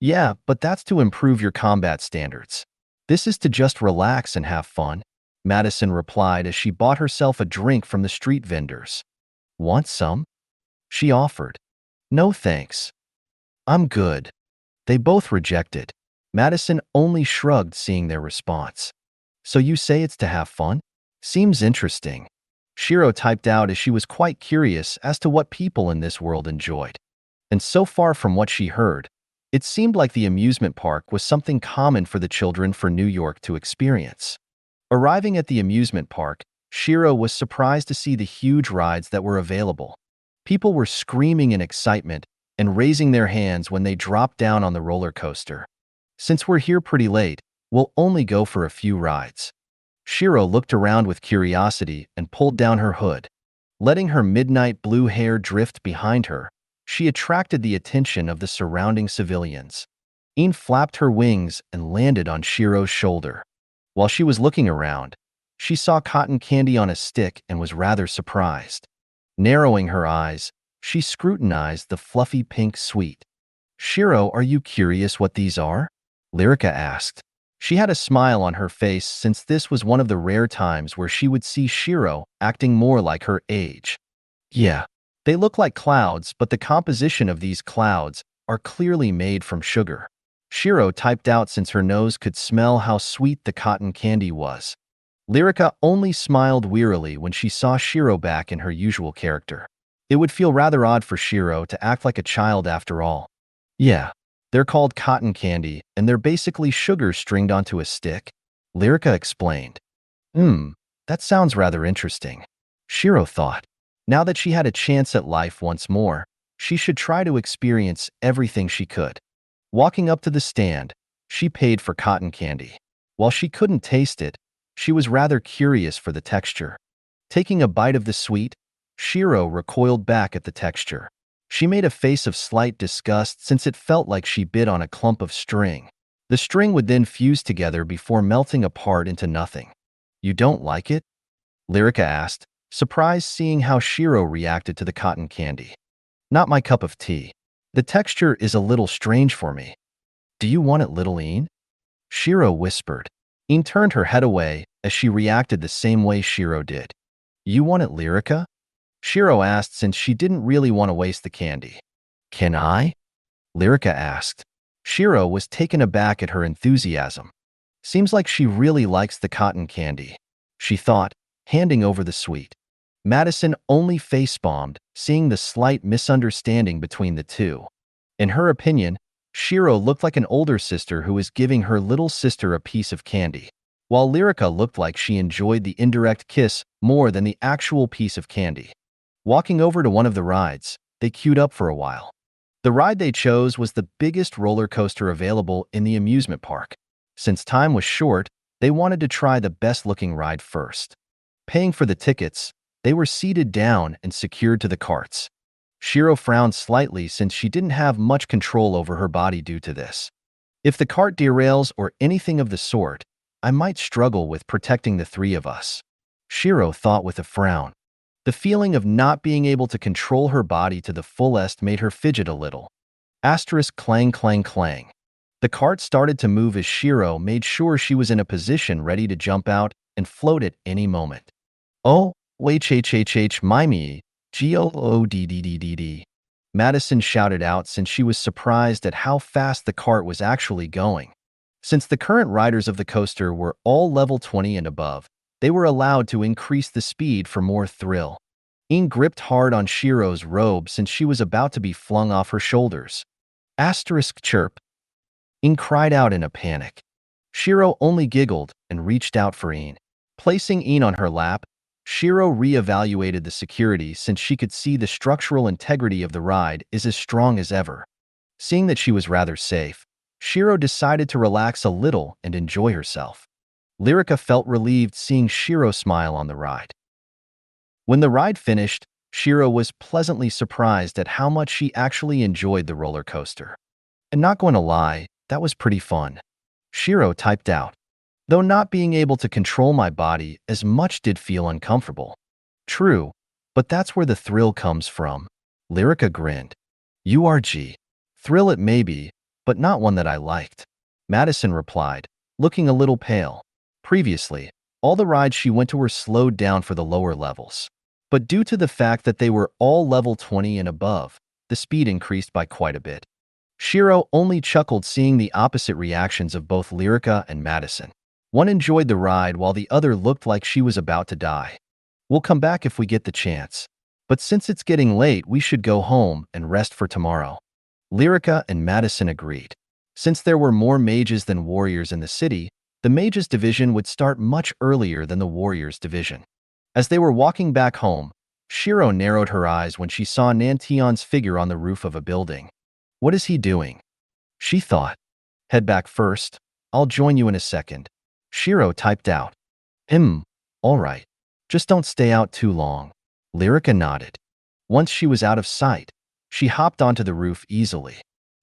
Yeah, but that's to improve your combat standards. This is to just relax and have fun, Madison replied as she bought herself a drink from the street vendors. Want some? She offered. No thanks. I'm good. They both rejected. Madison only shrugged seeing their response. So you say it's to have fun? Seems interesting. Shiro typed out as she was quite curious as to what people in this world enjoyed. And so far from what she heard, it seemed like the amusement park was something common for the children for New York to experience. Arriving at the amusement park, Shiro was surprised to see the huge rides that were available. People were screaming in excitement and raising their hands when they dropped down on the roller coaster. Since we're here pretty late, we'll only go for a few rides. Shiro looked around with curiosity and pulled down her hood. Letting her midnight blue hair drift behind her, she attracted the attention of the surrounding civilians. Een flapped her wings and landed on Shiro's shoulder. While she was looking around, she saw cotton candy on a stick and was rather surprised. Narrowing her eyes, she scrutinized the fluffy pink sweet. "Shiro, are you curious what these are?" Lyrica asked. She had a smile on her face since this was one of the rare times where she would see Shiro acting more like her age. "Yeah, they look like clouds, but the composition of these clouds are clearly made from sugar." Shiro typed out since her nose could smell how sweet the cotton candy was. Lyrica only smiled wearily when she saw Shiro back in her usual character. It would feel rather odd for Shiro to act like a child after all. "Yeah, they're called cotton candy, and they're basically sugar stringed onto a stick," Lyrica explained. That sounds rather interesting," Shiro thought. Now that she had a chance at life once more, she should try to experience everything she could. Walking up to the stand, she paid for cotton candy. While she couldn't taste it, she was rather curious for the texture. Taking a bite of the sweet, Shiro recoiled back at the texture. She made a face of slight disgust since it felt like she bit on a clump of string. The string would then fuse together before melting apart into nothing. "You don't like it?" Lyrica asked, surprised seeing how Shiro reacted to the cotton candy. "Not my cup of tea. The texture is a little strange for me." "Do you want it, little Een?" Shiro whispered. Een turned her head away as she reacted the same way Shiro did. "You want it, Lyrica?" Shiro asked since she didn't really want to waste the candy. "Can I?" Lyrica asked. Shiro was taken aback at her enthusiasm. Seems like she really likes the cotton candy, she thought, handing over the sweet. Madison only face-bombed, seeing the slight misunderstanding between the two. In her opinion, Shiro looked like an older sister who was giving her little sister a piece of candy, while Lyrica looked like she enjoyed the indirect kiss more than the actual piece of candy. Walking over to one of the rides, they queued up for a while. The ride they chose was the biggest roller coaster available in the amusement park. Since time was short, they wanted to try the best-looking ride first. Paying for the tickets, they were seated down and secured to the carts. Shiro frowned slightly since she didn't have much control over her body due to this. "If the cart derails or anything of the sort, I might struggle with protecting the three of us," Shiro thought with a frown. The feeling of not being able to control her body to the fullest made her fidget a little. Asterisk clang clang clang. The cart started to move as Shiro made sure she was in a position ready to jump out and float at any moment. "Oh, wait, mimey, Goodddd. Madison shouted out since she was surprised at how fast the cart was actually going. Since the current riders of the coaster were all level 20 and above, they were allowed to increase the speed for more thrill. Een gripped hard on Shiro's robe since she was about to be flung off her shoulders. Asterisk chirp. Een cried out in a panic. Shiro only giggled and reached out for Een. Placing Een on her lap, Shiro re-evaluated the security since she could see the structural integrity of the ride is as strong as ever. Seeing that she was rather safe, Shiro decided to relax a little and enjoy herself. Lyrica felt relieved seeing Shiro smile on the ride. When the ride finished, Shiro was pleasantly surprised at how much she actually enjoyed the roller coaster. "And not going to lie, that was pretty fun," Shiro typed out. "Though not being able to control my body as much did feel uncomfortable." "True, but that's where the thrill comes from," Lyrica grinned. "URG. Thrill it may be, but not one that I liked," Madison replied, looking a little pale. Previously, all the rides she went to were slowed down for the lower levels. But due to the fact that they were all level 20 and above, the speed increased by quite a bit. Shiro only chuckled seeing the opposite reactions of both Lyrica and Madison. One enjoyed the ride while the other looked like she was about to die. We'll come back if we get the chance. But since it's getting late, we should go home and rest for tomorrow. Lyrica and Madison agreed. Since there were more mages than warriors in the city, the mages division would start much earlier than the warriors division. As they were walking back home, Shiro narrowed her eyes when she saw Nantion's figure on the roof of a building. What is he doing? She thought. Head back first. I'll join you in a second. Shiro typed out. All right. Just don't stay out too long. Lyrica nodded. Once she was out of sight, she hopped onto the roof easily.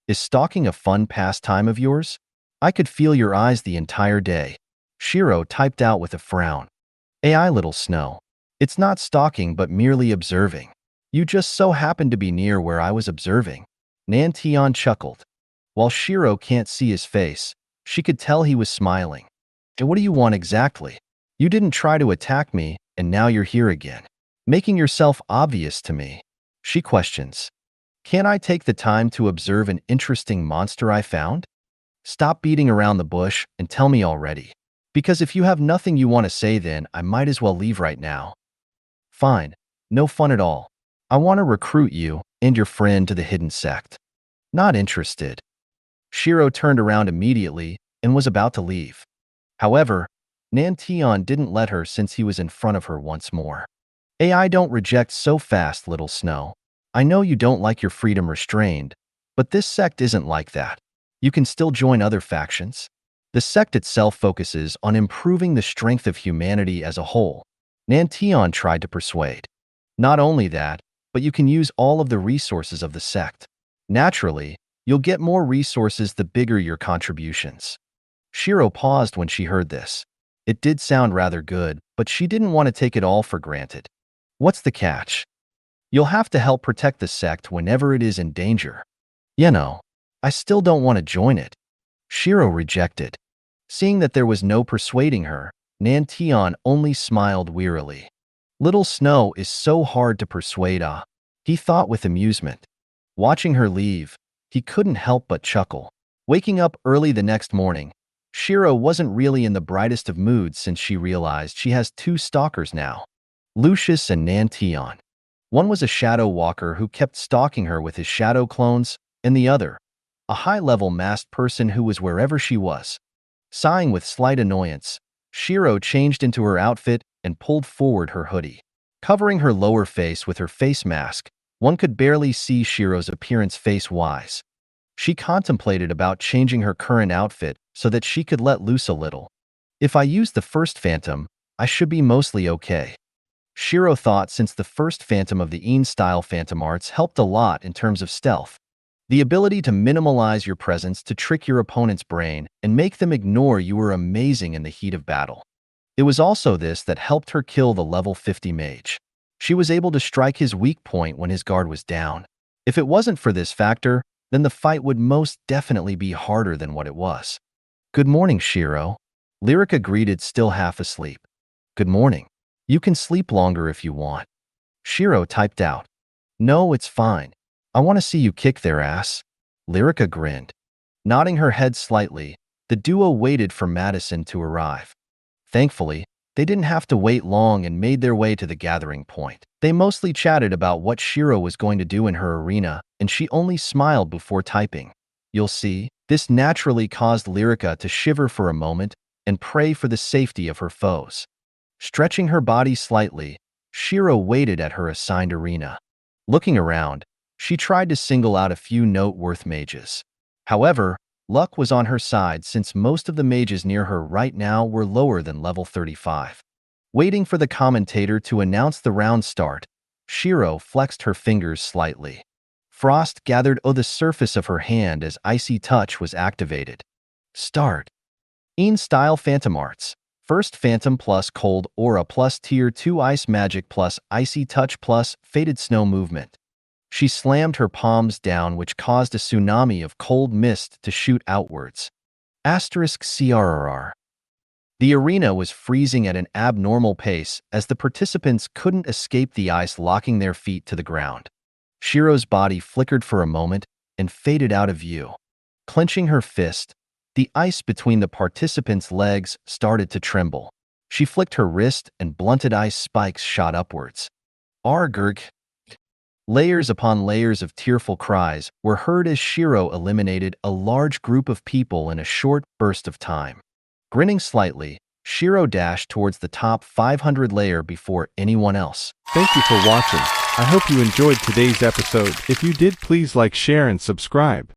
Is stalking a fun pastime of yours? I could feel your eyes the entire day. Shiro typed out with a frown. AI little Snow. It's not stalking but merely observing. You just so happened to be near where I was observing. Nantion chuckled. While Shiro can't see his face, she could tell he was smiling. And what do you want exactly? You didn't try to attack me, and now you're here again, making yourself obvious to me. She questions. Can I take the time to observe an interesting monster I found? Stop beating around the bush and tell me already. Because if you have nothing you want to say, then I might as well leave right now. Fine. No fun at all. I want to recruit you and your friend to the hidden sect. Not interested. Shiro turned around immediately and was about to leave. However, Nantion didn't let her since he was in front of her once more. AI don't reject so fast, little Snow. I know you don't like your freedom restrained, but this sect isn't like that. You can still join other factions. The sect itself focuses on improving the strength of humanity as a whole. Nantion tried to persuade. Not only that, but you can use all of the resources of the sect. Naturally, you'll get more resources the bigger your contributions. Shiro paused when she heard this. It did sound rather good, but she didn't want to take it all for granted. What's the catch? You'll have to help protect the sect whenever it is in danger. You know, I still don't want to join it. Shiro rejected. Seeing that there was no persuading her, Nantion only smiled wearily. Little Snow is so hard to persuade, he thought with amusement. Watching her leave, he couldn't help but chuckle. Waking up early the next morning, Shiro wasn't really in the brightest of moods since she realized she has two stalkers now, Lucius and Nantion. One was a shadow walker who kept stalking her with his shadow clones, and the other, a high-level masked person who was wherever she was. Sighing with slight annoyance, Shiro changed into her outfit and pulled forward her hoodie. Covering her lower face with her face mask, one could barely see Shiro's appearance face-wise. She contemplated about changing her current outfit so that she could let loose a little. If I use the first phantom, I should be mostly okay. Shiro thought since the first phantom of the Een-style phantom arts helped a lot in terms of stealth. The ability to minimalize your presence to trick your opponent's brain and make them ignore you were amazing in the heat of battle. It was also this that helped her kill the level 50 mage. She was able to strike his weak point when his guard was down. If it wasn't for this factor, then the fight would most definitely be harder than what it was. Good morning, Shiro. Lyrica greeted, still half asleep. Good morning. You can sleep longer if you want. Shiro typed out. No, it's fine. I want to see you kick their ass. Lyrica grinned. Nodding her head slightly, the duo waited for Madison to arrive. Thankfully, they didn't have to wait long and made their way to the gathering point. They mostly chatted about what Shiro was going to do in her arena, and she only smiled before typing. You'll see, this naturally caused Lyrica to shiver for a moment and pray for the safety of her foes. Stretching her body slightly, Shiro waited at her assigned arena. Looking around, she tried to single out a few noteworthy mages. However, luck was on her side since most of the mages near her right now were lower than level 35. Waiting for the commentator to announce the round start, Shiro flexed her fingers slightly. Frost gathered on the surface of her hand as Icy Touch was activated. Start. Een-style Phantom Arts. First Phantom plus Cold Aura plus Tier 2 Ice Magic plus Icy Touch plus Faded Snow Movement. She slammed her palms down, which caused a tsunami of cold mist to shoot outwards. *CRRR. The arena was freezing at an abnormal pace as the participants couldn't escape the ice locking their feet to the ground. Shiro's body flickered for a moment and faded out of view. Clenching her fist, The ice between the participants' legs started to tremble. She flicked her wrist and blunted ice spikes shot upwards. Argurg! Layers upon layers of tearful cries were heard as Shiro eliminated a large group of people in a short burst of time. Grinning slightly, Shiro dashed towards the top 500 layer before anyone else. Thank you for watching. I hope you enjoyed today's episode. If you did, please like, share, and subscribe.